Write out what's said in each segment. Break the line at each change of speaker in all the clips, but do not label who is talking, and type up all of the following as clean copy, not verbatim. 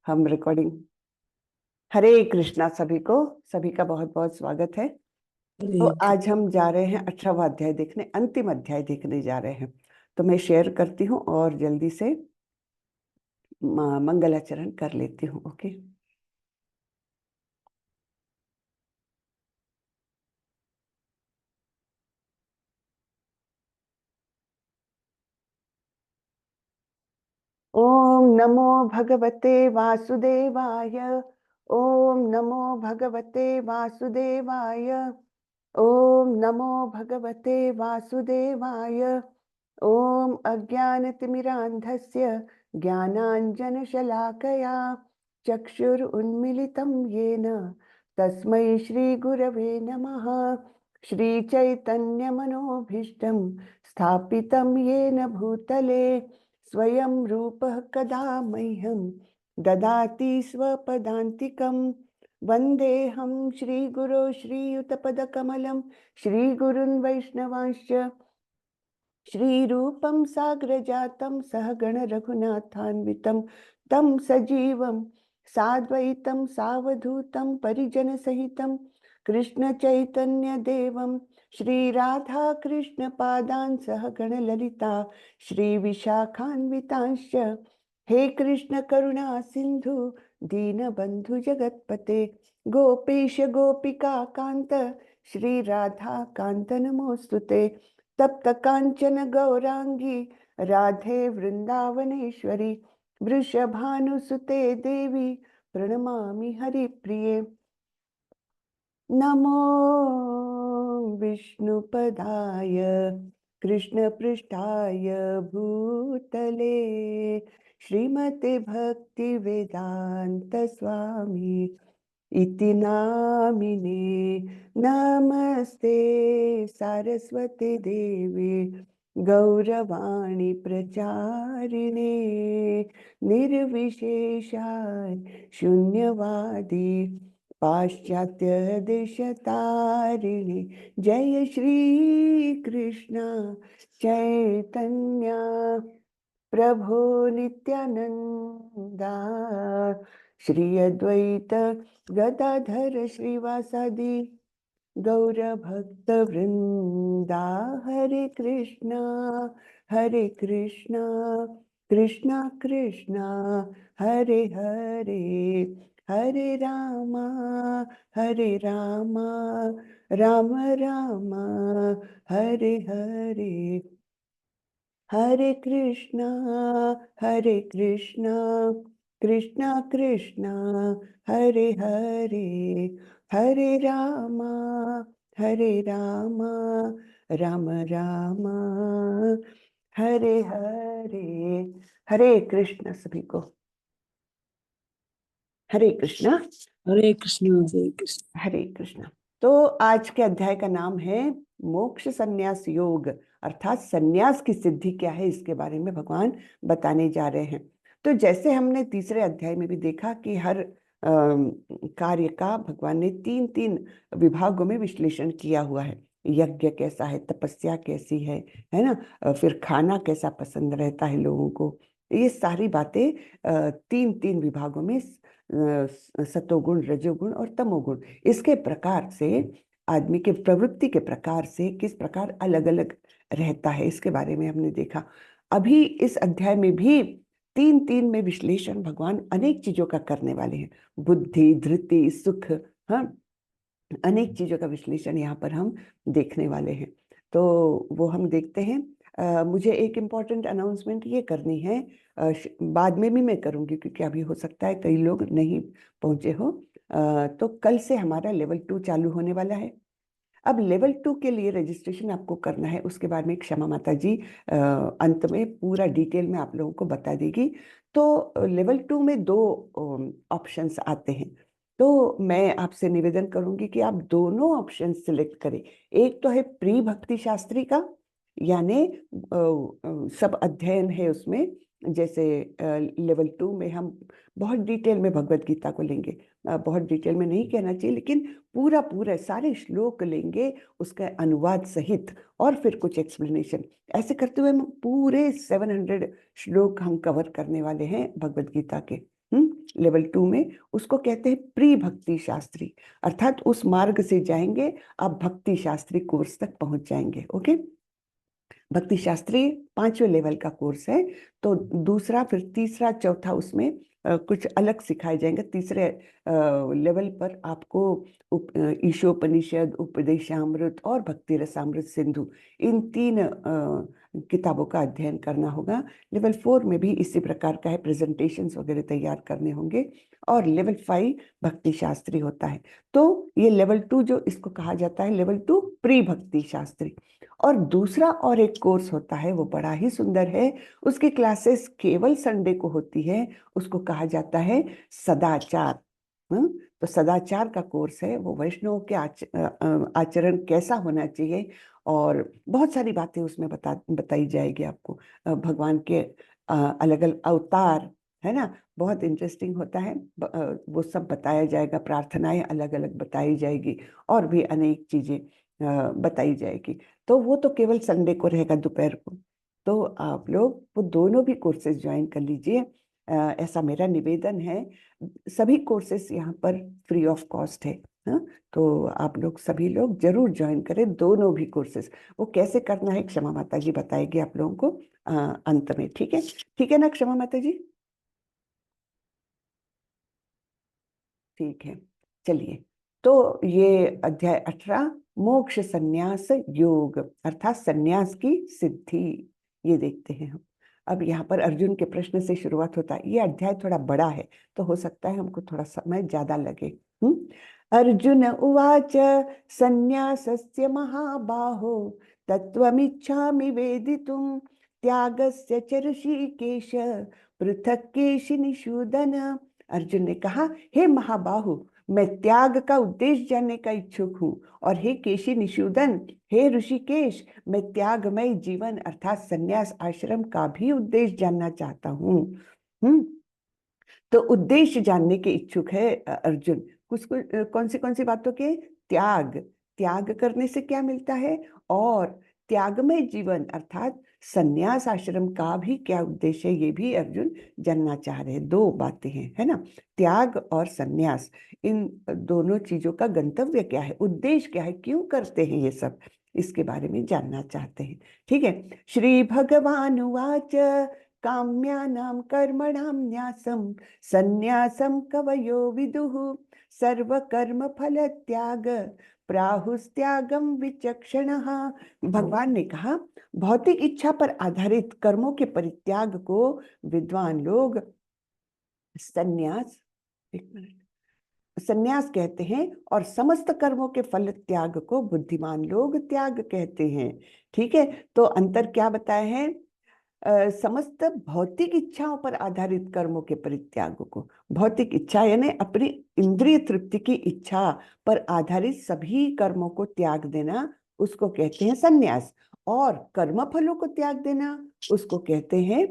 हम रिकॉर्डिंग। हरे कृष्णा सभी का बहुत बहुत स्वागत है। तो आज हम जा रहे हैं 18वां अध्याय देखने, अंतिम अध्याय देखने जा रहे हैं। तो मैं शेयर करती हूँ और जल्दी से मंगलाचरण कर लेती हूँ। ओके। ओम नमो भगवते वासुदेवाय। ओम नमो भगवते वासुदेवाय। ओम नमो भगवते वासुदेवाय। ओम अज्ञानतिमिरान्धस्य ज्ञानाञ्जनशलाकया चक्षुरुन्मीलितं येन तस्मै श्रीगुरवे नमः। श्रीचैतन्यमनोभीष्टं स्थापितं येन भूतले स्वयं रूपः कदा मह्यं ददाति स्वपदान्तिकं। वन्देऽहं श्रीगुरो श्रीयुतपदकमलं श्रीगुरुन् वैष्णवांश्च श्रीरूपं साग्रजातं सहगण रघुनाथान्वितं तं सजीवं साद्वैतं सावधूतं परिजनसहितं कृष्णचैतन्यदेवं श्रीराधाकृष्णपादान् सहगण ललिता श्रीविशाखान्वितांश्च। हे कृष्ण करुणा सिन्धु दीनबन्धु जगत्पते गोपेश गोपिका कान्त श्रीराधा कान्त नमोऽस्तुते। तप्त कांचन गौरांगी राधे वृंदावनेश्वरी वृषभानुसुते देवी प्रणमामि हरिप्रिये। नमो विष्णुपदाय कृष्णपृष्ठाय भूतले श्रीमते भक्तिवेदांत स्वामी इति नामिने। नमस्ते सारस्वती देवी गौरवाणी प्रचारिणे निर्विशेषाय शून्यवादी पाश्चात्य देशतारिणे। जय श्री कृष्ण चैतन्य प्रभो नित्यानंदा श्री अद्वैत गदाधर श्रीवासादि गौर भक्त वृंदा। हरे कृष्णा कृष्णा कृष्णा हरे हरे हरे रामा राम राम हरे हरे। हरे कृष्णा कृष्णा कृष्णा हरे हरे हरे रामा राम राम हरे हरे। हरे कृष्ण सभी को। हरे कृष्णा
हरे कृष्ण हरे कृष्ण।
हरे कृष्णा। तो आज के अध्याय का नाम है मोक्ष संन्यास योग, अर्थात संन्यास की सिद्धि क्या है, इसके बारे में भगवान बताने जा रहे हैं। तो जैसे हमने तीसरे अध्याय में भी देखा कि हर कार्य का भगवान ने तीन तीन विभागों में विश्लेषण किया हुआ है। यज्ञ कैसा है, तपस्या कैसी है ना, फिर खाना कैसा पसंद रहता है लोगों को, ये सारी बातें तीन तीन विभागों में, सतोगुण रजोगुण और तमोगुण, इसके प्रकार से आदमी के प्रवृत्ति के प्रकार से किस प्रकार अलग अलग रहता है, इसके बारे में हमने देखा। अभी इस अध्याय में भी तीन तीन में विश्लेषण भगवान अनेक चीजों का करने वाले हैं। बुद्धि, धृति, सुख, हाँ, अनेक चीजों का विश्लेषण यहाँ पर हम देखने वाले हैं। तो वो हम देखते हैं। मुझे एक इम्पॉर्टेंट अनाउंसमेंट ये करनी है, बाद में भी मैं करूँगी क्योंकि अभी हो सकता है कई लोग नहीं पहुँचे हो। तो कल से हमारा लेवल 2 चालू होने वाला है। अब लेवल 2 के लिए रजिस्ट्रेशन आपको करना है, उसके बाद में क्षमा माता जी अंत में पूरा डिटेल में आप लोगों को बता देगी। तो लेवल 2 में 2 ऑप्शंस आते हैं। तो मैं आपसे निवेदन करूंगी कि आप दोनों ऑप्शन सिलेक्ट करें। एक तो है प्री भक्ति शास्त्री का, यानी सब अध्ययन है उसमें। जैसे लेवल 2 में हम बहुत डिटेल में भगवत गीता को लेंगे, बहुत डिटेल में नहीं कहना चाहिए, लेकिन पूरा पूरा सारे श्लोक लेंगे उसका अनुवाद सहित, और फिर कुछ एक्सप्लेनेशन। ऐसे करते हुए हम पूरे 700 श्लोक हम कवर करने वाले हैं भगवत गीता के। लेवल 2 में, उसको कहते हैं प्री भक्ति शास्त्री, अर्थात उस मार्ग से जाएंगे आप भक्ति शास्त्री कोर्स तक पहुंच जाएंगे। ओके, भक्ति शास्त्री 5वें लेवल का कोर्स है। तो दूसरा, फिर तीसरा, चौथा, उसमें कुछ अलग सिखाए जाएंगे। तीसरे लेवल पर आपको ईशोपनिषद, उपदेशामृत और भक्ति रसामृत सिंधु, इन 3 किताबों का अध्ययन करना होगा। लेवल 4 में भी इसी प्रकार का है, प्रेजेंटेशंस वगैरह तैयार करने होंगे। और लेवल 5 भक्ति शास्त्री होता है। तो ये लेवल 2 जो इसको कहा जाता है, लेवल 2 प्री भक्ति शास्त्री। और दूसरा और एक कोर्स होता है, वो बड़ा ही सुंदर है, उसकी क्लासेस केवल संडे को होती है, उसको कहा जाता है सदाचार। तो सदाचार का कोर्स है, वो वैष्णव के आचरण कैसा होना चाहिए, और बहुत सारी बातें उसमें बताई जाएगी आपको। भगवान के अलग अलग अवतार, है ना, बहुत इंटरेस्टिंग होता है। वो सब बताया जाएगा, प्रार्थनाएं अलग अलग बताई जाएगी, और भी अनेक चीजें बताई जाएगी। तो वो तो केवल संडे को रहेगा दोपहर को। तो आप लोग वो दोनों भी कोर्सेज ज्वाइन कर लीजिए, ऐसा मेरा निवेदन है। सभी कोर्सेज यहाँ पर फ्री ऑफ कॉस्ट है। हाँ, तो आप लोग सभी लोग जरूर ज्वाइन करें दोनों भी कोर्सेज। वो कैसे करना है क्षमा माता जी बताएगी आप लोगों को अंत में। ठीक है, ठीक है ना क्षमा माता जी? ठीक है, चलिए। तो ये अध्याय 18 मोक्ष संन्यास योग, अर्थात संन्यास की सिद्धि, ये देखते हैं हम। अब यहाँ पर अर्जुन के प्रश्न से शुरुआत होता है। ये अध्याय थोड़ा बड़ा है, तो हो सकता है हमको थोड़ा समय ज्यादा लगे। अर्जुन उवाच संन्यासस्य महाबाहो तत्त्वमिच्छामि वेदितुं त्यागस्य च ऋषिकेश पृथक् केशिनिषूदन। अर्जुन ने कहा, हे महाबाहु, मैं त्याग का उद्देश्य जानने का इच्छुक हूँ, और हे केशी निषूदन, हे ऋषिकेश, मैं त्यागमय जीवन अर्थात संन्यास आश्रम का भी उद्देश्य जानना चाहता हूँ। तो उद्देश्य जानने के इच्छुक है अर्जुन। कुछ कौन सी बातों के? त्याग, त्याग करने से क्या मिलता है, और त्यागमय जीवन अर्थात संन्यास आश्रम का भी क्या उद्देश्य है, ये भी अर्जुन जानना चाह रहे हैं। 2 बातें हैं, है ना, त्याग और संन्यास, इन दोनों चीजों का गंतव्य क्या है, उद्देश्य क्या है, क्यों करते हैं ये सब, इसके बारे में जानना चाहते हैं। ठीक है, श्री भगवान उवाच काम्यानां कर्मणां न्यासं संन्यासं कवयो विदुः सर्वकर्म फल त्याग प्राहुस्त्यागम विचक्षणः। भगवान ने कहा, भौतिक इच्छा पर आधारित कर्मों के परित्याग को विद्वान लोग संन्यास, एक मिनट, संन्यास कहते हैं, और समस्त कर्मों के फल त्याग को बुद्धिमान लोग त्याग कहते हैं। ठीक है, तो अंतर क्या बताए हैं? समस्त भौतिक इच्छाओं पर आधारित कर्मों के परित्याग को, भौतिक इच्छा यानी अपनी इंद्रिय तृप्ति की इच्छा पर आधारित सभी कर्मों को त्याग देना, उसको कहते हैं संन्यास। और कर्म फलों को त्याग देना, उसको कहते हैं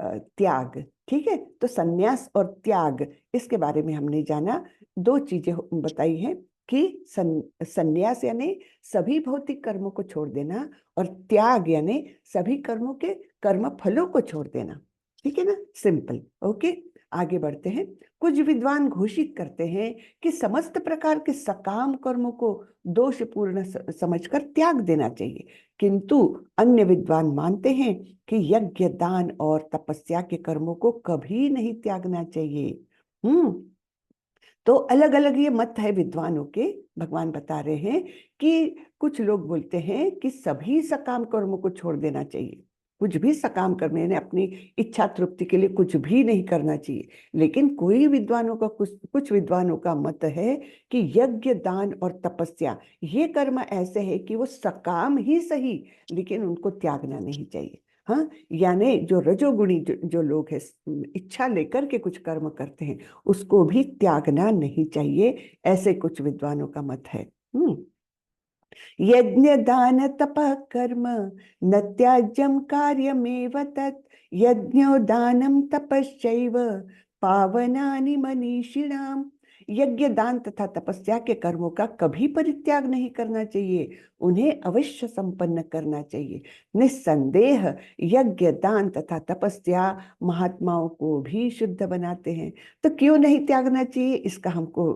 त्याग। ठीक है, तो संन्यास और त्याग, इसके बारे में हमने जाना। 2 चीजें बताई हैं कि संन्यास यानी सभी भौतिक कर्मों को छोड़ देना, और त्याग यानी सभी कर्मों के कर्म फलों को छोड़ देना। ठीक है ना, सिंपल। ओके, आगे बढ़ते हैं। कुछ विद्वान घोषित करते हैं कि समस्त प्रकार के सकाम कर्मों को दोषपूर्ण समझकर त्याग देना चाहिए, किंतु अन्य विद्वान मानते हैं कि यज्ञ, दान और तपस्या के कर्मों को कभी नहीं त्यागना चाहिए। तो अलग अलग ये मत है विद्वानों के। भगवान बता रहे हैं कि कुछ लोग बोलते हैं कि सभी सकाम कर्मों को छोड़ देना चाहिए, कुछ भी सकाम करने ने अपनी इच्छा तृप्ति के लिए कुछ भी नहीं करना चाहिए। लेकिन कुछ विद्वानों का मत है कि यज्ञ, दान और तपस्या ये कर्म ऐसे हैं कि वो सकाम ही सही, लेकिन उनको त्यागना नहीं चाहिए। हाँ, यानी जो रजोगुणी जो लोग हैं, इच्छा लेकर के कुछ कर्म करते हैं, उसको भी त्यागना नहीं चाहिए, ऐसे कुछ विद्वानों का मत है। यज्ञ दान तपः कर्म न त्याज्यम कार्यमेव तत् यज्ञो दानम तपश्चैव पावनानि मनीषिणाम। यज्ञ दान तथा तपस्या के कर्मों का कभी परित्याग नहीं करना चाहिए, उन्हें अवश्य संपन्न करना चाहिए। निस्संदेह यज्ञ दान तथा तपस्या महात्माओं को भी शुद्ध बनाते हैं, तो क्यों नहीं त्यागना चाहिए? इसका हमको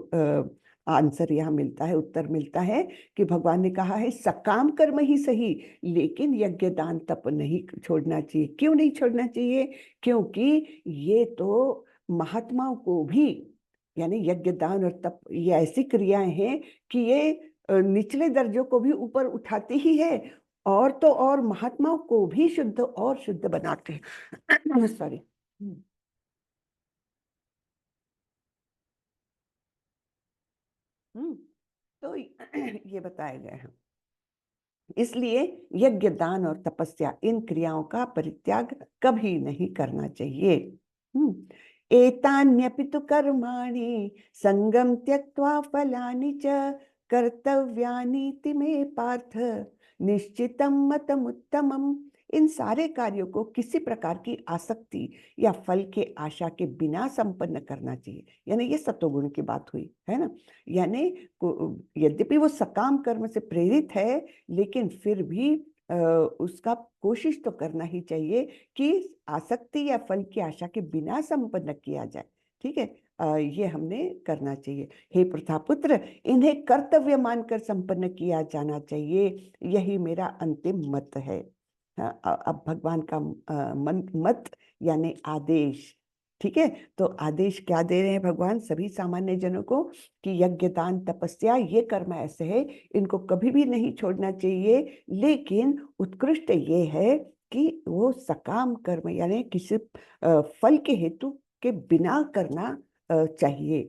आंसर यहाँ मिलता है, उत्तर मिलता है कि भगवान ने कहा है सकाम कर्म ही सही, लेकिन यज्ञ दान तप नहीं छोड़ना चाहिए। क्यों नहीं छोड़ना चाहिए? क्योंकि ये तो महात्माओं को भी, यानी यज्ञ दान और तप ये ऐसी क्रियाएं हैं कि ये निचले दर्जों को भी ऊपर उठाती ही है, और तो और महात्माओं को भी शुद्ध और शुद्ध बनाते हैं। सॉरी। तो ये बताया गया है, इसलिए यज्ञ दान और तपस्या इन क्रियाओं का परित्याग कभी नहीं करना चाहिए। एतान्यपि तु कर्माणि संगम त्यक्त्वा फलानि च कर्तव्यानीति मे पार्थ निश्चितम मतमुत्तमम। इन सारे कार्यों को किसी प्रकार की आसक्ति या फल के आशा के बिना संपन्न करना चाहिए। यानी ये सतोगुण की बात हुई है ना। यानी यद्यपि वो सकाम कर्म से प्रेरित है, लेकिन फिर भी उसका कोशिश तो करना ही चाहिए कि आसक्ति या फल की आशा के बिना संपन्न किया जाए। ठीक है, ये हमने करना चाहिए। हे प्रथापुत्र, इन्हें कर्तव्य मानकर संपन्न किया जाना चाहिए, यही मेरा अंतिम मत है। अब भगवान का मत यानी आदेश। ठीक है, तो आदेश क्या दे रहे हैं भगवान सभी सामान्य जनों को कि यज्ञ दान तपस्या ये कर्म ऐसे है, इनको कभी भी नहीं छोड़ना चाहिए, लेकिन उत्कृष्ट ये है कि वो सकाम कर्म यानी किसी फल के हेतु के बिना करना चाहिए।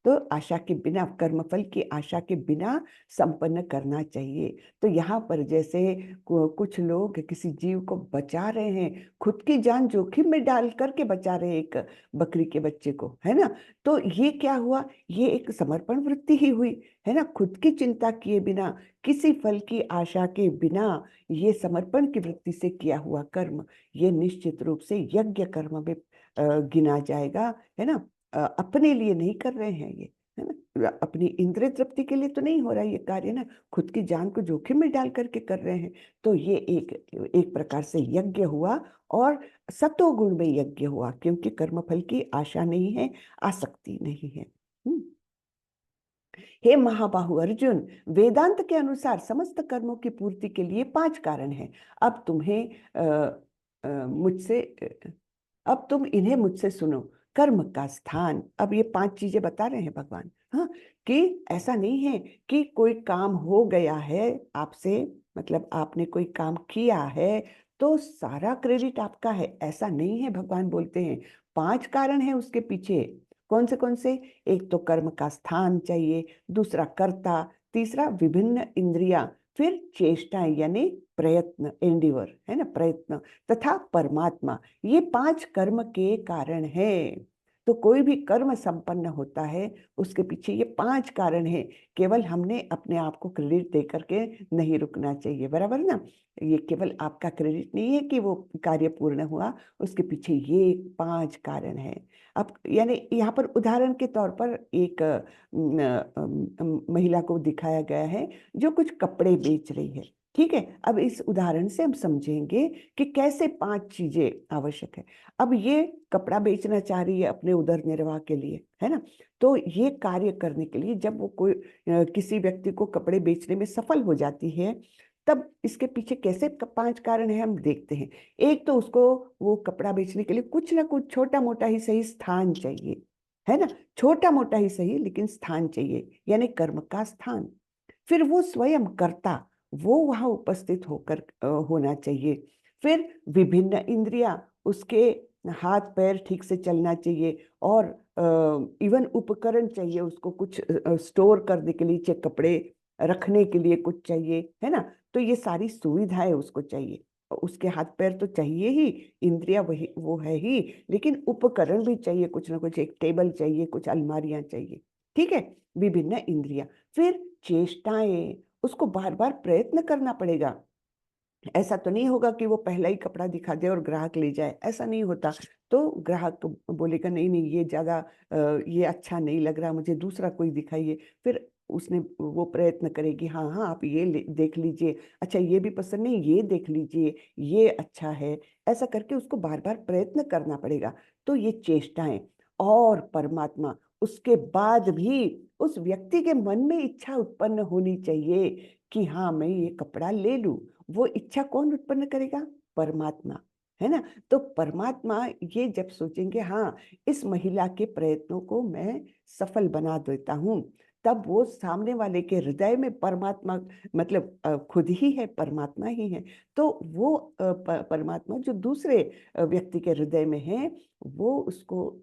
तो आशा के बिना, कर्म फल की आशा के बिना संपन्न करना चाहिए। तो यहाँ पर जैसे कुछ लोग किसी जीव को बचा रहे हैं, खुद की जान जोखिम में डाल करके बचा रहे हैं एक बकरी के बच्चे को, है ना, तो ये क्या हुआ? ये एक समर्पण वृत्ति ही हुई, है ना। खुद की चिंता किए बिना, किसी फल की आशा के बिना, ये समर्पण की वृत्ति से किया हुआ कर्म, ये निश्चित रूप से यज्ञ कर्म में गिना जाएगा, है ना। अपने लिए नहीं कर रहे हैं ये, है ना, अपनी इंद्रिय तृप्ति के लिए तो नहीं हो रहा ये कार्य ना, खुद की जान को जोखिम में डाल करके कर रहे हैं। तो ये एक एक प्रकार से यज्ञ हुआ, और सतोगुण में यज्ञ हुआ, क्योंकि कर्मफल की आशा नहीं है, आसक्ति नहीं है। हे महाबाहु अर्जुन, वेदांत के अनुसार समस्त कर्मों की पूर्ति के लिए 5 कारण हैं। अब तुम्हें मुझसे अब तुम इन्हें मुझसे सुनो। कर्म का स्थान, अब ये 5 चीजें बता रहे हैं भगवान। हाँ, कि ऐसा नहीं है कि कोई काम हो गया है आपसे, मतलब आपने कोई काम किया है तो सारा क्रेडिट आपका है, ऐसा नहीं है। भगवान बोलते हैं 5 कारण है उसके पीछे। कौन से? एक तो कर्म का स्थान चाहिए, दूसरा कर्ता, तीसरा विभिन्न इंद्रियां, फिर चेष्टाएं यानी प्रयत्न, एंडिवर, है ना, प्रयत्न, तथा परमात्मा। ये 5 कर्म के कारण हैं। तो कोई भी कर्म संपन्न होता है उसके पीछे ये 5 कारण हैं। केवल हमने अपने आप को क्रेडिट दे करके नहीं रुकना चाहिए, बराबर ना। ये केवल आपका क्रेडिट नहीं है कि वो कार्य पूर्ण हुआ, उसके पीछे ये 5 कारण है। अब यानी यहाँ पर उदाहरण के तौर पर एक महिला को दिखाया गया है जो कुछ कपड़े बेच रही है। ठीक है, अब इस उदाहरण से हम समझेंगे कि कैसे 5 चीजें आवश्यक है। अब ये कपड़ा बेचना चाह रही है अपने उदर निर्वाह के लिए, है ना। तो ये कार्य करने के लिए जब वो कोई किसी व्यक्ति को कपड़े बेचने में सफल हो जाती है, तब इसके पीछे कैसे 5 कारण है हम देखते हैं। एक तो उसको वो कपड़ा बेचने के लिए कुछ ना कुछ छोटा मोटा ही सही स्थान चाहिए, है ना, छोटा मोटा ही सही लेकिन स्थान चाहिए, यानी कर्म का स्थान। फिर वो स्वयं कर्ता, वो वहां उपस्थित होकर होना चाहिए। फिर विभिन्न इंद्रियां, उसके हाथ पैर ठीक से चलना चाहिए, और इवन उपकरण चाहिए उसको, कुछ स्टोर करने के लिए, चाहे कपड़े रखने के लिए कुछ चाहिए, है ना। तो ये सारी सुविधाएं उसको चाहिए, और उसके हाथ पैर तो चाहिए ही, इंद्रिया वही वो है ही, लेकिन उपकरण भी चाहिए, कुछ ना कुछ, एक टेबल चाहिए, कुछ अलमारियां चाहिए। ठीक है, विभिन्न इंद्रियां। फिर चेष्टाएं, उसको बार बार प्रयत्न करना पड़ेगा। ऐसा तो नहीं होगा कि वो पहला ही कपड़ा दिखा दे और ग्राहक ले जाए, ऐसा नहीं होता। तो ग्राहक बोलेगा नहीं नहीं ये ज्यादा ये अच्छा नहीं लग रहा, मुझे दूसरा कोई दिखाइए। फिर उसने वो प्रयत्न करेगी, हाँ हाँ आप ये देख लीजिए, अच्छा ये भी पसंद नहीं, ये देख लीजिए, ये अच्छा है। ऐसा करके उसको बार बार प्रयत्न करना पड़ेगा। तो ये चेष्टाएं। और परमात्मा, उसके बाद भी उस व्यक्ति के मन में इच्छा उत्पन्न होनी चाहिए कि हाँ मैं ये कपड़ा ले लूं। वो इच्छा कौन उत्पन्न करेगा? परमात्मा, है ना। तो परमात्मा ये जब सोचेंगे हाँ इस महिला के प्रयत्नों को मैं सफल बना देता हूँ, तब वो सामने वाले के हृदय में परमात्मा, मतलब खुद ही है, परमात्मा ही है। तो वो परमात्मा जो दूसरे व्यक्ति के हृदय में है, वो उसको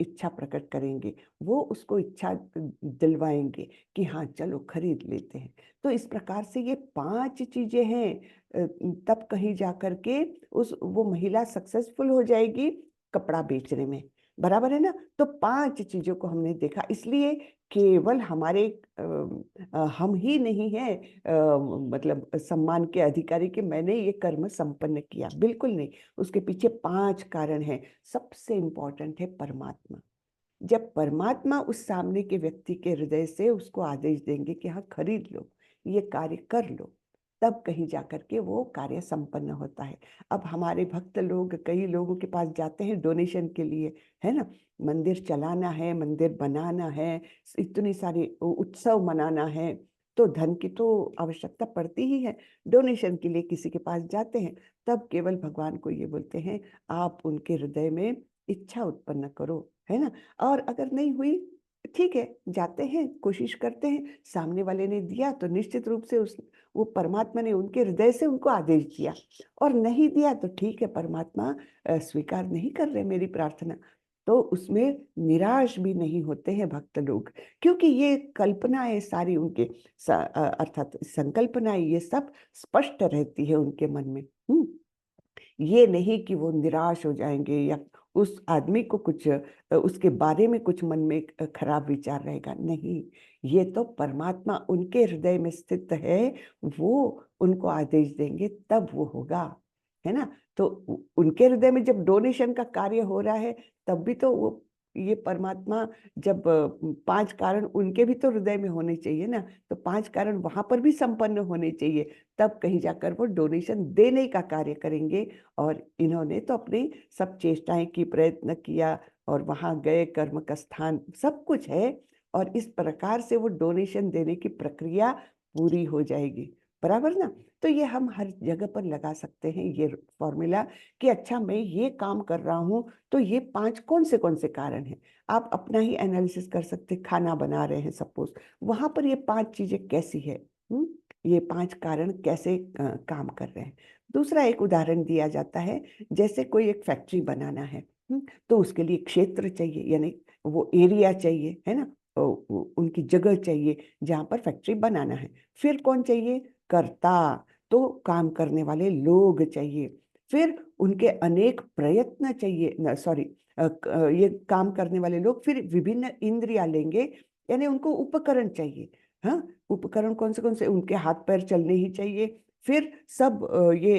इच्छा प्रकट करेंगे, वो उसको इच्छा दिलवाएंगे कि हाँ चलो खरीद लेते हैं। तो इस प्रकार से ये 5 चीजें हैं। तब कहीं जाकर के उस वो महिला सक्सेसफुल हो जाएगी कपड़ा बेचने में। बराबर है ना। तो 5 चीजों को हमने देखा। इसलिए केवल हमारे हम ही नहीं है मतलब सम्मान के अधिकारी कि मैंने ये कर्म संपन्न किया, बिल्कुल नहीं। उसके पीछे 5 कारण हैं। सबसे इंपॉर्टेंट है परमात्मा। जब परमात्मा उस सामने के व्यक्ति के हृदय से उसको आदेश देंगे कि हाँ खरीद लो, ये कार्य कर लो, तब कहीं जाकर के वो कार्य संपन्न होता है। अब हमारे भक्त लोग कई लोगों के पास जाते हैं डोनेशन के लिए, है ना। मंदिर चलाना है, मंदिर बनाना है, इतनी सारी उत्सव मनाना है, तो धन की तो आवश्यकता पड़ती ही है। डोनेशन के लिए किसी के पास जाते हैं, तब केवल भगवान को ये बोलते हैं आप उनके हृदय में इच्छा उत्पन्न करो, है ना। और अगर नहीं हुई, ठीक है, जाते हैं, कोशिश करते हैं, सामने वाले ने दिया तो निश्चित रूप से उस वो परमात्मा ने उनके हृदय से उनको आदेश दिया। और नहीं दिया तो ठीक है, परमात्मा स्वीकार नहीं कर रहे मेरी प्रार्थना। तो उसमें निराश भी नहीं होते हैं भक्त लोग, क्योंकि ये कल्पनाएं सारी उनके अर्थात संकल्पनाएं ये सब स्पष्ट रहती है उनके मन में। ये नहीं कि वो निराश हो जाएंगे या उस आदमी को कुछ उसके बारे में कुछ मन में खराब विचार रहेगा, नहीं। ये तो परमात्मा उनके हृदय में स्थित है, वो उनको आदेश देंगे तब वो होगा, है ना। तो उनके हृदय में जब डोनेशन का कार्य हो रहा है, तब भी तो वो ये परमात्मा जब 5 कारण उनके भी तो हृदय में होने चाहिए ना, तो 5 कारण वहां पर भी संपन्न होने चाहिए, तब कहीं जाकर वो डोनेशन देने का कार्य करेंगे। और इन्होंने तो अपनी सब चेष्टाएं की, प्रयत्न किया, और वहां गए, कर्म का स्थान सब कुछ है, और इस प्रकार से वो डोनेशन देने की प्रक्रिया पूरी हो जाएगी। बराबर ना। तो ये हम हर जगह पर लगा सकते हैं ये फॉर्मूला कि अच्छा मैं ये काम कर रहा हूं, तो ये 5 कौन से कारण हैं। आप अपना ही एनालिसिस कर सकते, खाना बना रहे हैं सपोज, वहां पर ये 5 चीजें कैसी है, ये 5 कारण कैसे काम कर रहे हैं। दूसरा एक उदाहरण दिया जाता है, जैसे कोई एक फैक्ट्री बनाना है, तो उसके लिए क्षेत्र चाहिए, यानी वो एरिया चाहिए, है ना। उनकी जगह चाहिए जहां पर फैक्ट्री बनाना है। फिर कौन चाहिए? कर्ता, तो काम करने वाले लोग चाहिए। फिर उनके अनेक प्रयत्न चाहिए, सॉरी, ये काम करने वाले लोग। फिर विभिन्न इंद्रियां लेंगे, यानी उनको उपकरण चाहिए। हाँ, उपकरण कौन से? उनके हाथ पैर चलने ही चाहिए। फिर सब ये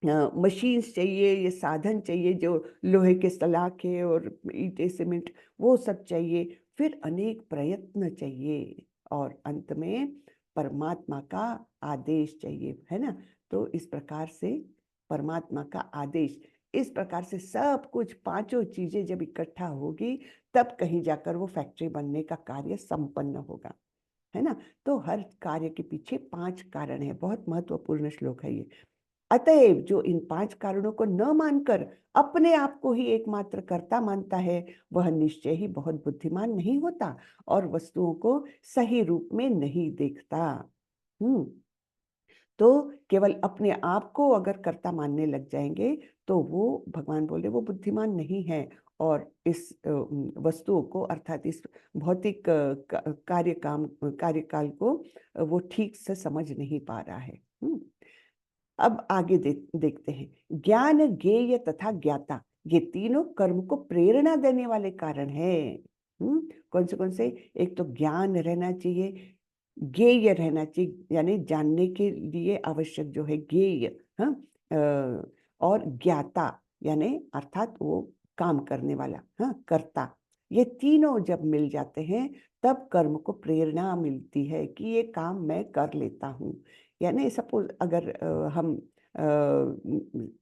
मशीन्स चाहिए, ये साधन चाहिए, जो लोहे के सलाखे और ईंटें सीमेंट वो सब चाहिए। फिर अनेक प्रयत्न चाहिए, और अंत में परमात्मा का आदेश चाहिए, है ना। तो इस प्रकार से परमात्मा का आदेश, इस प्रकार से सब कुछ 5 चीजें जब इकट्ठा होगी, तब कहीं जाकर वो फैक्ट्री बनने का कार्य संपन्न होगा, है ना। तो हर कार्य के पीछे 5 कारण है। बहुत महत्वपूर्ण श्लोक है ये। अतएव जो इन 5 कारणों को न मानकर अपने आप को ही एकमात्र कर्ता मानता है, वह निश्चय ही बहुत बुद्धिमान नहीं होता और वस्तुओं को सही रूप में नहीं देखता। हम्म तो केवल अपने आप को अगर कर्ता मानने लग जाएंगे, तो वो भगवान बोले वो बुद्धिमान नहीं है, और इस वस्तुओं को अर्थात इस भौतिक कार्यकाल को वो ठीक से समझ नहीं पा रहा है। अब आगे देखते हैं। ज्ञान, ज्ञेय तथा ज्ञाता, ये तीनों कर्म को प्रेरणा देने वाले कारण हैं। कौन से? एक तो ज्ञान रहना चाहिए, ज्ञेय रहना चाहिए, यानी जानने के लिए आवश्यक जो है ज्ञेय, हाँ, और ज्ञाता, यानी अर्थात वो काम करने वाला, हाँ, कर्ता। ये तीनों जब मिल जाते हैं तब कर्म को प्रेरणा मिलती है कि ये काम मैं कर लेता हूँ। यानी सपोज अगर हम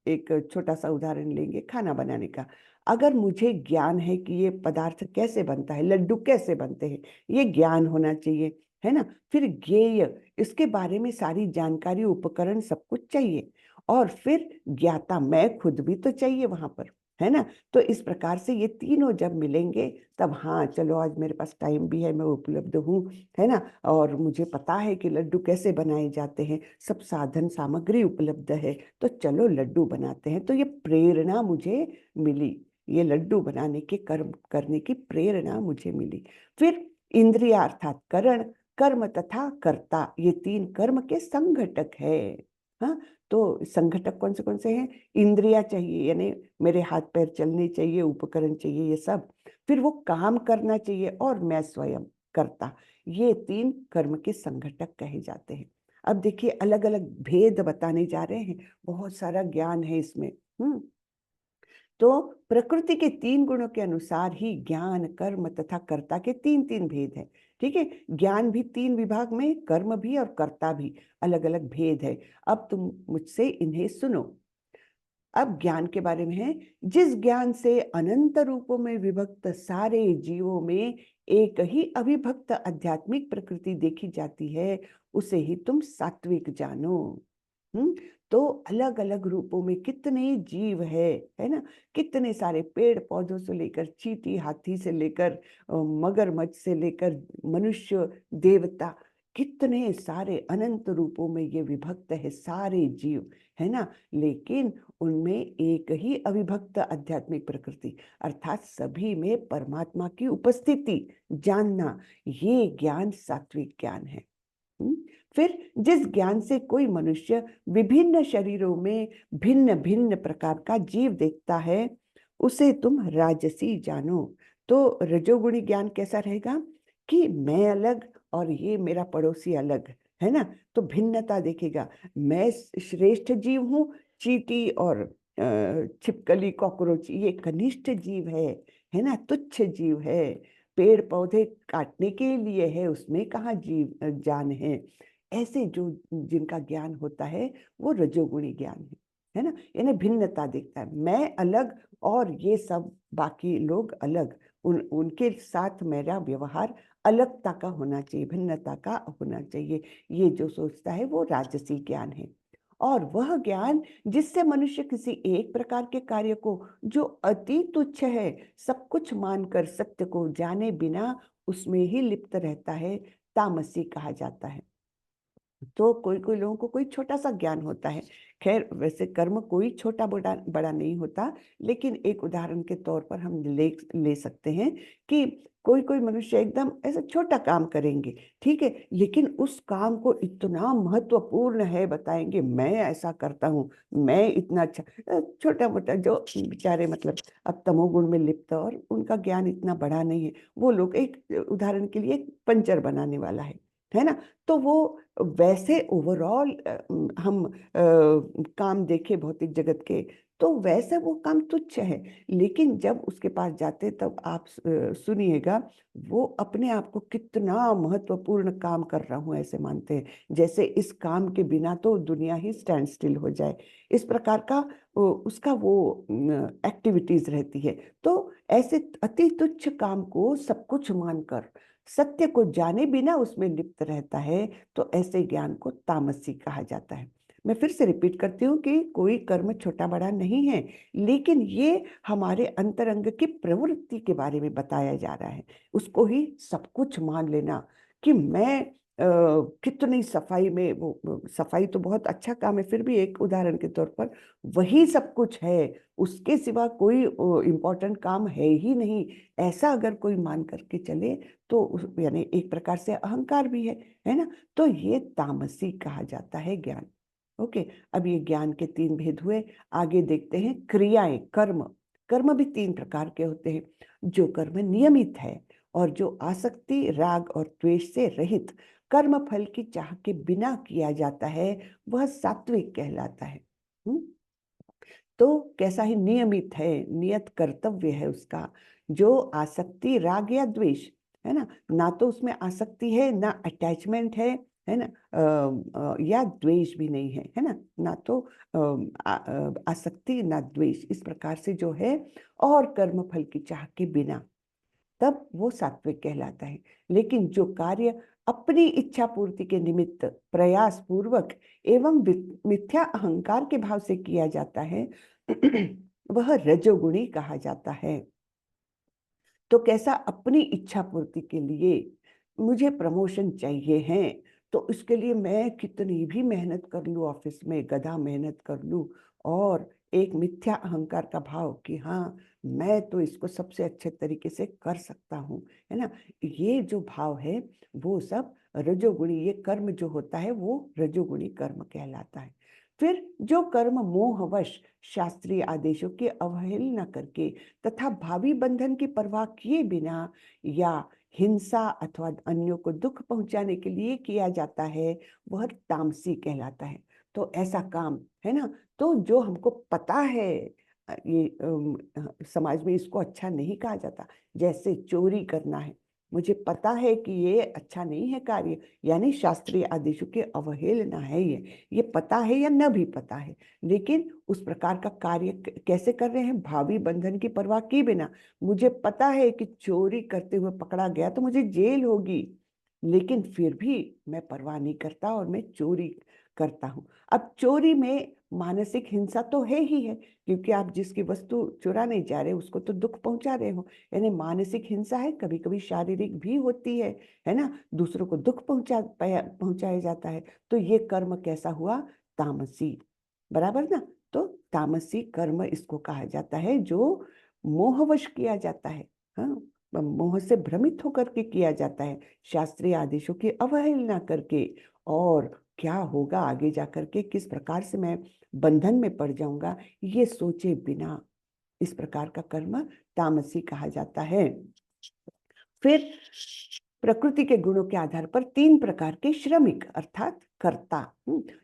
एक छोटा सा उदाहरण लेंगे खाना बनाने का। अगर मुझे ज्ञान है कि ये पदार्थ कैसे बनता है, लड्डू कैसे बनते हैं, ये ज्ञान होना चाहिए, है ना। फिर ज्ञेय, इसके बारे में सारी जानकारी, उपकरण, सब कुछ चाहिए। और फिर ज्ञाता, मैं खुद भी तो चाहिए वहां पर, है ना। तो इस प्रकार से ये तीनों जब मिलेंगे तब हाँ चलो आज मेरे पास टाइम भी है, मैं उपलब्ध हूँ, है ना। और मुझे पता है कि लड्डू कैसे बनाए जाते हैं, सब साधन सामग्री उपलब्ध है, तो चलो लड्डू बनाते हैं। तो ये प्रेरणा मुझे मिली, ये लड्डू बनाने के कर्म करने की प्रेरणा मुझे मिली। फिर इंद्रिया अर्थात करण, कर्म तथा कर्ता, ये तीन कर्म के संघटक है। हाँ, तो संघटक कौन से हैं? इंद्रिया चाहिए, यानी मेरे हाथ पैर चलने चाहिए, उपकरण चाहिए, ये सब। फिर वो काम करना चाहिए, और मैं स्वयं कर्ता। ये तीन कर्म के संघटक कहे जाते हैं। अब देखिए अलग अलग भेद बताने जा रहे हैं, बहुत सारा ज्ञान है इसमें। तो प्रकृति के तीन गुणों के अनुसार ही ज्ञान, कर्म तथा कर्ता के तीन तीन भेद हैं। ठीक है, ज्ञान भी तीन विभाग में, कर्म भी और कर्ता भी, अलग अलग भेद है। अब तुम मुझसे इन्हें सुनो। अब ज्ञान के बारे में है, जिस ज्ञान से अनंत रूपों में विभक्त सारे जीवों में एक ही अविभक्त आध्यात्मिक प्रकृति देखी जाती है, उसे ही तुम सात्विक जानो। हम्म तो अलग अलग रूपों में कितने जीव है ना। कितने सारे पेड़ पौधों से लेकर चींटी हाथी से लेकर मगरमच्छ से लेकर मनुष्य देवता, कितने सारे अनंत रूपों में ये विभक्त है सारे जीव, है ना। लेकिन उनमें एक ही अविभक्त आध्यात्मिक प्रकृति, अर्थात सभी में परमात्मा की उपस्थिति जानना, ये ज्ञान सात्विक ज्ञान है। फिर जिस ज्ञान से कोई मनुष्य विभिन्न शरीरों में भिन्न भिन्न प्रकार का जीव देखता है, उसे तुम राजसी जानो। तो रजोगुणी ज्ञान कैसा रहेगा कि मैं अलग और ये मेरा पड़ोसी अलग, है ना। तो भिन्नता देखेगा, मैं श्रेष्ठ जीव हूँ, चींटी और छिपकली कॉकरोच ये कनिष्ठ जीव है ना, तुच्छ जीव है। पेड़ पौधे काटने के लिए है, उसमें कहाँ जीव जान है। ऐसे जो जिनका ज्ञान होता है वो रजोगुणी ज्ञान है ना। यानी भिन्नता देखता है, मैं अलग और ये सब बाकी लोग अलग, उनके साथ मेरा व्यवहार अलगता का होना चाहिए, भिन्नता का होना चाहिए। ये जो सोचता है वो राजसी ज्ञान है। और वह ज्ञान जिससे मनुष्य किसी एक प्रकार के कार्य को जो अति तुच्छ है सब कुछ मानकर सत्य को जाने बिना उसमें ही लिप्त रहता है, तामसी कहा जाता है। तो कोई कोई लोगों को कोई छोटा सा ज्ञान होता है। खैर वैसे कर्म कोई छोटा बड़ा बड़ा नहीं होता, लेकिन एक उदाहरण के तौर पर हम ले सकते हैं कि कोई कोई मनुष्य एकदम ऐसा छोटा काम करेंगे, ठीक है, लेकिन उस काम को इतना महत्वपूर्ण है, बताएंगे मैं ऐसा करता हूँ, मैं इतना अच्छा। छोटा मोटा जो बेचारे मतलब अब तमोगुण में लिप्त और उनका ज्ञान इतना बड़ा नहीं है, वो लोग, एक उदाहरण के लिए पंचर बनाने वाला है ना। तो वो वैसे ओवरऑल हम काम देखे भौतिक जगत के, तो वैसे वो काम तुच्छ है। लेकिन जब उसके पास जाते तब आप सुनिएगा वो अपने आप को कितना महत्वपूर्ण काम कर रहा हूँ ऐसे मानते हैं, जैसे इस काम के बिना तो दुनिया ही स्टैंड स्टिल हो जाए, इस प्रकार का उसका वो एक्टिविटीज रहती है। तो ऐसे अति तुच्छ काम को सब कुछ मानकर सत्य को जाने बिना उसमें लिप्त रहता है, तो ऐसे ज्ञान को तामसी कहा जाता है। मैं फिर से रिपीट करती हूँ कि कोई कर्म छोटा बड़ा नहीं है, लेकिन ये हमारे अंतरंग की प्रवृत्ति के बारे में बताया जा रहा है। उसको ही सब कुछ मान लेना कि मैं कितनी सफाई में, वो सफाई तो बहुत अच्छा काम है, फिर भी एक उदाहरण के तौर पर वही सब कुछ है, उसके सिवा कोई इम्पोर्टेंट काम है ही नहीं, ऐसा अगर कोई मान करके चले तो यानी एक प्रकार से अहंकार भी है ना। तो ये तामसी कहा जाता है ज्ञान। ओके, अब ये ज्ञान के तीन भेद हुए। आगे देखते हैं क्रियाएं, कर्म। कर्म भी तीन प्रकार के होते हैं, जो कर्म नियमित है और जो आसक्ति राग और द्वेष से रहित कर्म फल की चाह के बिना किया जाता है, वह सात्विक कहलाता है। तो कैसा ही नियमित है, नियत कर्तव्य है उसका। जो आसक्ति राग या द्वेष है ना तो उसमें आसक्ति है, ना अटैचमेंट है ना, या द्वेष भी नहीं है ना, ना तो आसक्ति ना द्वेष, इस प्रकार से जो है, और कर्म फल की चाह के बिना, तब वो सात्विक कहलाता है। लेकिन जो कार्य अपनी इच्छा पूर्ति के निमित्त प्रयास पूर्वक एवं मिथ्या अहंकार के भाव से किया जाता है वह रजोगुणी कहा जाता है। तो कैसा, अपनी इच्छा पूर्ति के लिए मुझे प्रमोशन चाहिए है, तो इसके लिए मैं कितनी भी मेहनत कर लूँ, ऑफिस में गधा मेहनत कर लूँ, और एक मिथ्या अहंकार का भाव कि हाँ मैं तो इसको सबसे अच्छे तरीके से कर सकता हूँ, है ना, ये जो भाव है वो सब रजोगुणी, ये कर्म जो होता है वो रजोगुणी कर्म कहलाता है। फिर जो कर्म मोहवश शास्त्रीय आदेशों की अवहेलना करके तथा भावी बंधन की परवाह किए बिना या हिंसा अथवा अन्यों को दुख पहुंचाने के लिए किया जाता है वह तामसी कहलाता है। तो ऐसा काम है ना, तो जो हमको पता है ये समाज में इसको अच्छा नहीं कहा जाता, जैसे चोरी करना है, मुझे पता है कि ये अच्छा नहीं है कार्य, यानी शास्त्रीय आदेशों की अवहेलना है, ये पता है या न भी पता है, लेकिन उस प्रकार का कार्य कैसे कर रहे हैं, भावी बंधन की परवाह किए बिना। मुझे पता है कि चोरी करते हुए पकड़ा गया तो मुझे जेल होगी, लेकिन फिर भी मैं परवाह नहीं करता और मैं चोरी करता हूँ। अब चोरी में मानसिक हिंसा तो है ही है, क्योंकि आप जिसकी वस्तु चुराने जा रहे हो उसको तो दुख पहुंचा रहे हो, यानी मानसिक हिंसा है, कभी कभी शारीरिक भी होती है ना, दूसरों को दुख पहुंचाया जाता है। तो ये कर्म कैसा हुआ, तामसी, बराबर ना। तो तामसी कर्म इसको कहा जाता है जो मोहवश किया जाता है, हाँ, मोह से भ्रमित होकर के किया जाता है, शास्त्रीय आदेशों की अवहेलना करके, और क्या होगा आगे जाकर के, किस प्रकार से मैं बंधन में पड़ जाऊंगा, ये सोचे बिना इस प्रकार का कर्म तामसी कहा जाता है। फिर प्रकृति के गुणों के आधार पर तीन प्रकार के श्रमिक अर्थात कर्ता,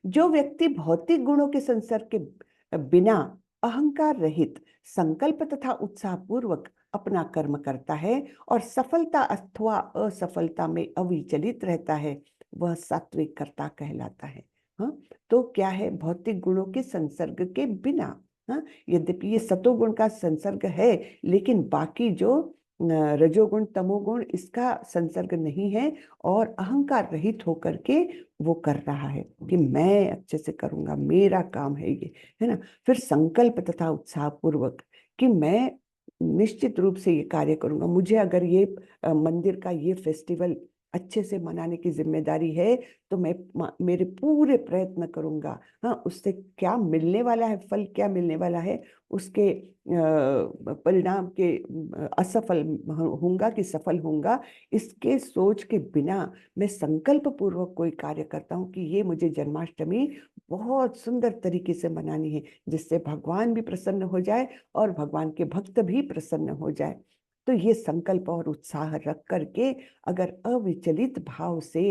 जो व्यक्ति भौतिक गुणों के संसर्ग के बिना अहंकार रहित संकल्प तथा उत्साह पूर्वक अपना कर्म करता है और सफलता अथवा असफलता में अविचलित रहता है, वह सात्विक कर्ता कहलाता है। हाँ, तो क्या है, भौतिक गुणों के संसर्ग के बिना, हाँ, यद्यपि ये सतोगुण का संसर्ग है, लेकिन बाकी जो रजोगुण तमोगुण इसका संसर्ग नहीं है, और अहंकार रहित होकर के वो कर रहा है कि मैं अच्छे से करूंगा, मेरा काम है ये, है ना। फिर संकल्प तथा उत्साह पूर्वक कि मैं निश्चित रूप से ये कार्य करूंगा, मुझे अगर ये मंदिर का ये फेस्टिवल अच्छे से मनाने की जिम्मेदारी है, तो मैं मेरे पूरे प्रयत्न करूंगा। हाँ, उससे क्या मिलने वाला है, फल क्या मिलने वाला है, उसके परिणाम के असफल होऊंगा कि सफल होऊंगा, इसके सोच के बिना मैं संकल्प पूर्वक कोई कार्य करता हूँ कि ये मुझे जन्माष्टमी बहुत सुंदर तरीके से मनानी है, जिससे भगवान भी प्रसन्न हो जाए और भगवान के भक्त भी प्रसन्न हो जाए। तो ये संकल्प और उत्साह रख करके अगर अविचलित भाव से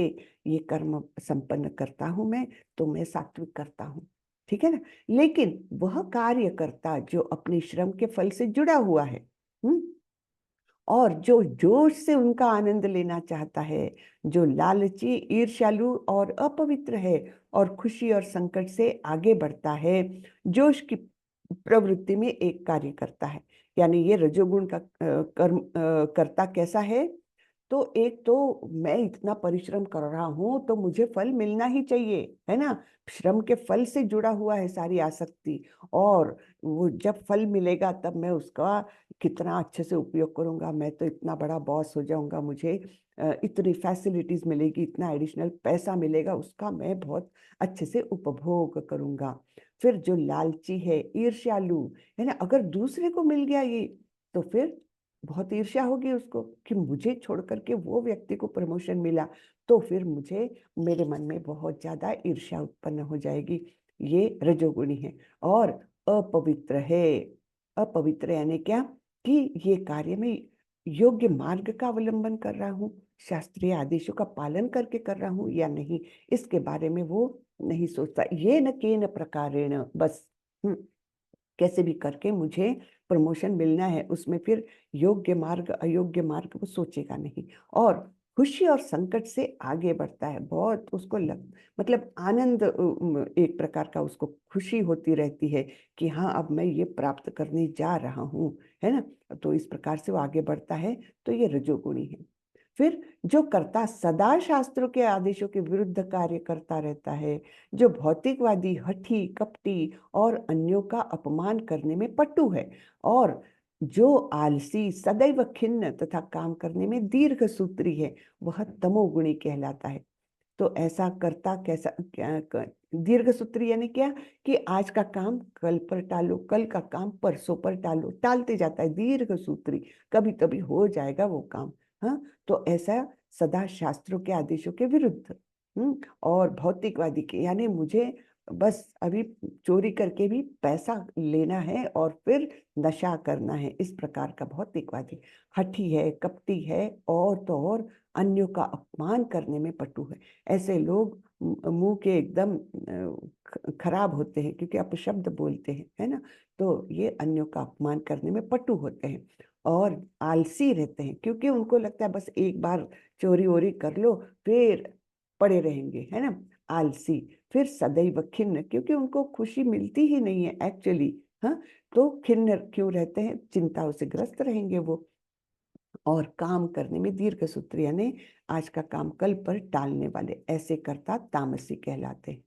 ये कर्म संपन्न करता हूं मैं, तो मैं सात्विक करता हूँ, ठीक है ना। लेकिन वह कार्यकर्ता जो अपने श्रम के फल से जुड़ा हुआ है, और जो जोश से उनका आनंद लेना चाहता है, जो लालची, ईर्ष्यालु और अपवित्र है, और खुशी और संकट से आगे बढ़ता है, जोश की प्रवृत्ति में एक कार्य करता है, यानी ये रजोगुण का कर्म कर्ता कैसा है, तो एक तो मैं इतना परिश्रम कर रहा हूं तो मुझे फल मिलना ही चाहिए, है ना, श्रम के फल से जुड़ा हुआ है सारी आसक्ति, और वो जब फल मिलेगा तब मैं उसका कितना अच्छे से उपयोग करूंगा, मैं तो इतना बड़ा बॉस हो जाऊंगा, मुझे इतनी फैसिलिटीज मिलेगी, इतना एडिशनल पैसा मिलेगा, उसका मैं बहुत अच्छे से उपभोग करूंगा। फिर जो लालची है, ईर्ष्यालु है ना, अगर दूसरे को मिल गया ये, तो फिर बहुत ईर्ष्या होगी उसको कि मुझे छोड़ करके वो व्यक्ति को प्रमोशन मिला, तो फिर मुझे, मेरे मन में बहुत ज्यादा ईर्ष्या उत्पन्न हो जाएगी, ये रजोगुणी है। और अपवित्र है, अपवित्र यानी क्या, कि ये कार्य में योग्य मार्ग का अवलंबन कर रहा हूँ, शास्त्रीय आदेशों का पालन करके कर रहा हूँ या नहीं, इसके बारे में वो नहीं सोचता, ये न केन प्रकारेण, बस कैसे भी करके मुझे प्रमोशन मिलना है, उसमें फिर योग्य मार्ग अयोग्य मार्ग वो सोचेगा नहीं, और खुशी और संकट से आगे बढ़ता है। बहुत उसको मतलब आनंद, एक प्रकार का उसको खुशी होती रहती है कि हाँ अब मैं ये प्राप्त करने जा रहा हूँ, है ना। तो इस प्रकार से वो आगे बढ़ता है, तो ये रजोगुणी है। फिर जो कर्ता सदा शास्त्रों के आदेशों के विरुद्ध कार्य करता रहता है, जो भौतिकवादी, हठी, कपटी और अन्यों का अपमान करने में पटु है, और जो आलसी, सदैव खिन्न तथा काम करने में दीर्घ सूत्री है, वह तमोगुणी कहलाता है। तो ऐसा करता कैसा दीर्घ सूत्री यानी क्या, कि आज का काम कल पर टालो, कल का काम परसों पर टालो, टालते जाता है, दीर्घ सूत्री, कभी कभी हो जाएगा वो काम। हाँ, तो ऐसा सदा शास्त्रों के आदेशों के विरुद्ध, और भौतिकवादी के, यानी मुझे बस अभी चोरी करके भी पैसा लेना है और फिर नशा करना है, इस प्रकार का भौतिकवादी। हठी है, कपटी है, और तो और अन्यों का अपमान करने में पटु है। ऐसे लोग मुंह के एकदम खराब होते हैं, क्योंकि अपशब्द बोलते हैं, है ना। तो ये अन्यों का अपमान करने में पटु होते हैं, और आलसी रहते हैं, क्योंकि उनको लगता है बस एक बार चोरी वोरी कर लो फिर पड़े रहेंगे, है ना। आलसी। फिर सदैव खिन्न, क्योंकि उनको खुशी मिलती ही नहीं है एक्चुअली। हाँ, तो खिन्न क्यों रहते हैं, चिंताओं से ग्रस्त रहेंगे वो। और काम करने में दीर्घ सूत्री, यानी आज का काम कल पर टालने वाले, ऐसे कर्ता तामसी कहलाते हैं।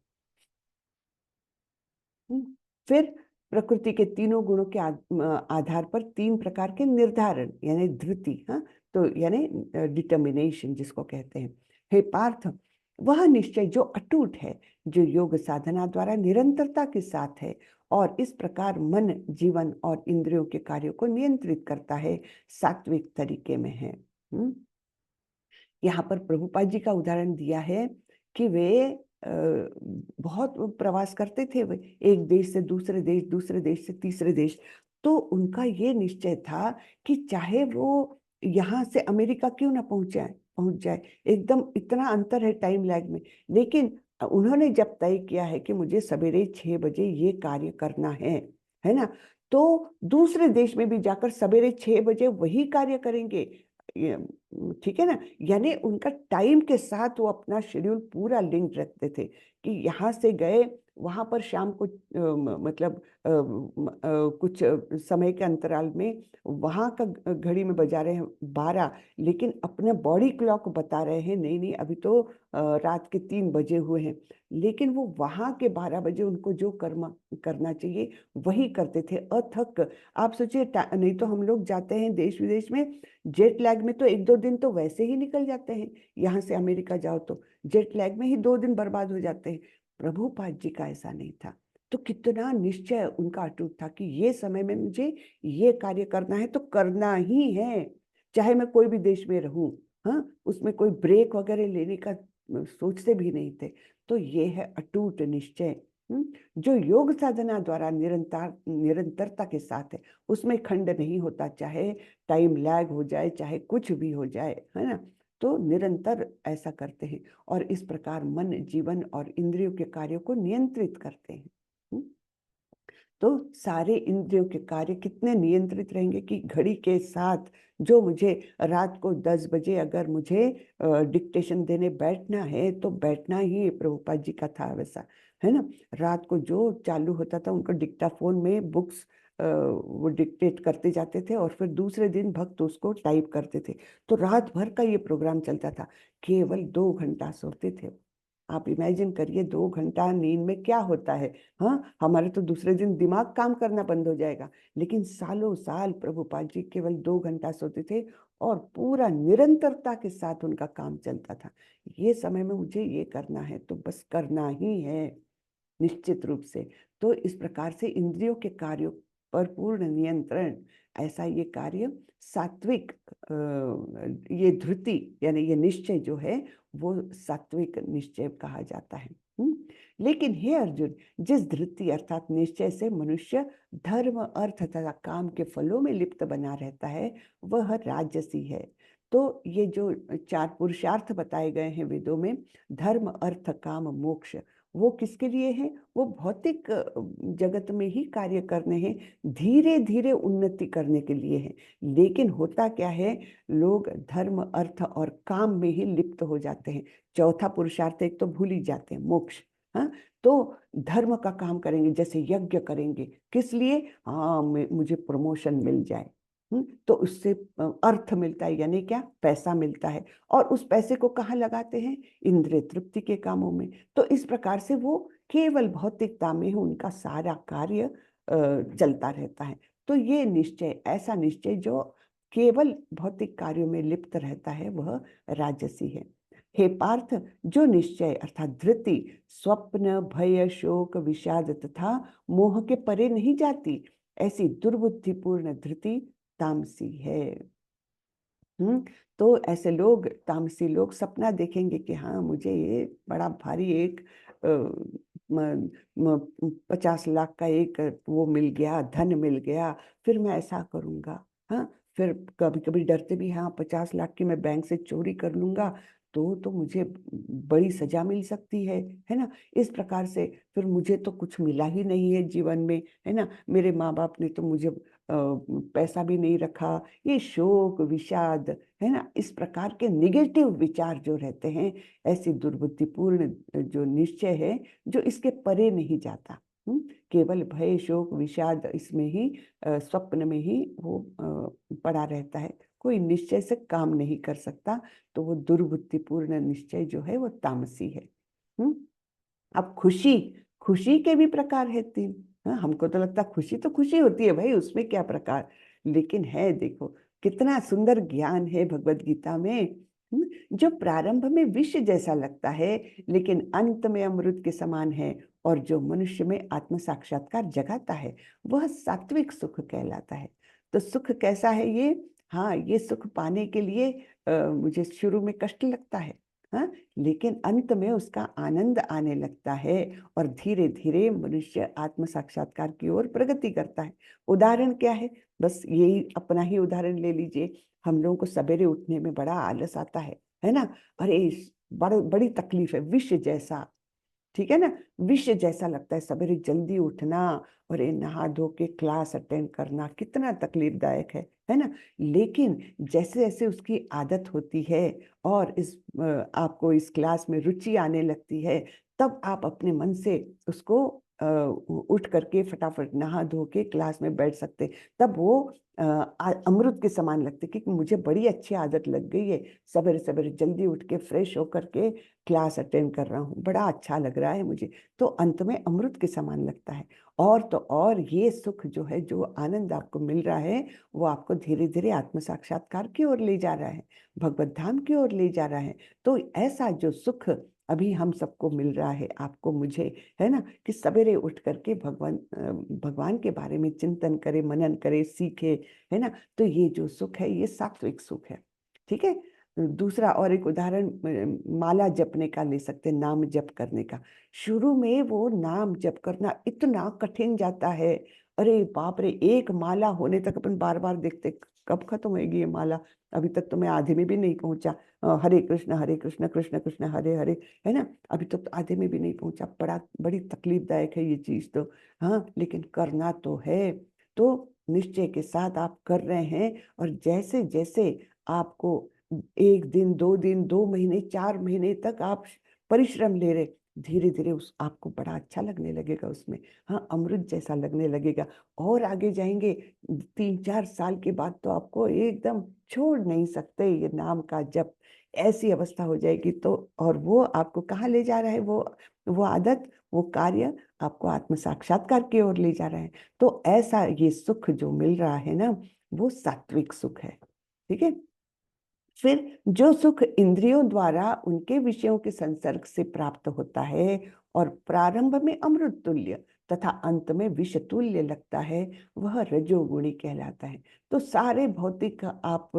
फिर प्रकृति के तीनों गुणों के आधार पर तीन प्रकार के निर्धारण, यानी धृति, हाँ, तो यानी डिटर्मिनेशन जिसको कहते हैं। हे पार्थ, वह निश्चय जो अटूट है, जो योग साधना द्वारा निरंतरता के साथ है, और इस प्रकार मन, जीवन और इंद्रियों के कार्यों को नियंत्रित करता है, सात्विक तरीके में है। यहाँ पर प्रभुपाद जी का उदाहरण दिया है कि वे बहुत प्रवास करते थे, वे एक देश से दूसरे देश, दूसरे देश से तीसरे देश। तो उनका ये निश्चय था कि चाहे वो यहाँ से अमेरिका क्यों ना पहुंच जाए, एकदम इतना अंतर है टाइम लैग में, लेकिन उन्होंने जब तय किया है कि मुझे सवेरे 6 बजे ये कार्य करना है ना, तो दूसरे देश में भी जाकर सवेरे 6 बजे वही कार्य करेंगे। ठीक है ना। यानी उनका टाइम के साथ वो अपना शेड्यूल पूरा लिंक रखते थे, कि यहाँ से गए, वहां पर शाम को मतलब कुछ समय के अंतराल में वहां का घड़ी में बजा रहे हैं 12, लेकिन अपने बॉडी क्लॉक बता रहे हैं नहीं नहीं अभी तो रात के 3 बजे हुए हैं, लेकिन वो वहां के 12 बजे उनको जो कर्म करना चाहिए वही करते थे, अथक। आप सोचिए, नहीं तो हम लोग जाते हैं देश विदेश में, जेट लैग में तो 1-2 दिन तो वैसे ही निकल जाते हैं। यहाँ से अमेरिका जाओ तो जेट लैग में ही 2 दिन बर्बाद हो जाते हैं। प्रभुपाद जी का ऐसा नहीं था। तो कितना निश्चय उनका अटूट था कि ये समय में मुझे ये कार्य करना है तो करना ही है, चाहे मैं कोई भी देश में रहूं। हाँ, उसमें कोई ब्रेक वगैरह लेने का सोचते भी नहीं थे। तो ये है अटूट निश्चय, जो योग साधना द्वारा निरंतरता के साथ है, उसमें खंड नहीं होता, चाहे टाइम लैग हो जाए, चाहे कुछ भी हो जाए, है ना। तो निरंतर ऐसा करते हैं, और इस प्रकार मन, जीवन और इंद्रियों के कार्यों को नियंत्रित करते हैं। तो सारे इंद्रियों के कार्य कितने नियंत्रित रहेंगे कि घड़ी के साथ, जो मुझे रात को 10 बजे अगर मुझे डिक्टेशन देने बैठना है तो बैठना ही प्रभुपाद जी का था वैसा, है ना। रात को जो चालू होता था उनका डिक्टाफोन में बुक्स वो डिक्टेट करते जाते थे, और फिर दूसरे दिन भक्त उसको टाइप करते थे। तो रात भर का ये प्रोग्राम चलता था, केवल 2 घंटा सोते थे। आप इमेजिन करिए 2 घंटा नींद में क्या होता है। हाँ, हमारे तो दूसरे दिन दिमाग काम करना बंद हो जाएगा, लेकिन सालों साल प्रभुपाद जी केवल 2 घंटा सोते थे, और पूरा निरंतरता के साथ उनका काम चलता था। ये समय में मुझे ये करना है तो बस करना ही है, निश्चित रूप से। तो इस प्रकार से इंद्रियों के कार्यों पर पूर्ण नियंत्रण, ऐसा ये कार्य सात्विक, ये धृति यानी ये निश्चय जो है वो सात्विक निश्चय कहा जाता है। लेकिन हे अर्जुन, जिस धृति अर्थात निश्चय से मनुष्य धर्म, अर्थ तथा काम के फलों में लिप्त बना रहता है, वह राजसी है। तो ये जो 4 पुरुषार्थ बताए गए हैं वेदों में, धर्म, अर्थ, काम, मोक्ष, वो किसके लिए है? वो भौतिक जगत में ही कार्य करने हैं, धीरे धीरे उन्नति करने के लिए है। लेकिन होता क्या है, लोग धर्म अर्थ और काम में ही लिप्त हो जाते हैं। चौथा पुरुषार्थ एक तो भूल ही जाते हैं, मोक्ष। हाँ, तो धर्म का काम करेंगे, जैसे यज्ञ करेंगे, किस लिए? हाँ, मुझे प्रमोशन मिल जाए। तो उससे अर्थ मिलता है, यानी क्या? पैसा मिलता है। और उस पैसे को कहाँ लगाते हैं? इंद्रिय तृप्ति के कामों में। तो इस प्रकार से वो केवल भौतिकता में ही उनका सारा कार्य चलता रहता है। तो ये निश्चय, ऐसा निश्चय जो केवल भौतिक कार्यों में लिप्त रहता है, वह राजसी है। हे पार्थ, जो निश्चय अर्थात धृति स्वप्न भय शोक विषाद तथा मोह के परे नहीं जाती, ऐसी दुर्बुद्धिपूर्ण धृति तामसी है। तो ऐसे लोग, तामसी लोग, सपना देखेंगे कि हाँ, मुझे ये बड़ा भारी एक 50 लाख का एक वो मिल गया, धन मिल गया, फिर मैं ऐसा करूंगा। हाँ, फिर कभी कभी डरते भी, हाँ 50 लाख की मैं बैंक से चोरी कर लूंगा तो मुझे बड़ी सजा मिल सकती है ना। इस प्रकार से फिर मुझे तो कुछ मिला ही नहीं है जीवन में, है ना। मेरे माँ बाप ने तो मुझे पैसा भी नहीं रखा। ये शोक विषाद, है ना, इस प्रकार के निगेटिव विचार जो रहते हैं, ऐसी दुर्बुद्धिपूर्ण जो निश्चय है, जो इसके परे नहीं जाता। केवल भय शोक विषाद इसमें ही स्वप्न में ही वो पड़ा रहता है, कोई निश्चय से काम नहीं कर सकता। तो वो दुर्बुद्धिपूर्ण निश्चय जो है वो तामसी है। अब खुशी, खुशी के भी प्रकार है 3। हाँ, हमको तो लगता खुशी तो खुशी होती है भाई, उसमें क्या प्रकार। लेकिन है, देखो कितना सुंदर ज्ञान है भगवत गीता में। जो प्रारंभ में विष जैसा लगता है, लेकिन अंत में अमृत के समान है, और जो मनुष्य में आत्म साक्षात्कार जगाता है, वह सात्विक सुख कहलाता है। तो सुख कैसा है ये? हाँ, ये सुख पाने के लिए मुझे शुरू में कष्ट लगता है, हाँ, लेकिन अंत में उसका आनंद आने लगता है, और धीरे धीरे मनुष्य आत्म साक्षात्कार की ओर प्रगति करता है। उदाहरण क्या है? बस यही अपना ही उदाहरण ले लीजिए। हम लोगों को सवेरे उठने में बड़ा आलस आता है ना। अरे, बड़ी तकलीफ है, विष जैसा, ठीक है ना, विष जैसा लगता है सवेरे जल्दी उठना, और ये नहा धो के क्लास अटेंड करना कितना तकलीफदायक है ना। लेकिन जैसे जैसे उसकी आदत होती है, और आपको इस क्लास में रुचि आने लगती है, तब आप अपने मन से उसको उठ करके फटाफट नहा धो के क्लास में बैठ सकते। तब वो अमृत के समान लगते, क्योंकि मुझे बड़ी अच्छी आदत लग गई है, सवेरे सवेरे जल्दी उठ के फ्रेश होकर के क्लास अटेंड कर रहा हूँ, बड़ा अच्छा लग रहा है मुझे। तो अंत में अमृत के समान लगता है। और तो और ये सुख जो है, जो आनंद आपको मिल रहा है, वो आपको धीरे धीरे आत्म साक्षात्कार की ओर ले जा रहा है, भगवत धाम की ओर ले जा रहा है। तो ऐसा जो सुख अभी हम सबको मिल रहा है, आपको मुझे, है ना, कि सवेरे उठ करके भगवान के बारे में चिंतन करे, मनन करे, सीखे, है ना। तो ये जो सुख है, ये सात्विक सुख है। ठीक है। दूसरा और एक उदाहरण माला जपने का ले सकते हैं, नाम जप करने का। शुरू में वो नाम जप करना इतना कठिन जाता है, अरे बाप रे, एक माला होने तक अपन बार बार देखते कब खत्म होगी ये माला। अभी तक तो मैं आधे में भी नहीं पहुंचा। हरे कृष्ण कृष्ण कृष्ण हरे हरे, है ना, अभी तक तो आधे में भी नहीं पहुंचा। बड़ी तकलीफदायक है ये चीज तो। हाँ, लेकिन करना तो है। तो निश्चय के साथ आप कर रहे हैं, और जैसे जैसे आपको 1 दिन 2 दिन 2 महीने 4 महीने तक आप परिश्रम ले रहे, धीरे धीरे उस आपको बड़ा अच्छा लगने लगेगा उसमें। हाँ, अमृत जैसा लगने लगेगा। और आगे जाएंगे, 3-4 साल के बाद तो आपको एकदम छोड़ नहीं सकते ये नाम का जप, ऐसी अवस्था हो जाएगी। तो और वो आपको कहाँ ले जा रहा है? वो आदत, वो कार्य आपको आत्म साक्षात्कार की ओर ले जा रहा है। तो ऐसा ये सुख जो मिल रहा है ना, वो सात्विक सुख है। ठीक है। फिर जो सुख इंद्रियों द्वारा उनके विषयों के संसर्ग से प्राप्त होता है, और प्रारंभ में अमृत तुल्य तथा अंत में विष तुल्य लगता है, वह रजोगुणी कहलाता है। तो सारे भौतिक आप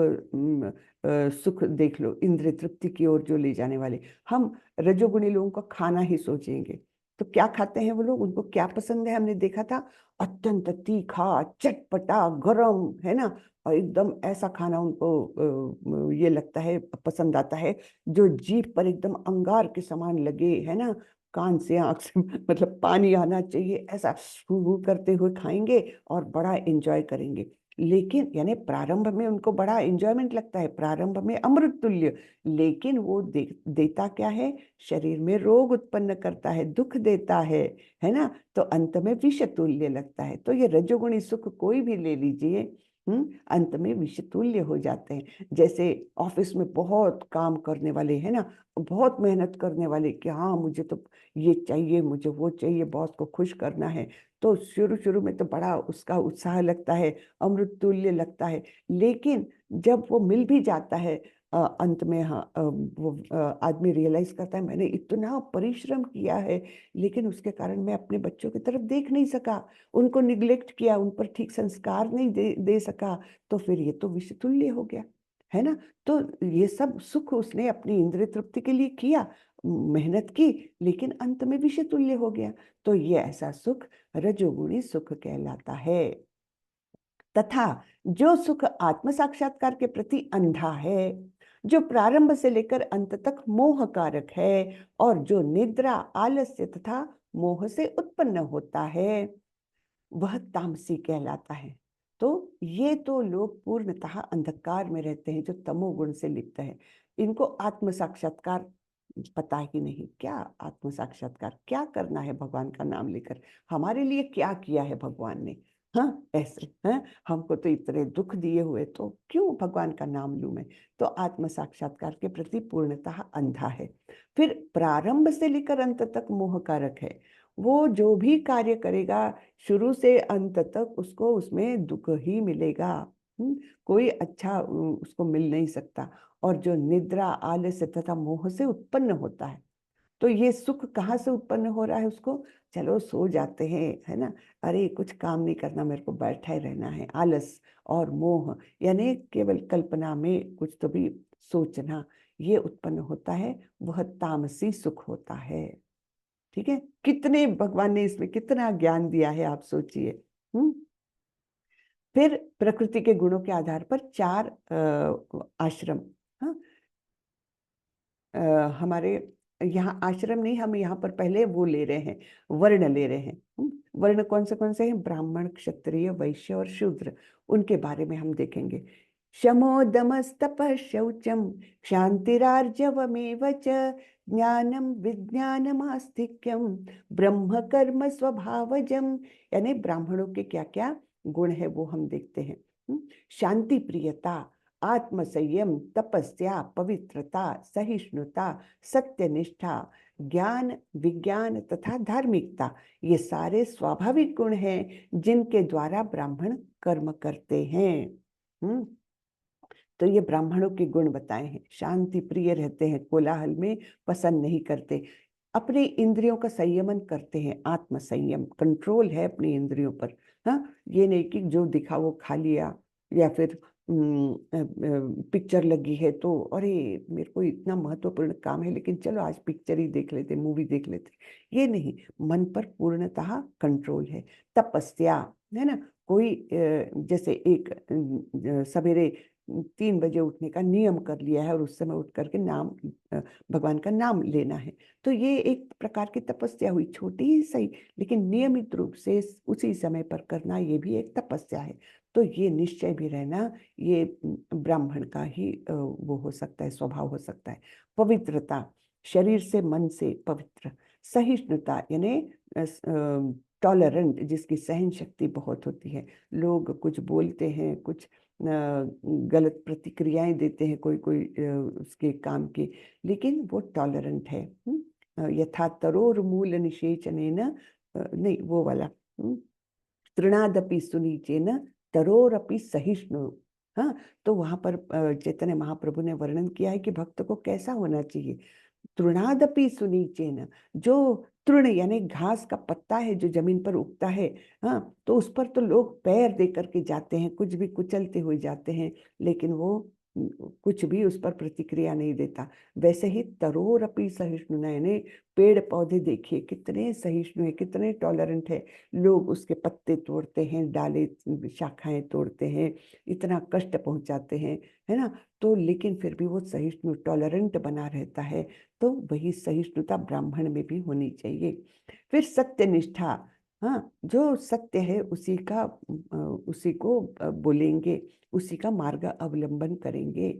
सुख देख लो, इंद्रिय तृप्ति की ओर जो ले जाने वाले, हम रजोगुणी लोगों का खाना ही सोचेंगे, तो क्या खाते हैं वो लोग? उनको क्या पसंद है? हमने देखा था, अत्यंत तीखा, चटपटा, गरम, है ना, और एकदम ऐसा खाना उनको ये लगता है, पसंद आता है, जो जीभ पर एकदम अंगार के समान लगे, है ना, कान से आंख से मतलब पानी आना चाहिए, ऐसा हु करते हुए खाएंगे और बड़ा एंजॉय करेंगे। लेकिन यानी प्रारंभ में उनको बड़ा एंजॉयमेंट लगता है, प्रारंभ में अमृत तुल्य, लेकिन वो देता क्या है, शरीर में रोग उत्पन्न करता है, दुख देता है ना, तो अंत में विष तुल्य लगता है। तो ये रजोगुणी सुख कोई भी ले लीजिए, अंत में विष तुल्य हो जाते हैं। जैसे ऑफिस में बहुत काम करने वाले है ना, बहुत मेहनत करने वाले कि हाँ मुझे तो ये चाहिए, मुझे वो चाहिए, बॉस को खुश करना है, तो शुरू शुरू में तो बड़ा उसका उत्साह लगता है, अमृत तुल्य लगता है। लेकिन जब वो मिल भी जाता है, अंत में हाँ वो आदमी रियलाइज करता है मैंने इतना परिश्रम किया है, लेकिन उसके कारण मैं अपने बच्चों की तरफ देख नहीं सका, उनको निग्लेक्ट किया, उन पर ठीक संस्कार नहीं दे सका, तो फिर ये तो विष तुल्य हो गया, है ना। तो ये सब सुख उसने अपनी इंद्रिय तृप्ति के लिए किया, मेहनत की, लेकिन अंत में विष तुल्य हो गया। तो ये ऐसा सुख रजोगुणी सुख कहलाता है। तथा जो सुख आत्म साक्षात्कार के प्रति अंधा है, जो प्रारंभ से लेकर अंत तक मोह कारक है, और जो निद्रा, आलस्य तथा मोह से उत्पन्न होता है, वह तामसी कहलाता है। तो ये तो लोग पूर्णतः अंधकार में रहते हैं, जो तमोगुण से लिप्त है। इनको आत्म साक्षात्कार पता ही नहीं। क्या आत्म साक्षात्कार, क्या करना है भगवान का नाम लेकर, हमारे लिए क्या किया है भगवान ने, हाँ ऐसे हैं, हमको तो इतने दुख दिए हुए, तो क्यों भगवान का नाम लूं मैं। तो आत्म साक्षात्कार के प्रति पूर्णतः अंधा है। फिर प्रारंभ से लेकर अंत तक मोह कारक है। वो जो भी कार्य करेगा, शुरू से अंत तक उसको उसमें दुख ही मिलेगा, कोई अच्छा उसको मिल नहीं सकता। और जो निद्रा, आलस्य तथा मोह से उत्पन्न होता है, तो ये सुख कहाँ से उत्पन्न हो रहा है उसको, चलो सो जाते हैं, है ना, अरे कुछ काम नहीं करना, मेरे को बैठा ही रहना है, आलस और मोह यानी केवल कल्पना में कुछ तो भी सोचना, ये उत्पन्न होता है, वह तामसी सुख होता है। ठीक है, कितने भगवान ने इसमें कितना ज्ञान दिया है, आप सोचिए। फिर प्रकृति के गुणों के आधार पर 4 आश्रम, हाँ, हमारे यहाँ आश्रम नहीं, हम यहाँ पर पहले वो ले रहे हैं, वर्ण ले रहे हैं। वर्ण कौन से हैं, ब्राह्मण, क्षत्रिय, वैश्य और शूद्र, उनके बारे में हम देखेंगे। शमो दमस्तपः शौचम क्षान्तिरार्जवमेव च ज्ञानम विज्ञानम आस्तिक्यम ब्रह्म कर्म स्वभावजम। यानी ब्राह्मणों के क्या क्या गुण है वो हम देखते हैं। शांति प्रियता, आत्म संयम, तपस्या, पवित्रता, सहिष्णुता, सत्यनिष्ठा, ज्ञान, विज्ञान तथा धार्मिकता, ये सारे स्वाभाविक गुण हैं जिनके द्वारा ब्राह्मण कर्म करते हैं। तो ये ब्राह्मणों के गुण बताए हैं। शांति प्रिय रहते हैं, कोलाहल में पसंद नहीं करते, अपने इंद्रियों का संयमन करते हैं, आत्म संयम, कंट्रोल है अपनी इंद्रियों पर। हाँ, ये नहीं कि जो दिखा वो खा लिया, या फिर पिक्चर लगी है तो अरे मेरे को इतना महत्वपूर्ण काम है, लेकिन चलो आज पिक्चर ही देख लेते, मूवी देख लेते, ये नहीं, मन पर पूर्णतः कंट्रोल है। तपस्या, है ना, कोई जैसे एक सवेरे 3 बजे उठने का नियम कर लिया है और उस समय उठ करके नाम भगवान का नाम लेना है, तो ये एक प्रकार की तपस्या हुई, छोटी ही सही, लेकिन नियमित रूप से उसी समय पर करना, ये भी एक तपस्या है। तो ये निश्चय भी रहना, ये ब्राह्मण का ही वो हो सकता है, स्वभाव हो सकता है। पवित्रता, शरीर से मन से पवित्र। सहिष्णुता यानी टॉलरेंट, जिसकी सहन शक्ति बहुत होती है। लोग कुछ बोलते हैं, कुछ गलत प्रतिक्रियाएं देते हैं कोई कोई उसके काम की, लेकिन वो टॉलरेंट है। यथा तरोर मूल निषेचनेन, नहीं वो वाला, तृणादपि सुनीचेन तरोरपि सहिष्णु। हाँ, तो वहां पर चैतन्य महाप्रभु ने वर्णन किया है कि भक्त को कैसा होना चाहिए। तृणादपि सुनीचेन, जो तृण यानी घास का पत्ता है जो जमीन पर उगता है, हाँ, तो उस पर तो लोग पैर दे करके जाते हैं, कुछ भी कुचलते हुए जाते हैं, लेकिन वो कुछ भी उस पर प्रतिक्रिया नहीं देता। वैसे ही तरोरपि सहिष्णु, यानी पेड़ पौधे देखिए कितने सहिष्णु है, कितने टॉलरेंट है। लोग उसके पत्ते तोड़ते हैं, डाले शाखाएं तोड़ते हैं, इतना कष्ट पहुंचाते हैं, है ना। तो लेकिन फिर भी वो सहिष्णु टॉलरेंट बना रहता है। तो वही सहिष्णुता ब्राह्मण में भी होनी चाहिए। फिर सत्यनिष्ठा, हाँ, जो सत्य है उसी का उसी को बोलेंगे, उसी का मार्ग अवलंबन करेंगे।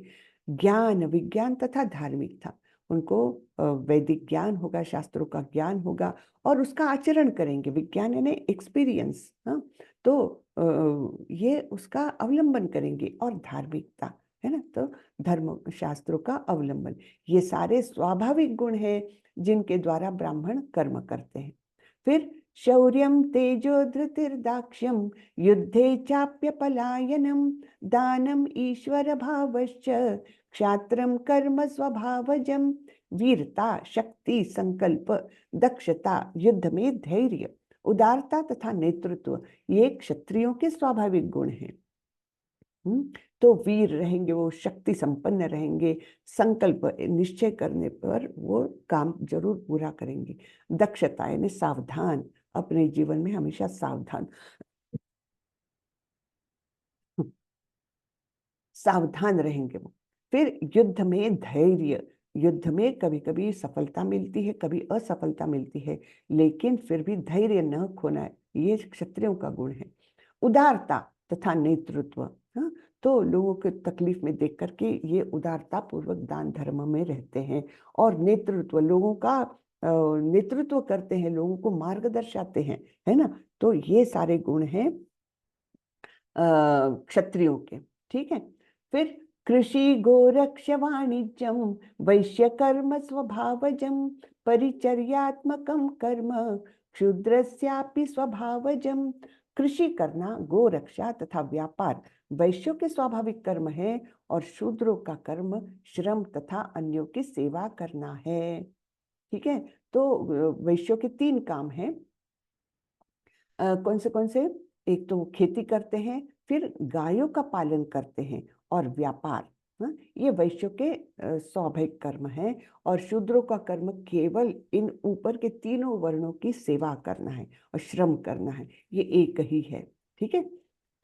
ज्ञान विज्ञान तथा धार्मिकता, उनको वैदिक ज्ञान होगा, शास्त्रों का ज्ञान होगा और उसका आचरण करेंगे। विज्ञान यानी एक्सपीरियंस, हाँ। तो ये उसका अवलंबन करेंगे। और धार्मिकता है ना, तो धर्म शास्त्रों का अवलंबन, ये सारे स्वाभाविक गुण हैं जिनके द्वारा ब्राह्मण कर्म करते हैं। फिर शौर्यम तेजो धृतिर्दाक्ष्यम युद्धे चाप्य पलायनम दानम ईश्वर भावश्च क्षात्रम कर्म स्वभावजम। वीरता, शक्ति, संकल्प, दक्षता, युद्ध में धैर्य, उदारता तथा नेतृत्व, ये क्षत्रियों के स्वाभाविक गुण हैं। तो वीर रहेंगे, वो शक्ति संपन्न रहेंगे, संकल्प निश्चय करने पर वो काम जरूर पूरा करेंगे। दक्षता यानी सावधान, अपने जीवन में हमेशा सावधान सावधान रहेंगे वो। फिर युद्ध में धैर्य, युद्ध में कभी कभी सफलता मिलती है, कभी असफलता मिलती है, लेकिन फिर भी धैर्य न खोना, ये क्षत्रियों का गुण है। उदारता तथा नेतृत्व, हाँ, तो लोगों के तकलीफ में देख करके ये उदारता पूर्वक दान धर्म में रहते हैं। और नेतृत्व, लोगों का नेतृत्व करते हैं, लोगों को मार्ग दर्शाते हैं, है ना। तो ये सारे गुण हैं क्षत्रियों के। ठीक है। फिर कृषि गोरक्ष वाणिज्यम वैश्य कर्म स्वभावजम परिचर्यात्मकम कर्म क्षुद्रस्यापि स्वभावजम। कृषि करना, गोरक्षा तथा व्यापार वैश्यों के स्वाभाविक कर्म है और शूद्रों का कर्म श्रम तथा अन्यों की सेवा करना है। ठीक है। तो वैश्यों के 3 काम हैं। कौन से? एक तो खेती करते हैं, फिर गायों का पालन करते हैं और व्यापार, हाँ, ये वैश्यों के स्वाभाविक कर्म है। और शूद्रों का कर्म केवल इन ऊपर के 3 वर्णों की सेवा करना है और श्रम करना है, ये एक ही है। ठीक है।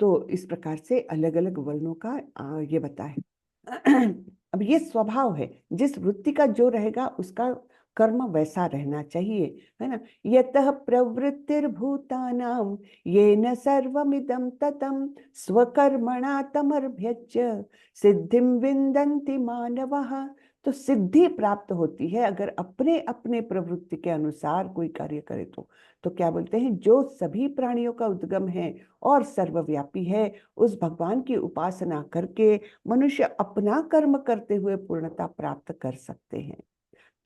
तो इस प्रकार से अलग अलग वर्णों का ये बताए। अब ये स्वभाव है, जिस वृत्ति का जो रहेगा उसका कर्म वैसा रहना चाहिए, है ना। यतः प्रवृत्तिर्भूतानां येन सर्वमिदं ततं स्वकर्मणा तमर्भ्यच्य सिद्धिं विन्दन्ति मानवः। तो सिद्धि प्राप्त होती है अगर अपने अपने प्रवृत्ति के अनुसार कोई कार्य करे तो क्या बोलते हैं, जो सभी प्राणियों का उद्गम है और सर्वव्यापी है, उस भगवान की उपासना करके मनुष्य अपना कर्म करते हुए पूर्णता प्राप्त कर सकते हैं।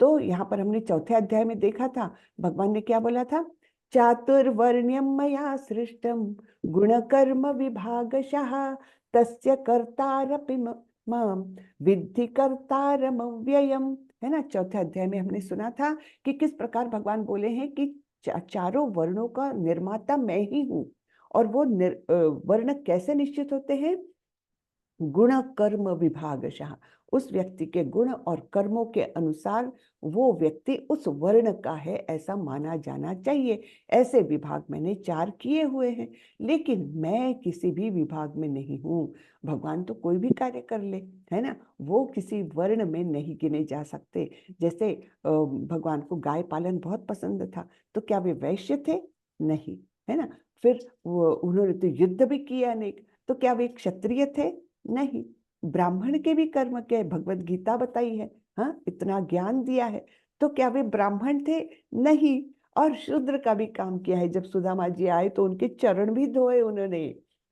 तो यहाँ पर हमने 4थे अध्याय में देखा था, भगवान ने क्या बोला था, चातुर्वर्ण्यम मया सृष्टम गुणकर्म विभागशः तस्य कर्तारपि माम विद्धि कर्तारम अव्ययम। है ना, 4थे अध्याय में हमने सुना था कि किस प्रकार भगवान बोले हैं कि चारों वर्णों का निर्माता मैं ही हूँ। और वो वर्ण कैसे निश्चित होते हैं, गुण कर्म विभागशः, उस व्यक्ति के गुण और कर्मों के अनुसार वो व्यक्ति उस वर्ण का है ऐसा माना जाना चाहिए। ऐसे विभाग मैंने 4 किए हुए हैं, लेकिन मैं किसी भी विभाग में नहीं हूँ। भगवान तो कोई भी कार्य कर ले, है ना, वो किसी वर्ण में नहीं गिने जा सकते। जैसे भगवान को गाय पालन बहुत पसंद था, तो क्या वे वैश्य थे? नहीं, है ना। फिर वो उन्होंने तो युद्ध भी किया अनेक, तो क्या वे क्षत्रिय थे? नहीं। ब्राह्मण के भी कर्म के भगवत गीता बताई है, हाँ, इतना ज्ञान दिया है, तो क्या वे ब्राह्मण थे? नहीं। और शूद्र का भी काम किया है, जब सुदामा जी आए तो उनके चरण भी धोए उन्होंने,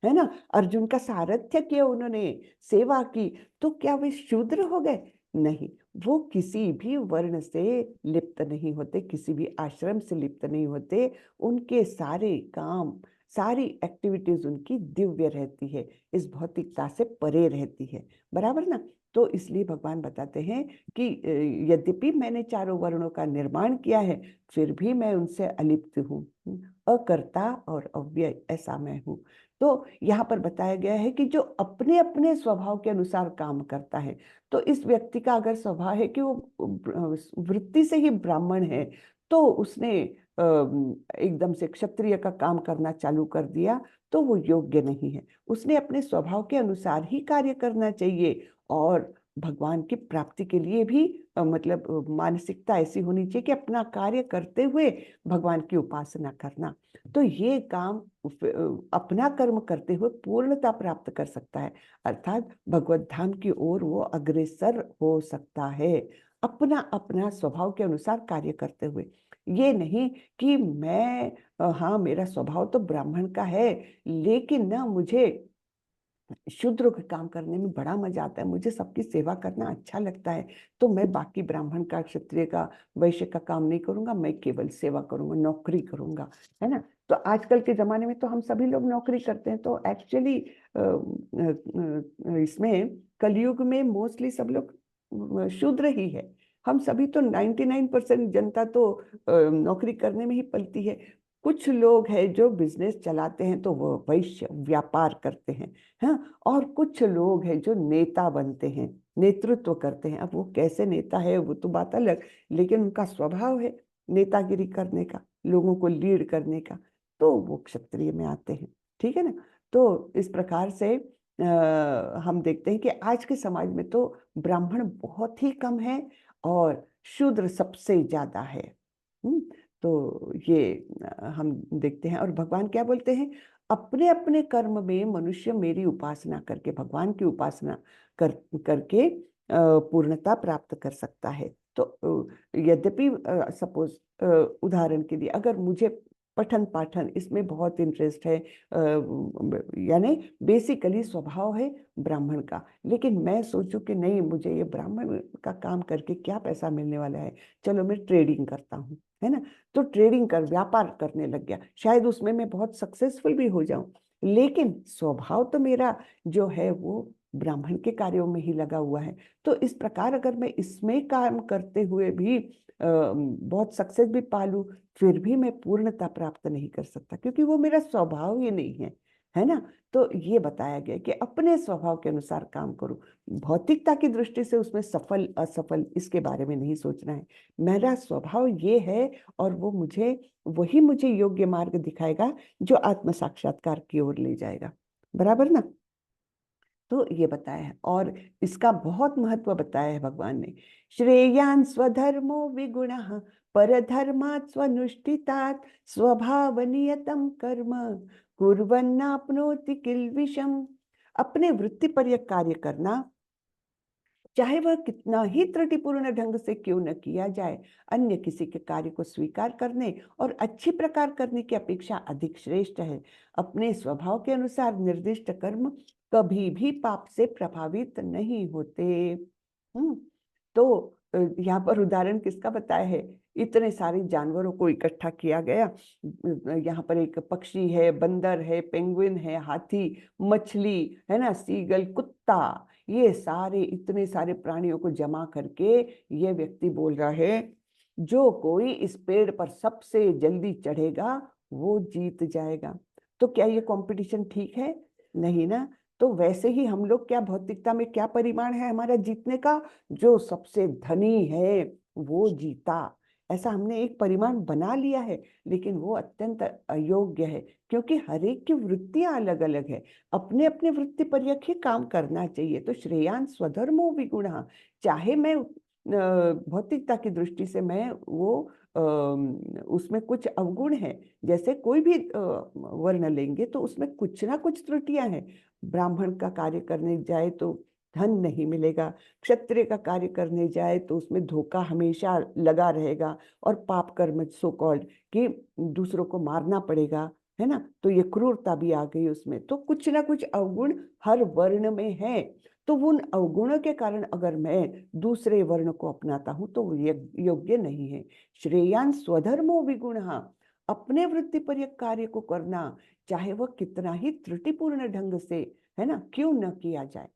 है ना, अर्जुन का सारथ्य किया उन्होंने, सेवा की, तो क्या वे शूद्र हो गए? नहीं। वो किसी भी वर्ण से लिप्त नहीं होते, किसी भी आश्रम से लिप्त नहीं होते, उनके सारे काम, सारी एक्टिविटीज उनकी दिव्य रहती है, इस भौतिकता से परे रहती है, बराबर ना। तो इसलिए भगवान बताते हैं कि यद्यपि मैंने चारों वर्णों का निर्माण किया है, फिर भी मैं उनसे अलिप्त हूँ, अकर्ता और अव्यय ऐसा मैं हूँ। तो यहाँ पर बताया गया है कि जो अपने अपने स्वभाव के अनुसार काम करता है, तो इस व्यक्ति का अगर स्वभाव है कि वो वृत्ति से ही ब्राह्मण है, तो उसने एकदम से क्षत्रिय का काम करना चालू कर दिया, तो वो योग्य नहीं है। उसने अपने स्वभाव के अनुसार ही कार्य करना चाहिए, और भगवान की प्राप्ति के लिए भी मतलब मानसिकता ऐसी होनी चाहिए कि अपना कार्य करते हुए भगवान की उपासना करना। तो ये काम अपना कर्म करते हुए पूर्णता प्राप्त कर सकता है, अर्थात भगवत धाम की ओर वो अग्रसर हो सकता है, अपना अपना स्वभाव के अनुसार कार्य करते हुए। ये नहीं कि मैं हाँ मेरा स्वभाव तो ब्राह्मण का है, लेकिन ना मुझे शूद्र का काम करने में बड़ा मजा आता है, मुझे सबकी सेवा करना अच्छा लगता है, तो मैं बाकी ब्राह्मण का, क्षत्रिय का, वैश्य का काम नहीं करूंगा, मैं केवल सेवा करूंगा, नौकरी करूंगा, है ना। तो आजकल के जमाने में तो हम सभी लोग नौकरी करते हैं, तो एक्चुअली इसमें कलयुग में मोस्टली सब लोग शूद्र ही है। हम सभी तो 99% जनता तो नौकरी करने में ही पलती है। कुछ लोग हैं जो बिजनेस चलाते हैं, तो वो वैश्य व्यापार करते हैं, हाँ। और कुछ लोग हैं जो नेता बनते हैं, नेतृत्व करते हैं। अब वो कैसे नेता है वो तो बात अलग, लेकिन उनका स्वभाव है नेतागिरी करने का, लोगों को लीड करने का, तो वो क्षत्रिय में आते हैं, ठीक है ना। तो इस प्रकार से हम देखते हैं कि आज के समाज में तो ब्राह्मण बहुत ही कम है और शूद्र सबसे ज्यादा है। तो ये हम देखते हैं। और भगवान क्या बोलते हैं, अपने अपने कर्म में मनुष्य मेरी उपासना करके, भगवान की उपासना करके पूर्णता प्राप्त कर सकता है। तो यद्यपि सपोज उदाहरण के लिए अगर मुझे पठन पाठन इसमें बहुत इंटरेस्ट है, यानी बेसिकली स्वभाव है ब्राह्मण का, लेकिन मैं सोचूं कि नहीं, मुझे ये ब्राह्मण का काम करके क्या पैसा मिलने वाला है, चलो मैं ट्रेडिंग करता हूँ, है ना। तो ट्रेडिंग कर व्यापार करने लग गया, शायद उसमें मैं बहुत सक्सेसफुल भी हो जाऊं, लेकिन स्वभाव तो मेरा जो है वो ब्राह्मण के कार्यों में ही लगा हुआ है। तो इस प्रकार अगर मैं इसमें काम करते हुए भी बहुत सक्सेस भी पालूं, फिर भी मैं पूर्णता प्राप्त नहीं कर सकता, क्योंकि वो मेरा स्वभाव ही नहीं है ना। तो ये बताया गया कि अपने स्वभाव के अनुसार काम करो, भौतिकता की दृष्टि से उसमें सफल असफल इसके बारे में नहीं सोचना है। मेरा स्वभाव ये है, और वो मुझे वही मुझे योग्य मार्ग दिखाएगा जो आत्म साक्षात्कार की ओर ले जाएगा, बराबर ना। तो ये बताया है, और इसका बहुत महत्व बताया है भगवान ने। श्रेयान स्वधर्मो विगुणः परधर्मात् स्वनुष्ठितात् स्वभाव नियतम कर्म कुर्वन्नाप्नोति किल्बिषम्। अपने वृत्तिपर्यक कार्य करना, चाहे वह कितना ही त्रुटिपूर्ण ढंग से क्यों न किया जाए, अन्य किसी के कार्य को स्वीकार करने और अच्छी प्रकार करने की अपेक्षा अधिक श्रेष्ठ है। अपने स्वभाव के अनुसार निर्दिष्ट कर्म कभी भी पाप से प्रभावित नहीं होते। तो यहाँ पर उदाहरण किसका बताया है, इतने सारे जानवरों को इकट्ठा किया गया। यहाँ पर एक पक्षी है, बंदर है, पेंगुइन है, हाथी, मछली, है ना, सीगल, कुत्ता, ये सारे इतने सारे प्राणियों को जमा करके ये व्यक्ति बोल रहा है, जो कोई इस पेड़ पर सबसे जल्दी चढ़ेगा वो जीत जाएगा। तो क्या ये कंपटीशन ठीक है? नहीं ना। तो वैसे ही हम लोग क्या भौतिकता में क्या परिमाण है हमारा जीतने का, जो सबसे धनी है वो जीता, ऐसा हमने एक परिमाण बना लिया है, लेकिन वो अत्यंत अयोग्य है, क्योंकि हर एक की वृत्तियां अलग अलग है। अपने अपने वृत्ति पर ही काम करना चाहिए। तो श्रेयान स्वधर्मो विगुणः, चाहे मैं भौतिकता की दृष्टि से मैं वो उसमें कुछ अवगुण है, जैसे कोई भी वर्ण लेंगे तो उसमें कुछ ना कुछ त्रुटियां हैं। ब्राह्मण का कार्य करने जाए तो धन नहीं मिलेगा, क्षत्रिय का कार्य करने जाए तो उसमें धोखा हमेशा लगा रहेगा, और पाप कर्म सो कॉल्ड कि दूसरों को मारना पड़ेगा, है ना। तो ये क्रूरता भी आ गई उसमें। तो कुछ ना कुछ अवगुण हर वर्ण में है। तो उन अवगुणों के कारण अगर मैं दूसरे वर्ण को अपनाता हूं तो ये योग्य नहीं है। श्रेयान स्वधर्मो विगुणः, अपने वृत्ति पर कार्य को करना, चाहे वह कितना ही त्रुटिपूर्ण ढंग से, है ना, क्यों न किया जाए।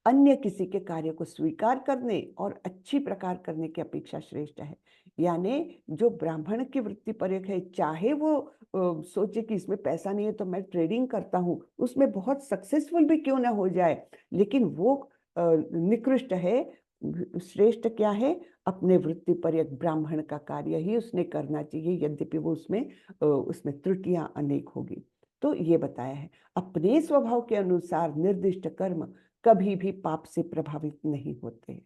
अन्य किसी के कार्य को स्वीकार करने और अच्छी प्रकार करने की अपेक्षा श्रेष्ठ है। यानी जो ब्राह्मण की वृत्ति परक है, चाहे वो सोचे कि इसमें पैसा नहीं है तो मैं ट्रेडिंग करता हूँ, उसमें बहुत सक्सेसफुल भी क्यों ना हो जाए, लेकिन वो निकृष्ट है। श्रेष्ठ क्या है? अपने वृत्ति परक ब्राह्मण का कार्य ही उसने करना चाहिए, यद्यपि वो उसमें त्रुटियां अनेक होगी। तो ये बताया है, अपने स्वभाव के अनुसार निर्दिष्ट कर्म कभी भी पाप से प्रभावित नहीं होते।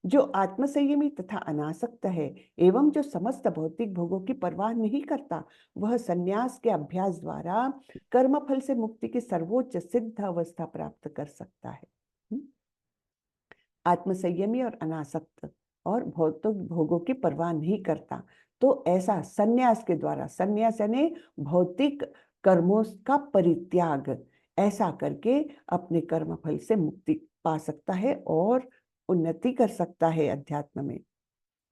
जो आत्मसंयमी तथा अनासक्त है एवं जो समस्त भौतिक भोगों की परवाह नहीं करता, वह संन्यास के अभ्यास द्वारा कर्मफल से मुक्ति की सर्वोच्च सिद्ध अवस्था प्राप्त कर सकता है। आत्मसंयमी और अनासक्त और भौतिक भोगों की परवाह नहीं करता, तो ऐसा संन्यास के द्वारा, संन्यास यानी भौतिक कर्मों का परित्याग, ऐसा करके अपने कर्मफल से मुक्ति पा सकता है और उन्नति कर सकता है अध्यात्म में।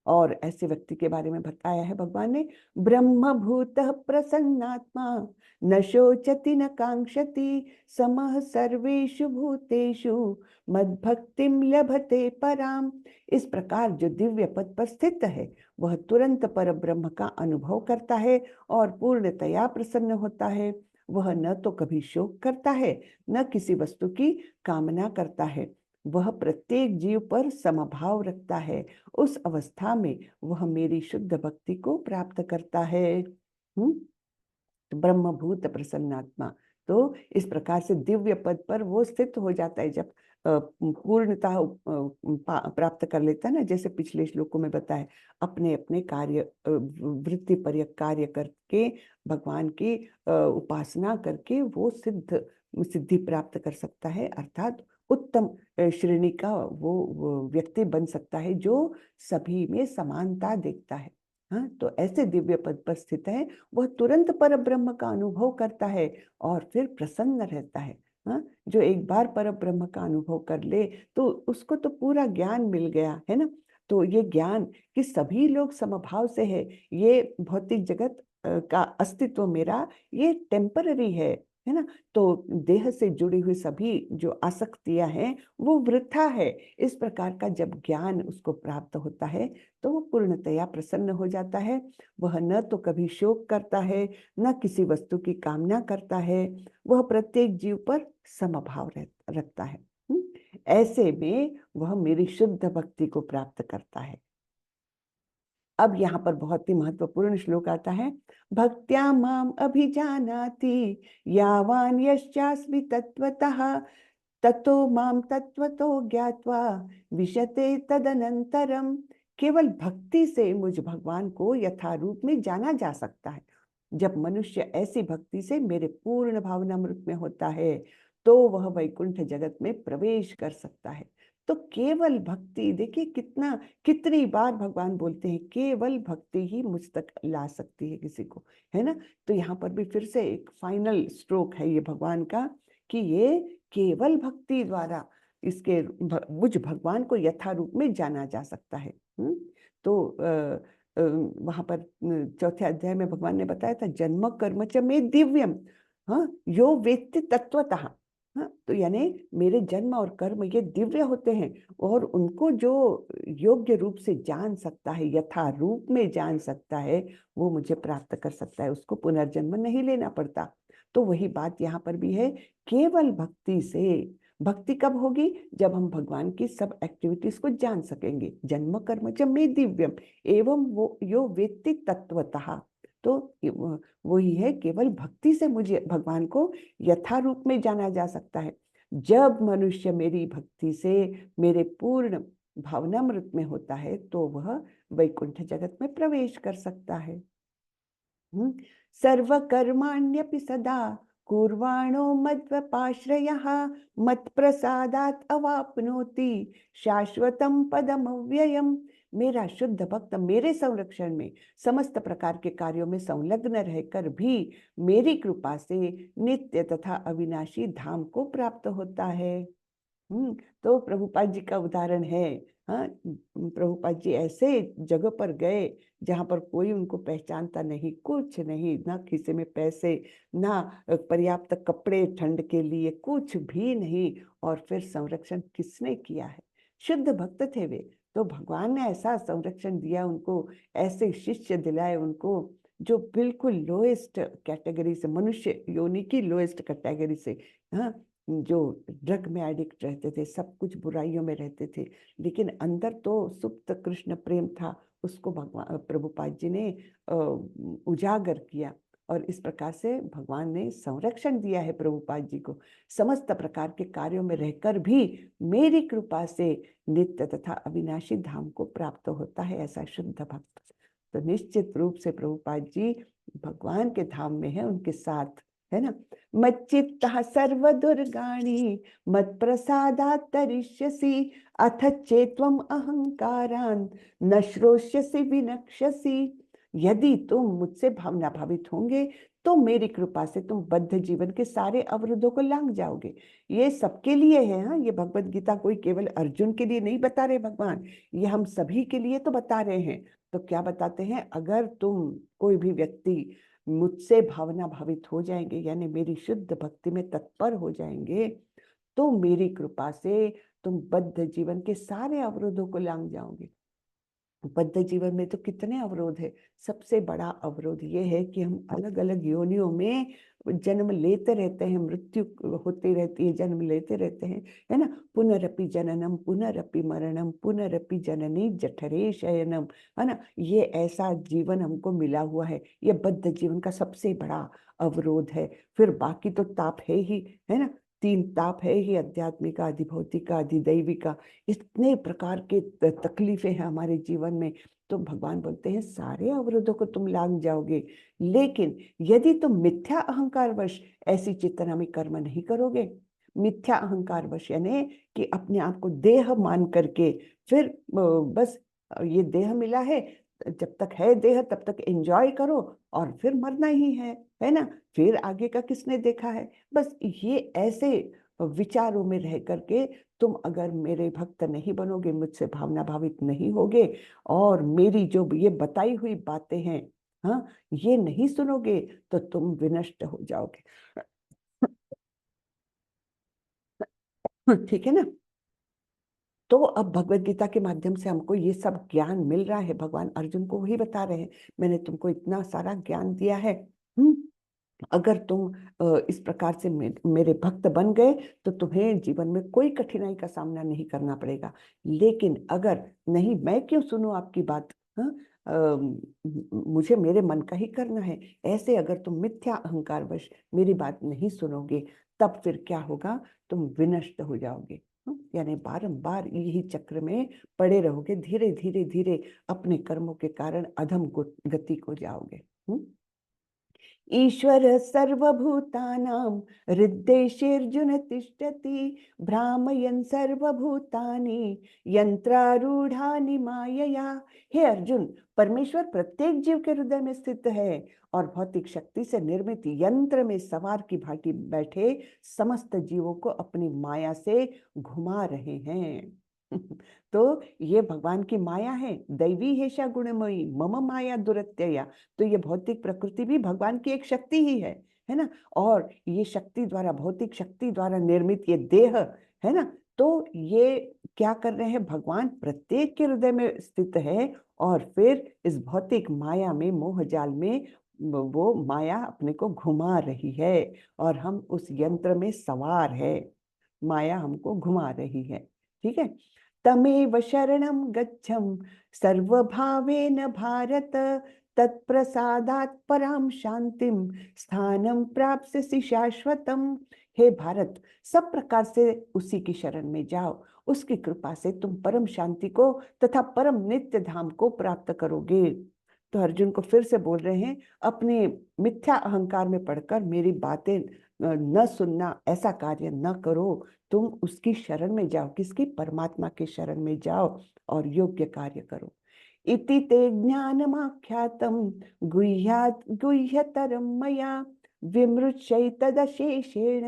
और ऐसे व्यक्ति के बारे में बताया है भगवान ने, ब्रह्मभूतः प्रसन्नात्मा न शोचति न कांक्षति समः सर्वेषु भूतेषु मद्भक्तिं लभते पराम। इस प्रकार जो दिव्य पद पर स्थित है, वह तुरंत पर ब्रह्म का अनुभव करता है और पूर्णतया प्रसन्न होता है। वह न तो कभी शोक करता है, न किसी वस्तु की कामना करता है। वह प्रत्येक जीव पर समभाव रखता है। उस अवस्था में वह मेरी शुद्ध भक्ति को प्राप्त करता है। ब्रह्मभूत प्रसन्नात्मा, तो इस प्रकार से दिव्य पद पर वो स्थित हो जाता है जब पूर्णता प्राप्त कर लेता है ना, जैसे पिछले श्लोकों में बताया, अपने अपने कार्य वृत्ति परक कार्य करके भगवान की उपासना करके वो सिद्धि प्राप्त कर सकता है, अर्थात उत्तम श्रेणी का वो व्यक्ति बन सकता है जो सभी में समानता देखता है। हाँ, तो ऐसे दिव्य पद पर स्थित है, वह तुरंत पर ब्रह्म का अनुभव करता है और फिर प्रसन्न रहता है। हाँ, जो एक बार पर ब्रह्म का अनुभव कर ले तो उसको तो पूरा ज्ञान मिल गया है ना। तो ये ज्ञान कि सभी लोग समभाव से है, ये भौतिक जगत का अस्तित्व मेरा ये टेम्पररी है ना। तो देह से जुड़ी हुई सभी जो आसक्तियां हैं वो वृथा है। इस प्रकार का जब ज्ञान उसको प्राप्त होता है तो वो पूर्णतया प्रसन्न हो जाता है। वह न तो कभी शोक करता है, न किसी वस्तु की कामना करता है। वह प्रत्येक जीव पर समभाव रखता है। ऐसे में वह मेरी शुद्ध भक्ति को प्राप्त करता है। अब यहाँ पर बहुत ही महत्वपूर्ण श्लोक आता है, भक्त्या माम अभिजानाति यावान यश्चास्मि तत्वतः ततो माम तत्वतो ज्ञात्वा विशते तदनंतरम। केवल भक्ति से मुझ भगवान को यथारूप में जाना जा सकता है। जब मनुष्य ऐसी भक्ति से मेरे पूर्ण भावनामृत में होता है तो वह वैकुंठ जगत में प्रवेश कर सकता है। तो केवल भक्ति, देखिए कितनी बार भगवान बोलते हैं केवल भक्ति ही मुझ तक ला सकती है किसी को, है ना। तो यहाँ पर भी फिर से एक फाइनल स्ट्रोक है ये भगवान का कि ये केवल भक्ति द्वारा मुझ भगवान को यथारूप में जाना जा सकता है। तो वहां पर चौथे अध्याय में भगवान ने बताया था, जन्म कर्म च मे दिव्यम, हाँ, यो वेत्ति तत्वतः। हाँ, तो यानी मेरे जन्म और कर्म ये दिव्य होते हैं और उनको जो योग्य रूप से जान सकता है, यथा रूप में जान सकता है, वो मुझे प्राप्त कर सकता है, उसको पुनर्जन्म नहीं लेना पड़ता। तो वही बात यहाँ पर भी है, केवल भक्ति से। भक्ति कब होगी? जब हम भगवान की सब एक्टिविटीज को जान सकेंगे। जन्म कर्म च मे दिव्यम एवं वो यो वेत्ति तत्वतः। तो वही है, केवल भक्ति से मुझे भगवान को यथारूप में जाना जा सकता है। जब मनुष्य मेरी भक्ति से मेरे पूर्ण भावनामृत में होता है तो वह वैकुंठ जगत में प्रवेश कर सकता है। सर्वकर्माण्यपि सदा कुर्वाणो मद्व्यपाश्रयः मत्प्रसादात् अवाप्नोति शाश्वतं पदमव्ययम्। मेरा शुद्ध भक्त मेरे संरक्षण में समस्त प्रकार के कार्यों में संलग्न रहकर भी मेरी कृपा से नित्य तथा अविनाशी धाम को प्राप्त होता है। तो प्रभुपाद जी का उदाहरण है, हाँ, प्रभुपाद जी ऐसे जगह पर गए जहां पर कोई उनको पहचानता नहीं, कुछ नहीं, ना खीसे में पैसे, ना पर्याप्त कपड़े ठंड के लिए, कुछ भी नहीं। और फिर संरक्षण किसने किया है? शुद्ध भक्त थे वे, तो भगवान ने ऐसा संरक्षण दिया उनको, ऐसे शिष्य दिलाए उनको जो बिल्कुल लोएस्ट कैटेगरी से, मनुष्य योनि की लोएस्ट कैटेगरी से, हाँ, जो ड्रग में एडिक्ट रहते थे, सब कुछ बुराइयों में रहते थे, लेकिन अंदर तो सुप्त कृष्ण प्रेम था, उसको भगवान प्रभुपाद जी ने उजागर किया। और इस प्रकार से भगवान ने संरक्षण दिया है प्रभुपाद जी को, समस्त प्रकार के कार्यों में रहकर भी मेरी कृपा से नित्य तथा अविनाशी धाम को प्राप्त होता है ऐसा शुद्ध भक्त। तो निश्चित रूप से प्रभुपाद जी भगवान के धाम में है, उनके साथ है ना। मच्चित्तः सर्वदुर्गाणि मत्प्रसादात् तरिष्यसि अथ चेत्त्वम् अहंकारान् न श्रोष्यसि विनक्ष्यसि। यदि तुम मुझसे भावना भावित होंगे तो मेरी कृपा से तुम बद्ध जीवन के सारे अवरोधों को लांघ जाओगे। ये सबके लिए है, हाँ, ये भगवत गीता कोई केवल अर्जुन के लिए नहीं बता रहे भगवान, ये हम सभी के लिए तो बता रहे हैं। तो क्या बताते हैं? अगर तुम कोई भी व्यक्ति मुझसे भावना भावित हो जाएंगे, यानी मेरी शुद्ध भक्ति में तत्पर हो जाएंगे, तो मेरी कृपा से तुम बद्ध जीवन के सारे अवरोधों को लांघ जाओगे। बद्ध जीवन में तो कितने अवरोध है। सबसे बड़ा अवरोध ये है कि हम अलग अलग योनियों में जन्म लेते रहते हैं, मृत्यु होती रहती है, जन्म लेते रहते हैं, है ना। पुनरपि जननम पुनरपि मरणम पुनरपि जननी जठरे शयनम, है ना। ये ऐसा जीवन हमको मिला हुआ है, ये बद्ध जीवन का सबसे बड़ा अवरोध है। फिर बाकी तो ताप ही है ना, 3 ताप है ही, आध्यात्मिका, अधिभौतिका, अधिदैविका। इतने प्रकार के तकलीफें हैं हमारे जीवन में। तो भगवान बोलते हैं सारे अवरोधों को तुम लांघ जाओगे, लेकिन यदि तुम मिथ्या अहंकार वश ऐसी चेतना में कर्म नहीं करोगे, मिथ्या अहंकार वश यानी कि अपने आप को देह मान करके, फिर बस ये देह मिला है, जब तक है देह तब तक एंजॉय करो, और फिर मरना ही है ना, फिर आगे का किसने देखा है। बस ये ऐसे विचारों में रह करके तुम अगर मेरे भक्त नहीं बनोगे, मुझसे भावना भावित नहीं होगे, और मेरी जो ये बताई हुई बातें हैं, हाँ, ये नहीं सुनोगे, तो तुम विनष्ट हो जाओगे। ठीक है ना। तो अब भगवत गीता के माध्यम से हमको ये सब ज्ञान मिल रहा है, भगवान अर्जुन को वही बता रहे हैं, मैंने तुमको इतना सारा ज्ञान दिया है। अगर तुम इस प्रकार से मेरे भक्त बन गए तो तुम्हें जीवन में कोई कठिनाई का सामना नहीं करना पड़ेगा। लेकिन अगर नहीं, मैं क्यों सुनूं आपकी बात, हाँ, मुझे मेरे मन का ही करना है, ऐसे अगर तुम मिथ्या अहंकार वश मेरी बात नहीं सुनोगे, तब फिर क्या होगा? तुम विनष्ट हो जाओगे, यानी बारंबार यही चक्र में पड़े रहोगे, धीरे धीरे धीरे अपने कर्मों के कारण अधम गति को जाओगे। ईश्वर सर्वभूतानां हृद्देशेऽर्जुन तिष्ठति भ्रामयन् सर्वभूतानि यंत्रारूढ़ानि मायया। हे अर्जुन, परमेश्वर प्रत्येक जीव के हृदय में स्थित है और भौतिक शक्ति से निर्मित यंत्र में सवार की भांति बैठे समस्त जीवों को अपनी माया से घुमा रहे हैं। तो ये भगवान की माया है, दैवी हेषा गुणमयी मम माया दुरत्यया। तो ये भौतिक प्रकृति भी भगवान की एक शक्ति ही है ना। और ये शक्ति द्वारा, भौतिक शक्ति द्वारा निर्मित ये देह है ना, तो ये क्या कर रहे हैं? भगवान प्रत्येक के हृदय में स्थित है, और फिर इस भौतिक माया में, मोह जाल में वो माया अपने को घुमा रही है, और हम उस यंत्र में सवार है, माया हमको घुमा रही है। ठीक है। तमेव शरणं गच्छं सर्वभावेन भारत तत्प्रसादात् परां शांतिम स्थानं प्राप्स्यसि शाश्वतम। हे भारत, सब प्रकार से उसी की शरण में जाओ, उसकी कृपा से तुम परम शांति को तथा परम नित्य धाम को प्राप्त करोगे। तो अर्जुन को फिर से बोल रहे हैं, अपने मिथ्या अहंकार में पड़कर मेरी बातें न सुनना, ऐसा कार्य न करो, तुम उसकी शरण में जाओ। किसकी? परमात्मा के शरण में जाओ और योग्य कार्य करो। इति ते ज्ञानमाख्यातं गुह्यात् गुह्यतरं मया विमृश्यैतदशेषेण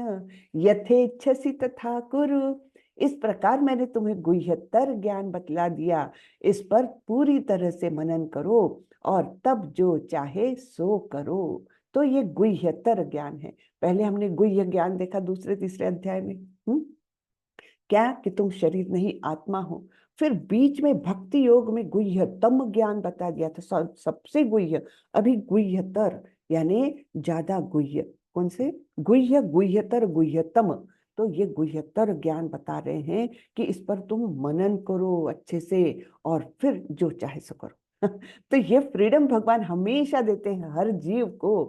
यथेच्छसि तथा कुरु। इस प्रकार मैंने तुम्हें गुह्यतर ज्ञान बतला दिया, इस पर पूरी तरह से मनन करो और तब जो चाहे सो करो। तो ये गुह्यतर ज्ञान है। पहले हमने गुह्य ज्ञान देखा दूसरे तीसरे अध्याय में, क्या कि तुम शरीर नहीं आत्मा हो। फिर बीच में भक्ति योग में गुह्यतम ज्ञान बता दिया था, सबसे गुह्य। अभी गुह्यतर यानी ज्यादा गुह्य। कौन से? गुह्य, गुह्यतर, गुह्यतम। तो ये गुह्यतर ज्ञान बता रहे हैं कि इस पर तुम मनन करो अच्छे से और फिर जो चाहे सो करो। तो ये फ्रीडम भगवान हमेशा देते हैं हर जीव को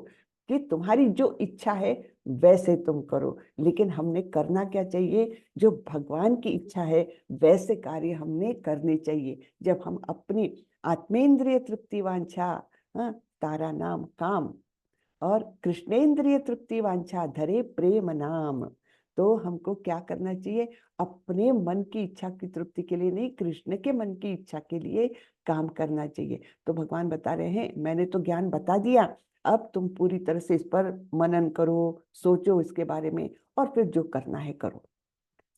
कि तुम्हारी जो इच्छा है वैसे तुम करो, लेकिन हमने करना क्या चाहिए? जो भगवान की इच्छा है वैसे कार्य हमने करने चाहिए। जब हम अपनी आत्मेंद्रिय तृप्ति वांछा, हाँ, तारा नाम काम, और कृष्णेंद्रिय तृप्ति वांछा धरे प्रेम नाम, तो हमको क्या करना चाहिए? अपने मन की इच्छा की तृप्ति के लिए नहीं, कृष्ण के मन की इच्छा के लिए काम करना चाहिए। तो भगवान बता रहे हैं मैंने तो ज्ञान बता दिया, अब तुम पूरी तरह से इस पर मनन करो, सोचो इसके बारे में और फिर जो करना है करो।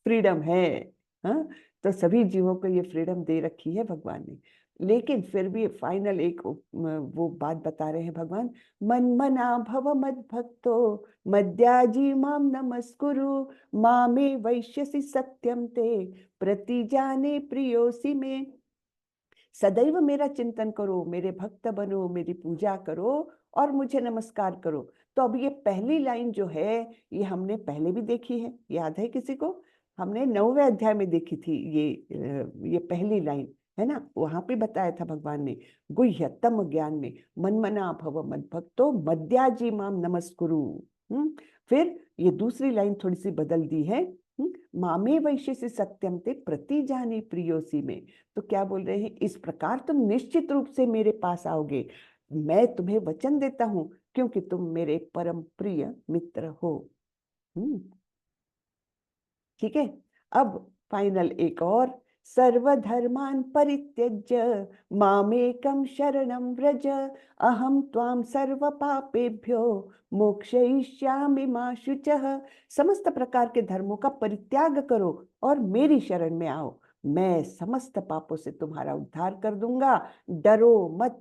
फ्रीडम है। हाँ, तो सभी जीवों को ये फ्रीडम दे रखी है भगवान ने। लेकिन फिर भी फाइनल एक वो बात बता रहे हैं भगवान, मन मना भव मद भक्तो मद्याजी माम नमस्कुरु मामे वैश्यसि सत्यम ते प्रतिजाने प्रियोसी में। सदैव मेरा चिंतन करो, मेरे भक्त बनो, मेरी पूजा करो और मुझे नमस्कार करो। तो अब ये पहली लाइन जो है ये हमने पहले भी देखी है, याद है किसी को? हमने 9वें अध्याय में देखी थी ये पहली लाइन, है ना? वहां पे बताया था भगवान ने गुह्यतम ज्ञान में, मनमना भव मद्भक्तो मद्याजी माम नमस्कुरु। फिर ये दूसरी लाइन थोड़ी सी बदल दी है, मामे वैश्य से सत्यम ते प्रति जाने प्रियोसी में। तो क्या बोल रहे हैं? इस प्रकार तुम निश्चित रूप से मेरे पास आओगे, मैं तुम्हें वचन देता हूं, क्योंकि तुम मेरे परम प्रिय मित्र हो। ठीक है। अब फाइनल एक और, सर्वधर्मान परित्यज्य मामेकं शरणं व्रज अहम त्वाम सर्व पापेभ्यो मोक्षयिष्यामि मा शुचः। समस्त प्रकार के धर्मों का परित्याग करो और मेरी शरण में आओ, मैं समस्त पापों से तुम्हारा उद्धार कर दूंगा, डरो मत।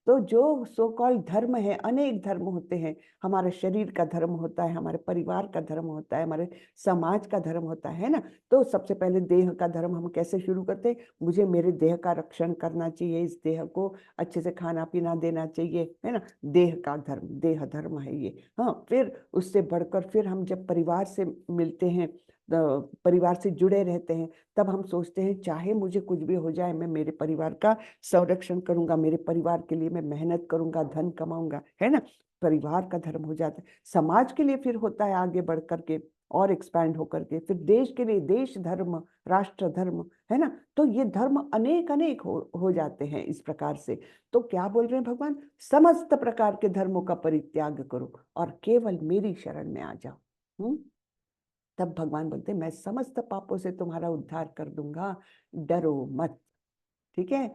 तो जो सो कॉल्ड धर्म है, अनेक धर्म होते हैं। हमारे शरीर का धर्म होता है, हमारे परिवार का धर्म होता है, हमारे समाज का धर्म होता है ना। तो सबसे पहले देह का धर्म हम कैसे शुरू करते हैं? मुझे मेरे देह का रक्षण करना चाहिए, इस देह को अच्छे से खाना पीना देना चाहिए, है ना? देह का धर्म, देह धर्म है ये। हाँ, फिर उससे बढ़कर फिर हम जब परिवार से मिलते हैं, परिवार से जुड़े रहते हैं, तब हम सोचते हैं चाहे मुझे कुछ भी हो जाए मैं मेरे परिवार का संरक्षण करूंगा, मेरे परिवार के लिए मैं मेहनत करूंगा, धन कमाऊंगा, है ना? परिवार का धर्म हो जाता है। समाज के लिए फिर होता है आगे बढ़ करके और एक्सपैंड होकर के, फिर देश के लिए देश धर्म, राष्ट्र धर्म, है ना? तो ये धर्म अनेक अनेक हो जाते हैं इस प्रकार से। तो क्या बोल रहे हैं भगवान? समस्त प्रकार के धर्मों का परित्याग करो और केवल मेरी शरण में आ जाओ। तब भगवान बोलते मैं समस्त पापों से तुम्हारा उद्धार कर दूंगा, डरो मत। ठीक है।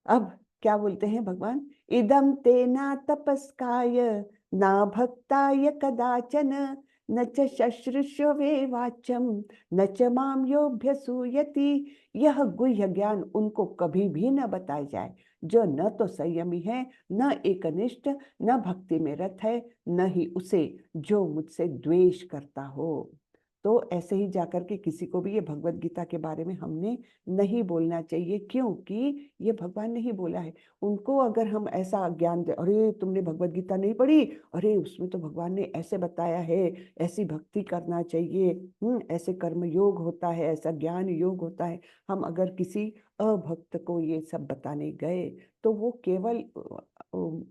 अब क्या बोलते हैं भगवान? इदम ते ना तपस्काय ना भक्ताय कदाचन न च शश्रुष्वे वाचम न च माम योऽभ्यसूयति। यह गुह्य ज्ञान उनको कभी भी न बताया जाए जो न तो संयमी है, न एकनिष्ठ, न भक्ति में रत है, न ही उसे जो मुझसे द्वेष करता हो। तो ऐसे ही जाकर के किसी को भी ये भगवत गीता के बारे में हमने नहीं बोलना चाहिए, क्योंकि ये भगवान ने ही बोला है। उनको अगर हम ऐसा ज्ञान दे, अरे तुमने भगवत गीता नहीं पढ़ी, अरे उसमें तो भगवान ने ऐसे बताया है, ऐसी भक्ति करना चाहिए, ऐसे कर्म योग होता है, ऐसा ज्ञान योग होता है। हम अगर किसी अभक्त को ये सब बताने गए तो वो केवल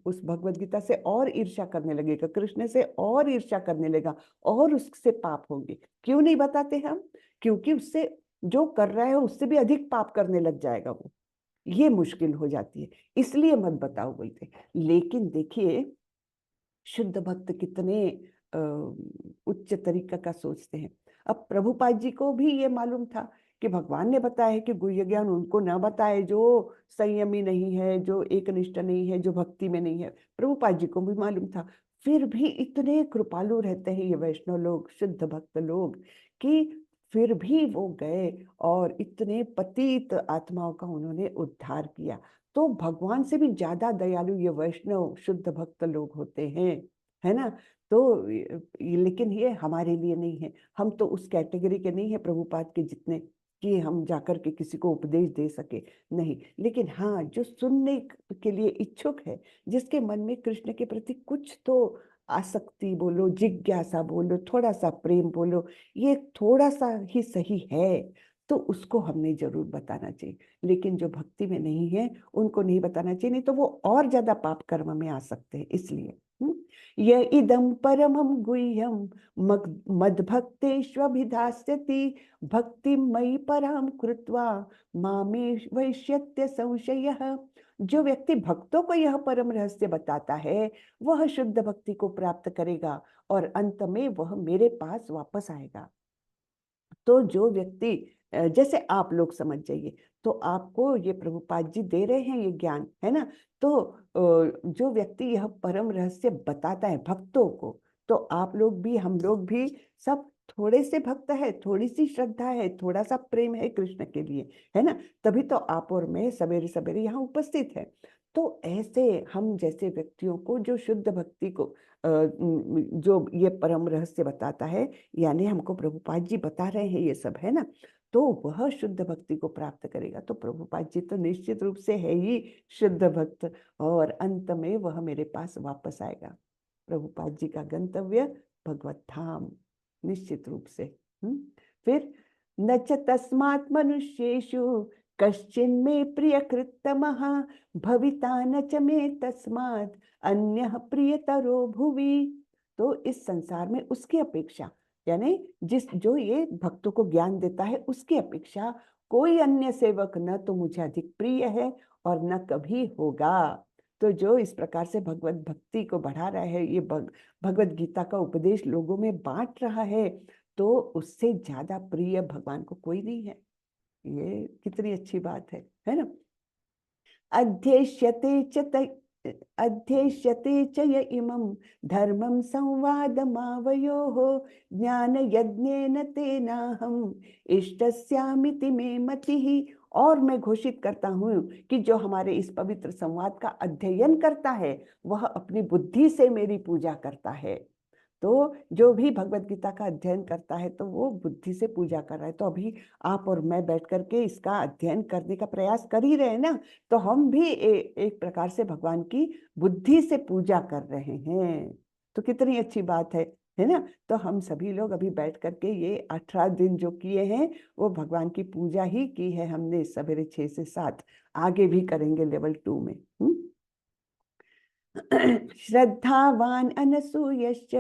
उस भगवत गीता से और ईर्ष्या करने लगेगा, कृष्ण से और ईर्ष्या करने लगेगा और उससे पाप होंगे। क्यों नहीं बताते हम? क्योंकि उससे जो कर रहा है उससे भी अधिक पाप करने लग जाएगा वो, ये मुश्किल हो जाती है, इसलिए मत बताओ बोलते। लेकिन देखिए शुद्ध भक्त कितने उच्च तरीका का सोचते हैं। अब प्रभुपाद जी को भी ये मालूम था कि भगवान ने बताया है कि गुह्य ज्ञान उनको न बताए जो संयमी नहीं है, जो एकनिष्ठ नहीं है, जो भक्ति में नहीं है। प्रभुपाद जी को भी मालूम था, फिर भी इतने कृपालु रहते हैं ये वैष्णव लोग, शुद्ध भक्त लोग, कि फिर भी वो गए और इतने पतित आत्माओं का उन्होंने उद्धार किया। तो भगवान से भी ज्यादा दयालु ये वैष्णव शुद्ध भक्त लोग होते हैं, है ना। तो लेकिन ये हमारे लिए नहीं है, हम तो उस कैटेगरी के नहीं है प्रभुपाद के जितने कि हम जाकर के किसी को उपदेश दे सके, नहीं। लेकिन हाँ, जो सुनने के लिए इच्छुक है, जिसके मन में कृष्ण के प्रति कुछ तो आसक्ति बोलो, जिज्ञासा बोलो, थोड़ा सा प्रेम बोलो, ये थोड़ा सा ही सही है, तो उसको हमने जरूर बताना चाहिए। लेकिन जो भक्ति में नहीं है उनको नहीं बताना चाहिए, नहीं तो वो और ज्यादा पाप कर्म में आ सकते हैं। इसलिए य इदं परमं गुह्यं मद्भक्तेष्वभिधास्यति भक्तिं मयि परां कृत्वा मामे वैश्यत्य संशयः। जो व्यक्ति भक्तों को यह परम रहस्य बताता है वह शुद्ध भक्ति को प्राप्त करेगा और अंत में वह मेरे पास वापस आएगा। तो जो व्यक्ति जैसे आप लोग समझ जाइए, तो आपको ये प्रभुपाद जी दे रहे हैं ये ज्ञान, है ना। तो जो व्यक्ति यह परम रहस्य बताता है भक्तों को, तो आप लोग भी, हम लोग भी सब थोड़े से भक्त है, थोड़ी सी श्रद्धा है, थोड़ा सा प्रेम है कृष्ण के लिए, है ना। तभी तो आप और मैं सवेरे सवेरे यहाँ उपस्थित है। तो ऐसे हम जैसे व्यक्तियों को जो शुद्ध भक्ति को जो ये परम रहस्य बताता है, यानी हमको प्रभुपाद जी बता रहे हैं ये सब, है ना, तो वह शुद्ध भक्ति को प्राप्त करेगा। तो प्रभुपाद जी तो निश्चित रूप से है ही शुद्ध भक्त, और अंत में वह मेरे पास वापस आएगा। प्रभुपाद जी का गंतव्य भगवत धाम, निश्चित रूप से। फिर न च तस्मात् मनुष्येषु कश्चिन्मे प्रियकृत्तमः भविता न च मे तस्मात् अन्यः प्रियतरो भुवि। तो इस संसार में उसकी अपेक्षा, यानी जो ये भक्तों को ज्ञान देता है, उसकी अपेक्षा कोई अन्य सेवक न तो मुझे अधिक प्रिय है और न कभी होगा। तो जो इस प्रकार से भगवत भक्ति को बढ़ा रहा है, ये भगवत गीता का उपदेश लोगों में बांट रहा है, तो उससे ज्यादा प्रिय भगवान को कोई नहीं है। ये कितनी अच्छी बात है ना। अध्येष्यते च य इमं धर्मं संवादमावयोः ज्ञानयज्ञेन तेनाहम् इष्टस्यामिति मे मतिः। और मैं घोषित करता हूँ कि जो हमारे इस पवित्र संवाद का अध्ययन करता है वह अपनी बुद्धि से मेरी पूजा करता है। तो जो भी भगवत गीता का अध्ययन करता है तो वो बुद्धि से पूजा कर रहा है। तो अभी आप और मैं बैठ करके इसका अध्ययन करने का प्रयास कर ही रहे हैं ना, तो हम भी एक प्रकार से भगवान की बुद्धि से पूजा कर रहे हैं। तो कितनी अच्छी बात है ना। तो हम सभी लोग अभी बैठ करके ये 18 दिन जो किए हैं वो भगवान की पूजा ही की है हमने, सवेरे 6 से 7, आगे भी करेंगे लेवल 2 में। श्रद्धावान अनसूयश्च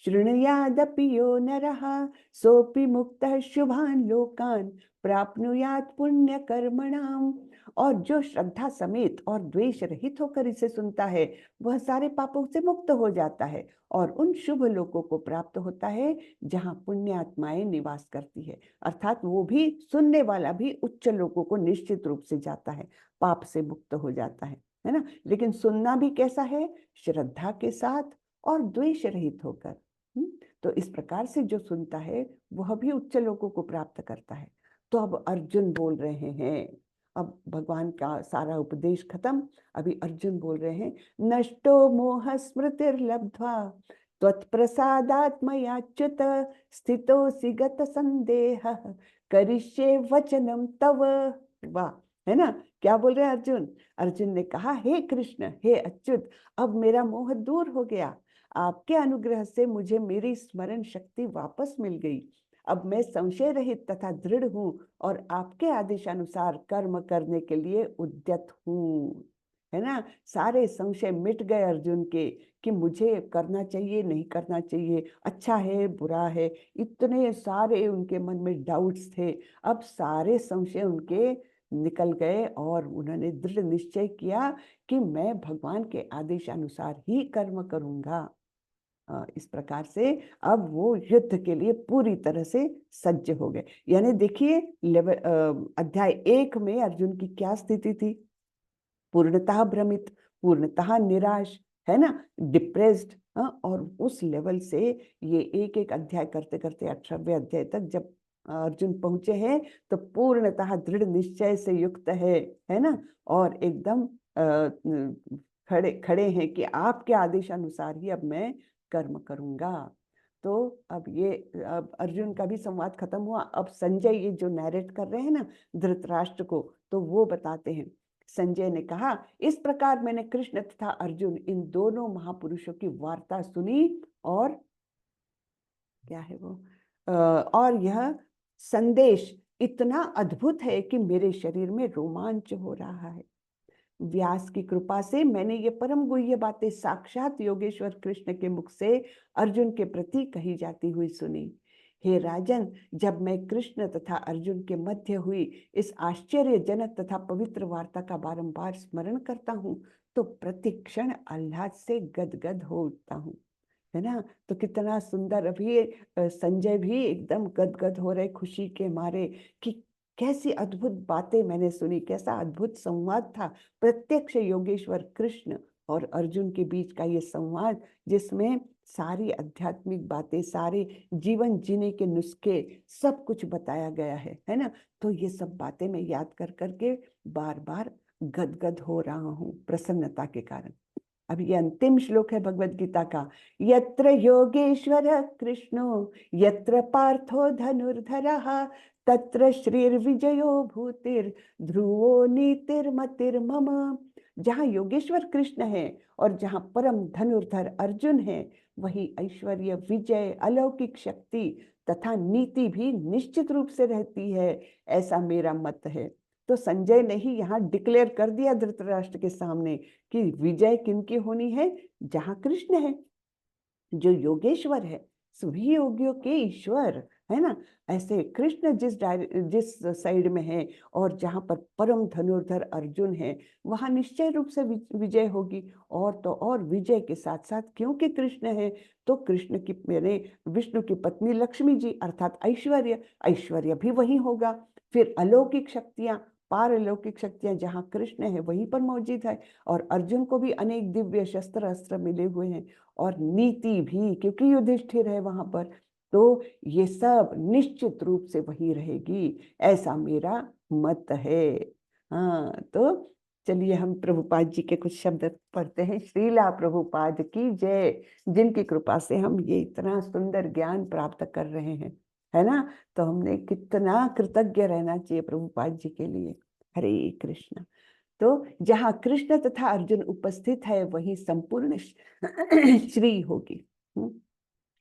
शृणुयादपि यो नरः सोपि मुक्तः शुभान् लोकान् प्राप्नुयात् पुण्य कर्मणाम। और जो श्रद्धा समेत और द्वेष रहित होकर इसे सुनता है वह सारे पापों से मुक्त हो जाता है और उन शुभ लोकों को प्राप्त होता है जहाँ पुण्य आत्माएं निवास करती है। अर्थात वो भी, सुनने वाला भी उच्च लोकों को निश्चित रूप से जाता है, पाप से मुक्त हो जाता है ना। लेकिन सुनना भी कैसा है, श्रद्धा के साथ और द्वेष रहित होकर। तो इस प्रकार से जो सुनता है वह भी उच्च लोकों को प्राप्त करता है। तो अब अर्जुन बोल रहे हैं, अब भगवान का सारा उपदेश खत्म, अभी अर्जुन बोल रहे हैं, नष्टो मोह स्मृतिर्लब्ध्वा त्वत्प्रसादात्मयाच्युत स्थितोऽसि गत संदेह करिष्ये वचनम तव। वाह, है ना। क्या बोल रहे हैं अर्जुन? अर्जुन ने कहा, हे कृष्ण, हे अच्युत, अब मेरा मोह दूर हो गया। आपके अनुग्रह से मुझे मेरी स्मरण शक्ति वापस मिल गई। अब मैं संशय रहित तथा दृढ़ हूँ और आपके आदेशानुसार कर्म करने के लिए उद्यत हूँ, है ना। सारे संशय मिट गए अर्जुन के कि मुझे करना चाहिए नहीं करना चाहिए, अच्छा है बुरा है, इतने सारे उनके मन में डाउट्स थे। अब सारे संशय उनके निकल गए और उन्होंने दृढ़ निश्चय किया कि मैं भगवान के आदेशानुसार ही कर्म करूंगा। इस प्रकार से अब वो युद्ध के लिए पूरी तरह से सज्ज हो गए। यानी देखिए, अध्याय 1 में अर्जुन की क्या स्थिति थी, पूर्णतः भ्रमित, पूर्णतः निराश, है ना, डिप्रेस्ड। और उस लेवल से ये एक एक अध्याय करते करते 18वें अध्याय तक जब अर्जुन पहुंचे हैं तो पूर्णतः दृढ़ निश्चय से युक्त है ना, और एकदम खड़े खड़े हैं कि आपके आदेशानुसार ही अब मैं कर्म करूंगा। तो अब अर्जुन का भी संवाद खत्म हुआ। अब संजय ये जो नैरेट कर रहे हैं ना धृतराष्ट्र को, तो वो बताते हैं। संजय ने कहा, इस प्रकार मैंने कृष्ण तथा अर्जुन इन दोनों महापुरुषों की वार्ता सुनी, और क्या है वो, और यह संदेश इतना अद्भुत है कि मेरे शरीर में रोमांच हो रहा है। व्यास की कृपा से मैंने ये परम गुह्य बातें साक्षात योगेश्वर कृष्ण के मुख से अर्जुन के प्रति कही जाती हुई सुनी। हे राजन, जब मैं कृष्ण तथा अर्जुन के मध्य हुई इस आश्चर्यजनक तथा पवित्र वार्ता का बारंबार स्मरण करता हूँ तो प्रतिक्षण आह्लाद से गदगद हो उठता हूँ, है ना। तो कितना सुंदर, अभी संजय भी एकदम गदगद हो रहे खुशी के मारे कि कैसी अद्भुत बातें मैंने सुनी, कैसा अद्भुत संवाद था। प्रत्यक्ष योगेश्वर कृष्ण और अर्जुन के बीच का ये संवाद, जिसमें सारी आध्यात्मिक बातें, सारे जीवन जीने के नुस्खे, सब कुछ बताया गया है ना। तो ये सब बातें मैं याद कर करके बार बार गदगद हो रहा हूँ प्रसन्नता के कारण। अब ये अंतिम श्लोक है भगवत गीता का। यत्र योगेश्वर कृष्णो यत्र पार्थो धनुर्धरः तत्र श्रीर्विजयो भूतिर् ध्रुवो नीतिर्मतिर्मम। जहाँ योगेश्वर कृष्ण है और जहाँ परम धनुर्धर अर्जुन है, वही ऐश्वर्य, विजय, अलौकिक शक्ति तथा नीति भी निश्चित रूप से रहती है, ऐसा मेरा मत है। तो संजय ने ही यहाँ डिक्लेयर कर दिया धृतराष्ट्र के सामने कि विजय किनकी होनी है, जहाँ कृष्ण है, जो योगेश्वर है, सभी योगियों के ईश्वर, है ना। ऐसे कृष्ण जिस साइड में है और जहाँ पर परम धनुर्धर अर्जुन है, वहाँ निश्चय रूप से विजय होगी। और तो और विजय के साथ साथ क्योंकि कृष्ण है, तो कृष्ण की मेरे विष्णु की पत्नी लक्ष्मी जी अर्थात ऐश्वर्य, ऐश्वर्य भी वही होगा। फिर अलौकिक शक्तियां, पारलौकिक शक्तियां जहाँ कृष्ण है वहीं पर मौजूद है। और अर्जुन को भी अनेक दिव्य शस्त्र अस्त्र मिले हुए हैं, और नीति भी क्योंकि युधिष्ठिर है वहां पर। तो ये सब निश्चित रूप से वही रहेगी, ऐसा मेरा मत है। हाँ, तो चलिए हम प्रभुपाद जी के कुछ शब्द पढ़ते हैं। श्रीला प्रभुपाद की जय, जिनकी कृपा से हम ये इतना सुंदर ज्ञान प्राप्त कर रहे हैं, है ना। तो हमने कितना कृतज्ञ रहना चाहिए प्रभुपाद जी के लिए। हरे कृष्ण। तो जहाँ कृष्ण तथा अर्जुन उपस्थित है वहीं संपूर्ण श्री होगी।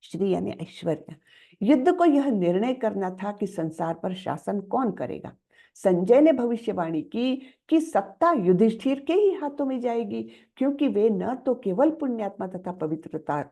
श्री यानी ऐश्वर्य। युद्ध को यह निर्णय करना था कि संसार पर शासन कौन करेगा। संजय ने भविष्यवाणी की कि सत्ता युधिष्ठिर के ही हाथों में जाएगी, क्योंकि वे न तो केवल पुण्यात्मा तथा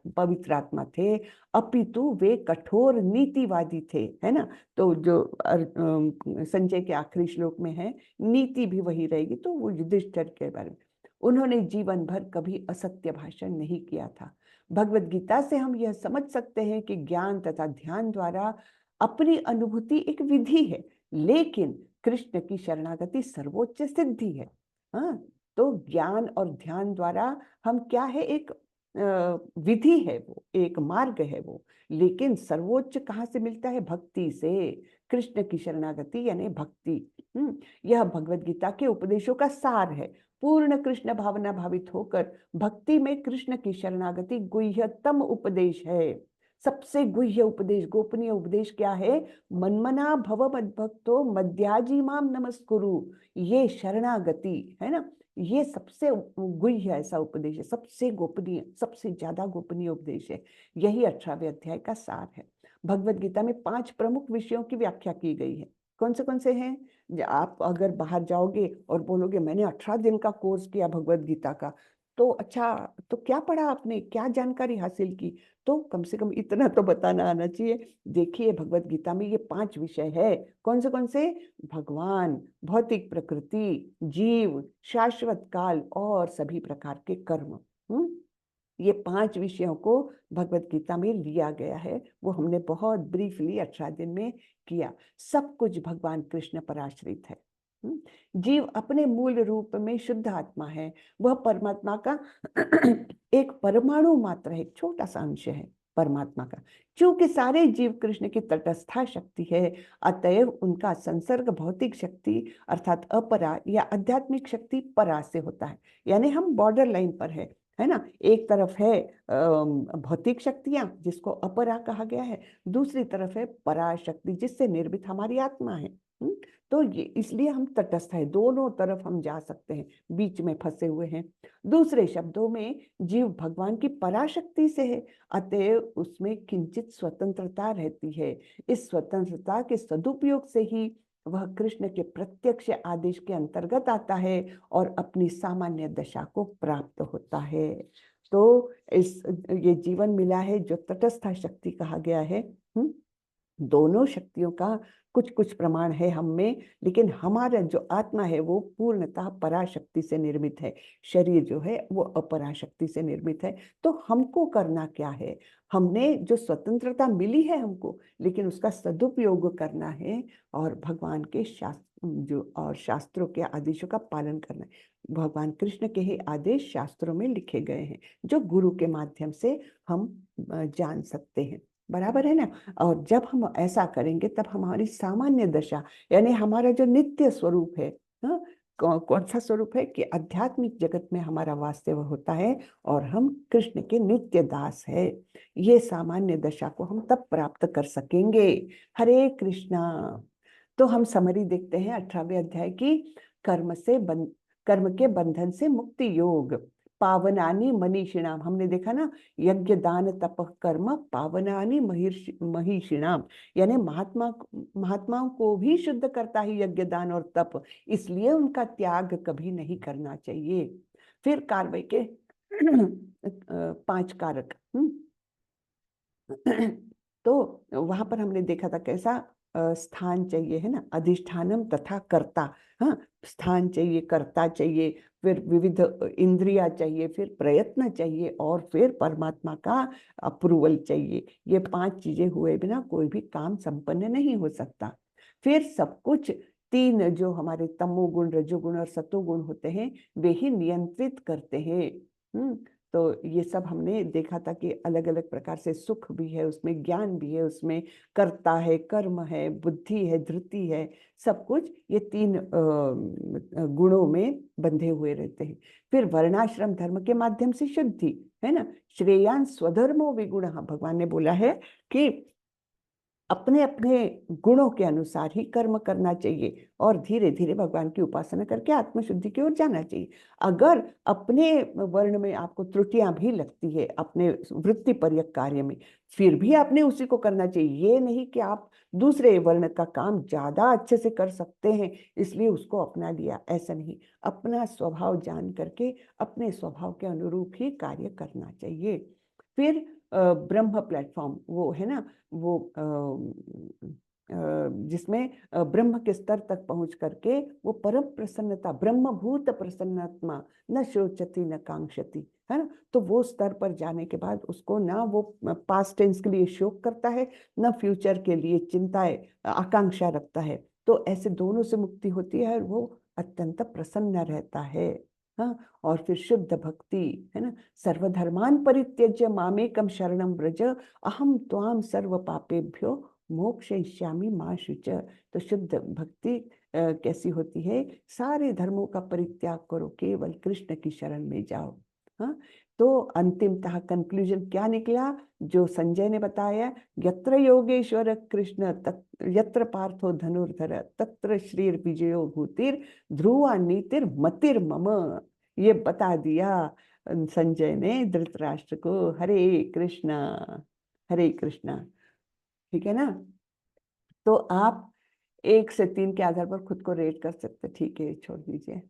पवित्रात्मा थे, अपितु वे कठोर नीतिवादी थे, है ना। तो जो संजय के आखिरी श्लोक में है, नीति भी वही रहेगी, तो वो युधिष्ठिर के बारे में। उन्होंने जीवन भर कभी असत्य भाषण नहीं किया था। भगवत गीता से हम यह समझ सकते हैं कि ज्ञान तथा ध्यान द्वारा अपनी अनुभूति एक विधि है, लेकिन कृष्ण की शरणागति सर्वोच्च सिद्धि है। हाँ, तो ज्ञान और ध्यान द्वारा हम क्या है, एक विधि है, वो एक मार्ग है वो, लेकिन सर्वोच्च कहाँ से मिलता है, भक्ति से। कृष्ण की शरणागति यानी भक्ति। यह भगवत गीता के उपदेशों का सार है। पूर्ण कृष्ण भावना भावित होकर भक्ति में कृष्ण की शरणागति गुह्यतम उपदेश है। सबसे गुह्य उपदेश, गोपनीय उपदेश क्या है, मनमना भव मद्भक्तो मध्याजी माम नमस्कुरु, ये शरणागति है ना। ये सबसे गुह्य ऐसा उपदेश है, सबसे गोपनीय, सबसे ज्यादा गोपनीय उपदेश है। यही 18वें अध्याय का सार है। भगवत गीता में 5 प्रमुख विषयों की व्याख्या की गई है। कौन से हैं? आप अगर बाहर जाओगे और बोलोगे मैंने 18 दिन का कोर्स किया भगवत गीता का, तो अच्छा, तो क्या पढ़ा आपने, क्या जानकारी हासिल की, तो कम से कम इतना तो बताना आना चाहिए। देखिए भगवत गीता में ये 5 विषय है। कौन से? भगवान, भौतिक प्रकृति, जीव, शाश्वत काल और सभी प्रकार के कर्म। ये 5 विषयों को भगवत गीता में लिया गया है। वो हमने बहुत ब्रीफली 18 दिन में किया। सब कुछ भगवान कृष्ण पर आश्रित है। जीव अपने मूल रूप में शुद्ध आत्मा है, वह परमात्मा का एक परमाणु मात्र है, एक छोटा सा अंश है। परमात्मा का। चूंकि सारे जीव कृष्ण की तटस्था शक्ति है, अतएव उनका संसर्ग भौतिक शक्ति अर्थात अपरा या आध्यात्मिक शक्ति परा से होता है। यानी हम बॉर्डर लाइन पर है ना। एक तरफ है भौतिक शक्तियां जिसको अपरा कहा गया है, दूसरी तरफ है पराशक्ति जिससे निर्मित हमारी आत्मा है। तो ये इसलिए हम तटस्थ है, दोनों तरफ हम जा सकते हैं, बीच में फंसे हुए हैं। दूसरे शब्दों में जीव भगवान की पराशक्ति से है, अतएव उसमें किंचित स्वतंत्रता रहती है। इस स्वतंत्रता के सदुपयोग से ही वह कृष्ण के प्रत्यक्ष आदेश के अंतर्गत आता है और अपनी सामान्य दशा को प्राप्त होता है। तो इस ये जीवन मिला है जो तटस्थ शक्ति कहा गया है। दोनों शक्तियों का कुछ कुछ प्रमाण है हम में, लेकिन हमारा जो आत्मा है वो पूर्णतः पराशक्ति से निर्मित है, शरीर जो है वो अपराशक्ति से निर्मित है। तो हमको करना क्या है? हमने जो स्वतंत्रता मिली है हमको, लेकिन उसका सदुपयोग करना है और भगवान के शास्त्रों के आदेशों का पालन करना है। भगवान कृष्ण के ही आदेश शास्त्रों में लिखे गए हैं, जो गुरु के माध्यम से हम जान सकते हैं। बराबर है ना। और जब हम ऐसा करेंगे तब हमारी सामान्य दशा यानी हमारा जो नित्य स्वरूप है, कौन सा स्वरूप है कि आध्यात्मिक जगत में हमारा वास्तव होता है और हम कृष्ण के नित्य दास है। ये सामान्य दशा को हम तब प्राप्त कर सकेंगे। हरे कृष्णा। तो हम समरी देखते हैं 18वें अध्याय की। कर्म के बंधन से मुक्ति योग, पावनानी मनीषिणाम। हमने देखा ना, यज्ञ दान तप कर्म पावनानी महिषिणाम, यानी महात्माओं को भी शुद्ध करता है यज्ञ दान और तप, इसलिए उनका त्याग कभी नहीं करना चाहिए। फिर कार्य के 5 कारक। तो वहां पर हमने देखा था कैसा स्थान चाहिए है ना, अधिष्ठानम तथा कर्ता। हाँ, स्थान चाहिए, कर्ता चाहिए, फिर विविध इंद्रिया चाहिए, फिर प्रयत्न चाहिए और फिर परमात्मा का अप्रूवल चाहिए। ये 5 चीजें हुए बिना कोई भी काम संपन्न नहीं हो सकता। फिर सब कुछ 3 जो हमारे तमोगुण रजोगुण और सतोगुण होते हैं वे ही नियंत्रित करते हैं। तो ये सब हमने देखा था कि अलग अलग प्रकार से सुख भी है उसमें, ज्ञान भी है उसमें, कर्ता है, कर्म है, बुद्धि है, धृति है, सब कुछ ये 3 गुणों में बंधे हुए रहते हैं। फिर वर्णाश्रम धर्म के माध्यम से शुद्धि है ना, श्रेयान स्वधर्मो विगुण। भगवान ने बोला है कि अपने अपने गुणों के अनुसार ही कर्म करना चाहिए और धीरे धीरे भगवान की उपासना करके आत्मशुद्धि की ओर जाना चाहिए। अगर अपने वर्ण में आपको त्रुटियां भी लगती है अपने वृत्ति परक कार्य में, फिर भी आपने उसी को करना चाहिए। ये नहीं कि आप दूसरे वर्ण का काम ज्यादा अच्छे से कर सकते हैं इसलिए उसको अपना लिया, ऐसा नहीं। अपना स्वभाव जान करके अपने स्वभाव के अनुरूप ही कार्य करना चाहिए। फिर ब्रह्म प्लेटफॉर्म वो है ना, वो जिसमें ब्रह्म के स्तर तक पहुंच करके वो परम प्रसन्नता, ब्रह्मभूत प्रसन्नात्मा न शोचती न कांक्षती, है ना। तो वो स्तर पर जाने के बाद उसको ना वो पास्ट टेंस के लिए शोक करता है, न फ्यूचर के लिए चिंताएं आकांक्षा रखता है। तो ऐसे दोनों से मुक्ति होती है और वो अत्यंत प्रसन्न रहता है। हाँ, और फिर शुद्ध भक्ति है ना, सर्वधर्मान परित्यज्य मामेकम शरणम व्रज अहम त्वाम सर्व पापेभ्यो मोक्षयिष्यामि मा शुच। तो शुद्ध भक्ति कैसी होती है? सारे धर्मों का परित्याग करो, केवल कृष्ण की शरण में जाओ। हाँ, तो अंतिमतः कंक्लूजन क्या निकला जो संजय ने बताया? यत्र योगेश्वर कृष्ण यत्र पार्थो धनुर्धर तत्र श्रीर विजयो भूतिर ध्रुवा नीतिर मतिर मम। ये बता दिया संजय ने धृतराष्ट्र को। हरे कृष्णा, हरे कृष्णा। ठीक है ना। तो आप 1 से 3 के आधार पर खुद को रेट कर सकते। ठीक है, छोड़ दीजिए।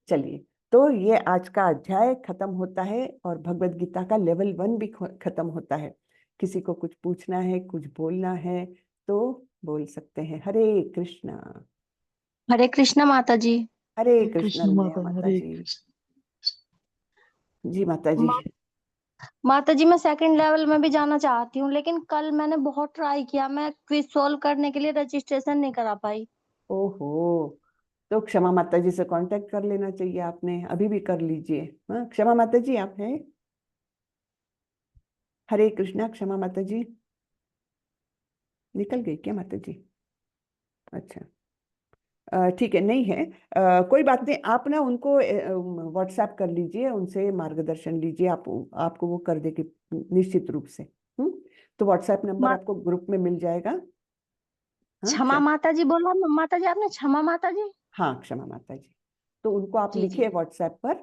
चलिए, तो ये आज का अध्याय खत्म होता है और भगवत गीता का लेवल 1 भी खत्म होता है। किसी को कुछ पूछना है, कुछ बोलना है तो बोल सकते हैं। हरे कृष्णा।
हरे कृष्णा माता जी।
हरे
हरे
कृष्णा
कृष्ण
विजया
माता,
माता
हरे
जी।
कृष्ण।
जी माता जी।
माता जी मैं सेकंड लेवल में भी जाना चाहती हूँ, लेकिन कल मैंने बहुत ट्राई किया, मैं क्विज सॉल्व करने के लिए रजिस्ट्रेशन नहीं करा पाई।
ओहो, तो क्षमा माता जी से कांटेक्ट कर लेना चाहिए आपने, अभी भी कर लीजिए। हाँ, क्षमा माता जी आप हैं? हरे कृष्णा। क्षमा माता जी, निकल गई क्या माता जी? अच्छा, ठीक है, नहीं है, कोई बात नहीं। आप ना उनको व्हाट्सएप कर लीजिए, उनसे मार्गदर्शन लीजिए, आपको वो कर देगी निश्चित रूप से। तो व्हाट्सएप नंबर
मा-
आपको ग्रुप में मिल जाएगा। हाँ,
क्षमा माता जी बोला माता जी आपने, क्षमा माता जी।
हाँ, क्षमा माता जी। तो उनको आप
जी जी।
लिखिए व्हाट्सएप पर,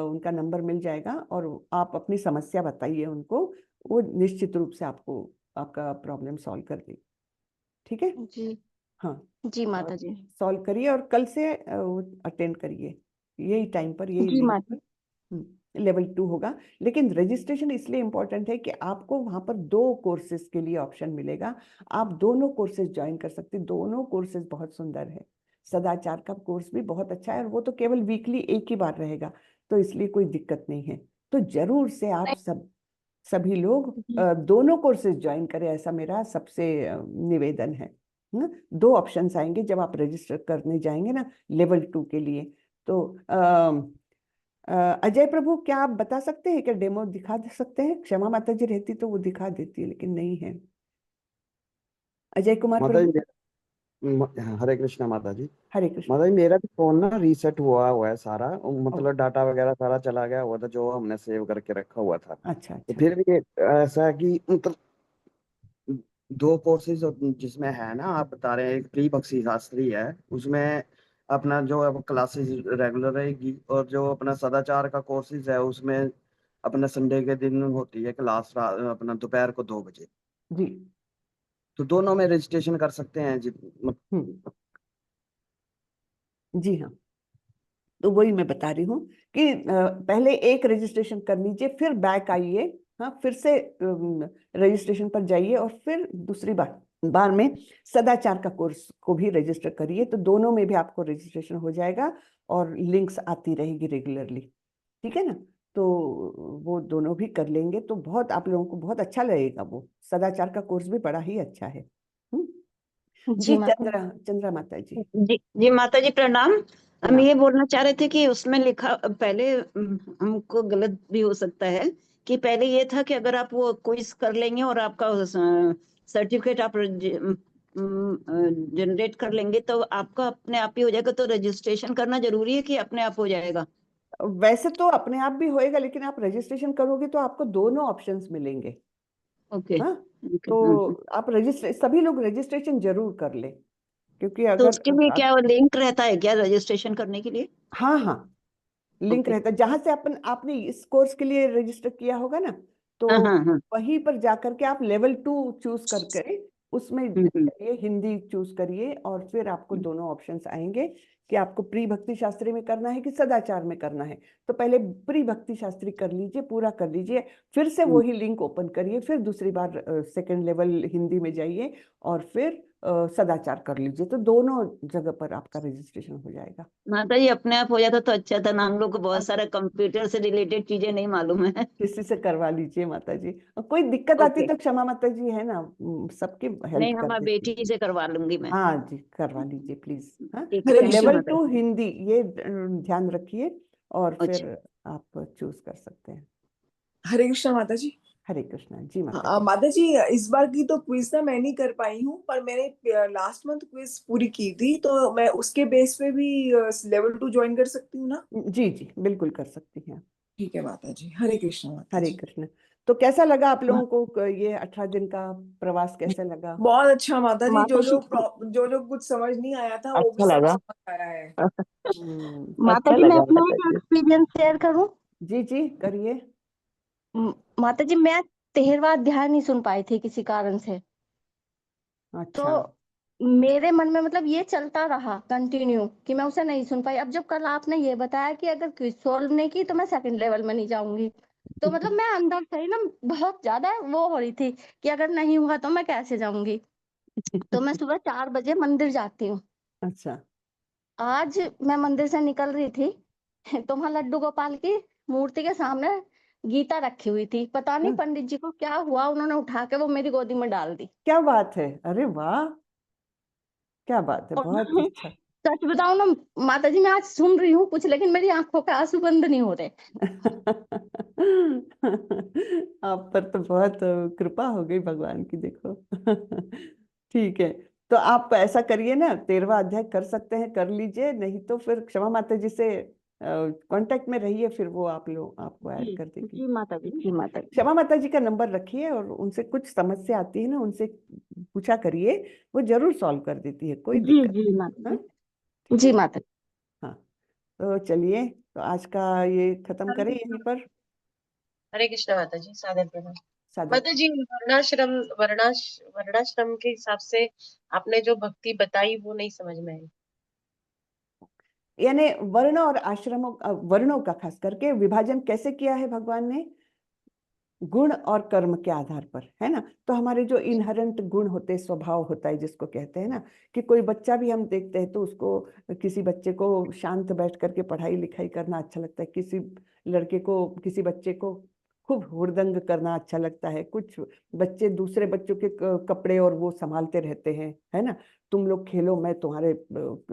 उनका नंबर मिल जाएगा, और आप अपनी समस्या बताइए उनको, वो निश्चित रूप से आपको आपका प्रॉब्लम सॉल्व कर देगी। ठीक है।
जी
हाँ,
जी
और
माता जी।
सॉल्व करिए, और कल से अटेंड करिए, यही टाइम पर, यही
जी
लिंक
माता।
पर। लेवल 2 होगा, लेकिन रजिस्ट्रेशन इसलिए इम्पोर्टेंट है कि आपको वहां पर 2 कोर्सेज के लिए ऑप्शन मिलेगा। आप दोनों कोर्सेज ज्वाइन कर सकते हैं, दोनों कोर्सेज बहुत सुंदर है। सदाचार का कोर्स भी बहुत अच्छा है, और वो तो केवल वीकली एक ही बार रहेगा, तो इसलिए कोई दिक्कत नहीं है। तो जरूर से आप सभी लोग
जी
दोनों कोर्सेज ज्वाइन करें, ऐसा मेरा सबसे निवेदन है। 2 ऑप्शंस आएंगे जब आप रजिस्टर करने जाएंगे ना लेवल 2 के लिए। तो अजय प्रभु, क्या आप बता सकते हैं कि डेमो दिखा दे सकते हैं? क्षमा माता जी रहती तो वो दिखा देती है, लेकिन नहीं है। अजय कुमार
माता
प्रभु।
जी हरे कृष्णा माता जी।
हरे कृष्ण।
माता जी मेरा भी फोन ना रीसेट हुआ हुआ है सारा,
ओ,
मतलब डाटा वगैरह सारा चला गया हुआ था जो हमने सेव करके रखा हुआ था।
अच्छा
तो
अच्छा।
फिर भी ऐसा है कि मतलब 2 कोर्सेज जिसमें है ना, आप बता रहे हैं, एक प्री बख्शी शास्त्री है, उसमें अपना जो अब क्लासेस रेगुलर रहेगी, और जो अपना सदाचार का कोर्सेज है उसमें अपना संडे के दिन होती है क्लास, अपना दोपहर को 2 बजे।
जी।
तो दोनों में रजिस्ट्रेशन कर सकते हैं जी?
हम्म। जी हाँ, तो वही मैं बता रही हूँ कि पहले एक रजिस्ट्रेशन कर लीजिए, फिर बैक आइए। हाँ, फिर से रजिस्ट्रेशन पर जाइए, और फिर दूसरी बार में सदाचार का कोर्स को भी रजिस्टर करिए, तो दोनों में भी आपको रजिस्ट्रेशन हो जाएगा, और लिंक्स आती रहेगी रेगुलरली। ठीक है ना? तो वो दोनों भी कर लेंगे तो बहुत आप लोगों को बहुत अच्छा लगेगा। वो सदाचार का कोर्स भी बड़ा ही अच्छा है। हम्म।
जी
जी,
माता।
चंद्रा माता जी,
जी जी माता जी प्रणाम। हम
प्रणाम।
ये बोलना चाह रहे थे कि उसमें लिखा पहले, हमको गलत भी हो सकता है कि पहले ये था कि अगर आप वो क्विज कर लेंगे और आपका सर्टिफिकेट आप जनरेट कर लेंगे तो आपका अपने आप ही हो जाएगा। तो रजिस्ट्रेशन करना जरूरी है कि अपने आप हो जाएगा?
वैसे तो अपने आप भी होएगा, लेकिन आप रजिस्ट्रेशन करोगे तो आपको दोनों ऑप्शंस मिलेंगे।
ओके
हाँ,
ओके।
तो आप सभी लोग रजिस्ट्रेशन जरूर कर लें, क्योंकि
तो
अगर
उसके लिए क्या लिंक रहता है क्या रजिस्ट्रेशन करने के लिए?
हाँ हाँ, लिंक
ओके।
रहता है, जहां से आपने इस कोर्स के लिए रजिस्टर किया होगा ना, तो
हाँ हाँ हाँ।
वहीं पर जाकर के आप लेवल 2 चूज करके उसमें
हम्म।
जाइए, हिंदी चूज करिए, और फिर आपको दोनों ऑप्शंस आएंगे कि आपको प्री भक्ति शास्त्री में करना है कि सदाचार में करना है। तो पहले प्री भक्ति शास्त्री कर लीजिए, पूरा कर लीजिए, फिर से वही लिंक ओपन करिए, फिर दूसरी बार सेकंड लेवल हिंदी में जाइए, और फिर सदाचार कर लीजिए, तो दोनों जगह पर आपका रजिस्ट्रेशन हो जाएगा।
माता जी अपने आप हो जाता तो अच्छा था ना, हम लोग को बहुत सारा कंप्यूटर से रिलेटेड चीजें नहीं मालूम है।
किसी से करवा लीजिए माता जी, और कोई दिक्कत आती
ओके।
तो क्षमा माता जी है ना, सबकी हेल्प
नहीं,
कर
हमारी
देती।
बेटी से करवा लूंगी मैं।
हाँ जी, करवा लीजिए प्लीज। हाँ,
ठीक है,
हरे
थैंक यू
कृष्ण।
लेवल
माता
2
जी।
हिंदी ये ध्यान रखिए, और
अच्छा।
फिर आप चूज कर सकते हैं।
हरे कृष्ण माता जी।
हरे कृष्णा जी माता जी।
माता जी, इस बार की तो क्विज ना मैं नहीं कर पाई हूँ, पर मैंने लास्ट मंथ क्विज पूरी की थी, तो मैं उसके बेस पे भी लेवल 2 ज्वाइन कर सकती हूँ ना?
जी जी, बिल्कुल कर सकती हैं।
ठीक है माता जी। हरे कृष्ण माता
हरे
जी।
कृष्ण। तो कैसा लगा आप
हाँ,
लोगों को ये 18 दिन का प्रवास कैसा लगा?
बहुत अच्छा माता जी।
माता जी।
जो जो कुछ समझ नहीं आया था वो भी
अच्छा
सब
लगा।
समझ आया है।
हम्म।
माता
अच्छा
जी मैं
लगा
अपना
माता
एक
जी।
एक्सपीरियंस शेयर करूं?
जी जी, करिए।
माता जी मैं 13वां अध्याय नहीं सुन पाई थी किसी कारण से।
अच्छा।
तो मेरे मन में मतलब ये चलता रहा कंटिन्यू कि मैं उसे नहीं सुन पाई। अब जब कल आपने ये बताया कि अगर क्विज सॉल्व नहीं की तो मैं सेकंड लेवल में नहीं जाऊंगी, तो मतलब मैं अंदर से ही ना बहुत ज्यादा वो हो रही थी कि अगर नहीं हुआ तो मैं कैसे जाऊंगी। तो मैं सुबह 4 बजे मंदिर जाती हूँ।
अच्छा।
आज मैं मंदिर से निकल रही थी तो वहां लड्डू गोपाल की मूर्ति के सामने गीता रखी हुई थी। पता नहीं
हाँ,
पंडित जी को क्या हुआ, उन्होंने उठा के वो मेरी गोदी में डाल दी।
क्या बात है, अरे वाह, क्या बात है,
और
बहुत अच्छा।
सच बताऊं ना माता जी, मैं आज सुन रही हूँ कुछ, लेकिन मेरी आंखों के आंसू बंद नहीं हो रहे।
आप पर तो बहुत कृपा हो गई भगवान की, देखो। ठीक है, तो आप ऐसा करिए ना, 13वां अध्याय कर सकते हैं कर लीजिए, नहीं तो फिर क्षमा माता जी से कांटेक्ट में रहिए, फिर वो आप लोग आपको ऐड
जी
कर देगी।
जी माता जी, जी माता जी।
क्षमा माता जी का नंबर रखिए और उनसे कुछ समस्या आती है ना, उनसे पूछा करिए, वो जरूर सॉल्व कर देती है, कोई
जी
दिक्कत
जी
नहीं।
माता
हाँ,
जी,
ठीक
जी
है।
माता जी।
हाँ, तो चलिए, तो आज का ये खत्म
हरे
करें
कृष्ण।
यहीं पर।
हरे कृष्ण माता जी, सादर प्रणाम।
सादर
माता जी, वर्णाश्रम के हिसाब से आपने जो भक्ति बताई वो नहीं समझ में आई।
यानी वर्ण और आश्रमों वर्णों का खास करके विभाजन कैसे किया है भगवान ने, गुण और कर्म के आधार पर, है ना। तो हमारे जो इनहेरेंट गुण होते हैं, स्वभाव होता है जिसको कहते हैं ना, कि कोई बच्चा भी हम देखते हैं तो उसको, किसी बच्चे को शांत बैठ करके पढ़ाई लिखाई करना अच्छा लगता है, किसी लड़के को, किसी बच्चे को खूब हुड़दंग करना अच्छा लगता है, कुछ बच्चे दूसरे बच्चों के कपड़े और वो संभालते रहते हैं, है ना। तुम लोग खेलो, मैं तुम्हारे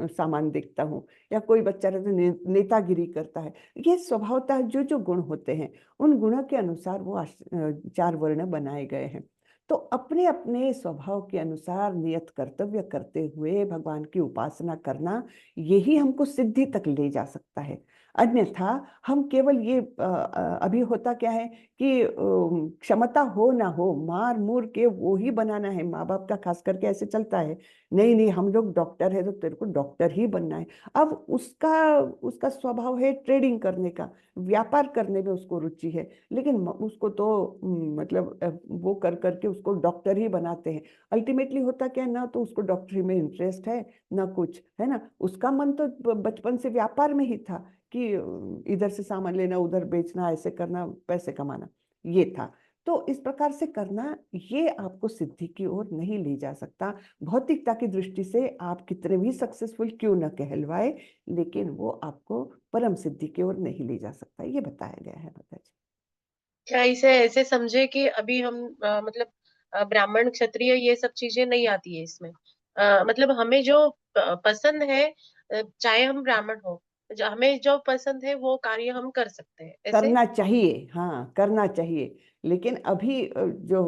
सामान देखता हूँ। या कोई बच्चा रहता नेतागिरी करता है। ये स्वभावतः जो जो गुण होते हैं, उन गुणों के अनुसार वो 4 वर्ण बनाए गए हैं। तो अपने अपने स्वभाव के अनुसार नियत कर्तव्य करते हुए भगवान की उपासना करना, यही हमको सिद्धि तक ले जा सकता है। अन्यथा हम केवल ये अभी होता क्या है कि क्षमता हो ना हो, मार मूर के वो ही बनाना है, माँ बाप का खास करके ऐसे चलता है। नहीं नहीं, हम लोग डॉक्टर है तो तेरे को डॉक्टर ही बनना है। अब उसका उसका स्वभाव है ट्रेडिंग करने का, व्यापार करने में उसको रुचि है, लेकिन उसको तो मतलब वो कर करके उसको डॉक्टर ही बनाते हैं। अल्टीमेटली होता क्या है, ना तो उसको डॉक्टरी में इंटरेस्ट है ना कुछ, है ना। उसका मन तो बचपन से व्यापार में ही था कि इधर से सामान लेना, उधर बेचना, ऐसे करना, पैसे कमाना, ये था। तो इस प्रकार से करना, ये आपको सिद्धि की ओर नहीं ले जा सकता। भौतिकता की दृष्टि से आप कितने भी सक्सेसफुल क्यों न कहलवाए, लेकिन वो आपको परम सिद्धि की ओर नहीं ले जा सकता, ये बताया गया है माता जी।
क्या इसे ऐसे समझे कि अभी हम मतलब ब्राह्मण क्षत्रिय ये सब चीजें नहीं आती है इसमें। मतलब हमें जो पसंद है, चाहे हम ब्राह्मण हो, हमें जो पसंद है वो कार्य हम कर सकते हैं ऐसे।
करना चाहिए, हाँ करना चाहिए, लेकिन अभी जो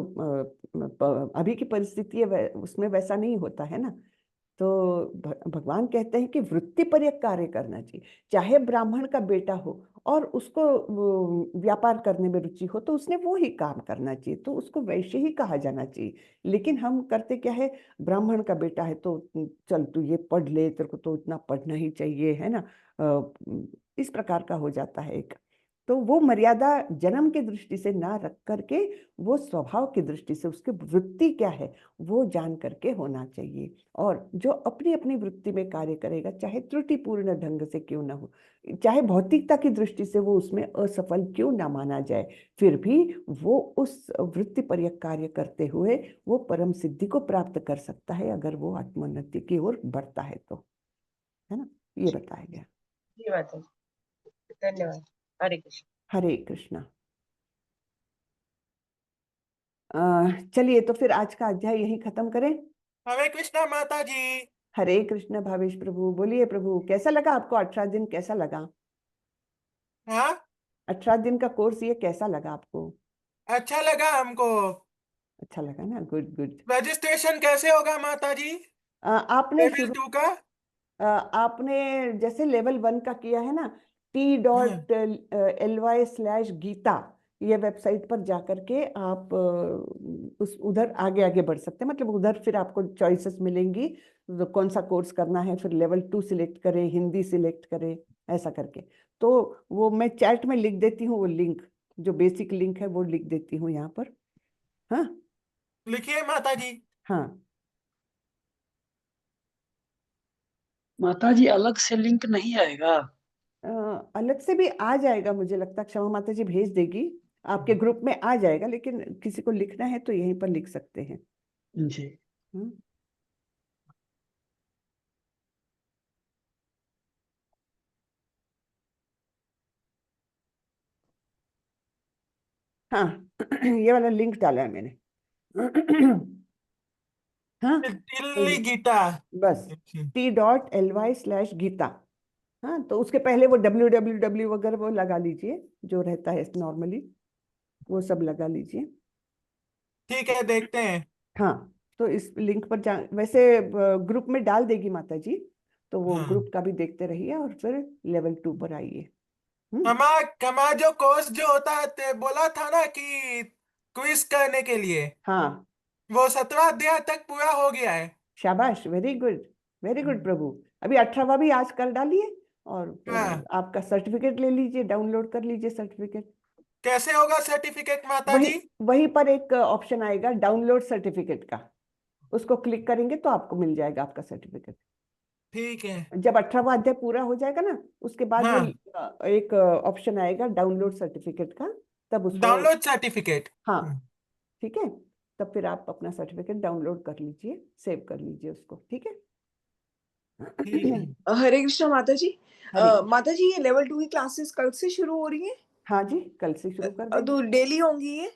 अभी की परिस्थिति है उसमें वैसा नहीं होता है ना। तो भगवान कहते हैं कि वृत्ति पर यह कार्य करना चाहिए। चाहे ब्राह्मण का बेटा हो और उसको व्यापार करने में रुचि हो, तो उसने वो ही काम करना चाहिए, तो उसको वैसे ही कहा जाना चाहिए। लेकिन हम करते क्या है, ब्राह्मण का बेटा है तो चल तू ये पढ़ ले, तेरे को तो इतना पढ़ना ही चाहिए, है ना। इस प्रकार का हो जाता है एक। तो वो मर्यादा जन्म की दृष्टि से ना रख करके, वो स्वभाव की दृष्टि से उसकी वृत्ति क्या है वो जान करके होना चाहिए। और जो अपनी अपनी वृत्ति में कार्य करेगा, चाहे त्रुटिपूर्ण ढंग से क्यों ना हो, चाहे भौतिकता की दृष्टि से वो उसमें असफल क्यों ना माना जाए, फिर भी वो उस वृत्ति पर यह कार्य करते हुए वो परम सिद्धि को प्राप्त कर सकता है, अगर वो आत्मोन्नति की ओर बढ़ता है तो, है ना। ये बताया गया।
ये बात है। धन्यवाद। हरे कृष्ण।
हरे कृष्णा। चलिए, तो फिर आज का अध्याय यही खत्म करें।
हरे कृष्णा माता जी।
हरे कृष्ण भावेश प्रभु। बोलिए प्रभु, कैसा लगा आपको 18 दिन, कैसा लगा?
हाँ,
18 दिन का कोर्स ये कैसा लगा आपको?
अच्छा लगा हमको।
अच्छा लगा ना, गुड गुड।
रजिस्ट्रेशन कैसे होगा माता जी?
आपने
लेवल
शुरू
2 का?
आपने जैसे लेवल 1 का किया है ना,
हाँ,
t.ly/गीता, ये वेबसाइट पर जाकर के आप उस उधर आगे आगे बढ़ सकते हैं। मतलब उधर फिर आपको चॉइसेस मिलेंगी, तो कौन सा कोर्स करना है, फिर लेवल 2 सिलेक्ट करें, हिंदी सिलेक्ट करें, ऐसा करके। तो वो मैं चैट में लिख देती हूँ, वो लिंक, जो बेसिक लिंक है वो लिख देती हूँ यहाँ पर। हाँ
लिखिए माता जी।
हाँ।
माता जी, अलग से लिंक नहीं आएगा?
अलग से भी आ जाएगा, मुझे लगता है क्षमा माता जी भेज देगी, आपके ग्रुप में आ जाएगा, लेकिन किसी को लिखना है तो यहीं पर लिख सकते हैं।
जी।
हम्म। हाँ, ये वाला लिंक डाला है मैंने। हाँ,
दिल्ली गीता।
बस
देखिए।
t.ly/गीता। हाँ, तो उसके पहले वो www वगैरह वो लगा लीजिए, जो रहता है नॉर्मली, वो सब लगा लीजिए।
ठीक है, देखते हैं।
हाँ, तो इस लिंक पर जा, वैसे ग्रुप में डाल देगी माता जी, तो वो
हाँ,
ग्रुप का भी देखते रहिए और फिर लेवल 2 पर आइए।
हमारा जो कोर्स जो होता है बोला था ना कि क्विज करने के लिए,
हाँ,
वो 17 अध्याय तक पूरा हो गया है।
शाबाश, वेरी गुड, वेरी गुड प्रभु। अभी 18वां भी आज कर डालिए और फिर
हाँ,
आपका सर्टिफिकेट ले लीजिए, डाउनलोड कर लीजिए सर्टिफिकेट।
कैसे होगा सर्टिफिकेट माता
वही
जी?
वहीं पर एक ऑप्शन आएगा डाउनलोड सर्टिफिकेट का, उसको क्लिक करेंगे तो आपको मिल जाएगा आपका सर्टिफिकेट।
ठीक है।
जब 18वां अध्याय पूरा हो जाएगा ना, उसके बाद वो
हाँ,
एक ऑप्शन आएगा डाउनलोड सर्टिफिकेट का, तब उसको,
डाउनलोड सर्टिफिकेट।
हाँ ठीक है, तब फिर आप अपना सर्टिफिकेट डाउनलोड कर लीजिए, सेव कर लीजिए उसको, ठीक है।
ठीक है।
हरे कृष्णा माता जी।
हरे कृष्ण।
माता जी, ये लेवल 2 की क्लासेस कल से शुरू हो रही हैं?
हाँ जी, कल से शुरू कर देंगे।
तो डेली होंगी ये?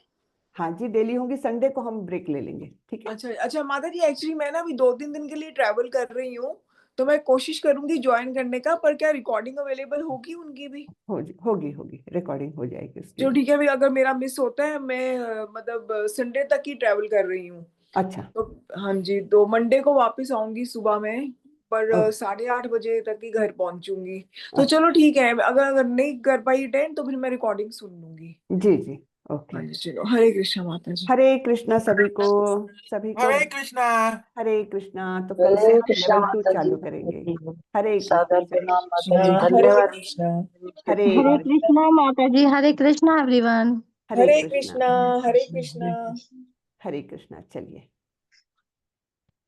हाँ जी, डेली होंगी, संडे को हम ब्रेक ले लेंगे, ठीक है।
अच्छा अच्छा माता जी, एक्चुअली मैं ना अभी 2-3 दिन के लिए ट्रैवल कर रही हूँ, तो मैं कोशिश करूंगी ज्वाइन करने का, पर क्या रिकॉर्डिंग अवेलेबल होगी उनकी भी?
होगी होगी, रिकॉर्डिंग हो जाएगी उसकी
जो
भी।
ठीक है, अभी अगर मेरा मिस होता है, मैं मतलब संडे तक ही ट्रैवल कर रही हूँ,
अच्छा,
तो हाँ जी, तो मंडे को वापस आऊंगी सुबह में, पर
ओके,
8:30 बजे तक ही घर पहुंचूंगी। तो
अच्छा,
चलो ठीक है, अगर नहीं कर पाई अटेंड तो फिर मैं रिकॉर्डिंग सुन लूंगी।
जी जी, ओके।
हाँ जी, चलो, हरे कृष्णा माता जी।
हरे कृष्णा सभी को, सभी को
हरे कृष्णा।
हरे कृष्णा। तो कल से
हरे
हम
कृष्णा
लेवल 2
माता जी।
चालू करेंगे। हरे कृष्णा,
सादर
चलिए।
प्रणाम माता
हाँ,
जी,
हरे
धन्यवाद।
कृष्णा।
हरे
हरे
कृष्णा,
कृष्णा माता जी, हरे कृष्णा एवरीवन।
हरे
हरे
कृष्णा,
कृष्णा, हरे कृष्णा।
हरे कृष्णा, चलिए।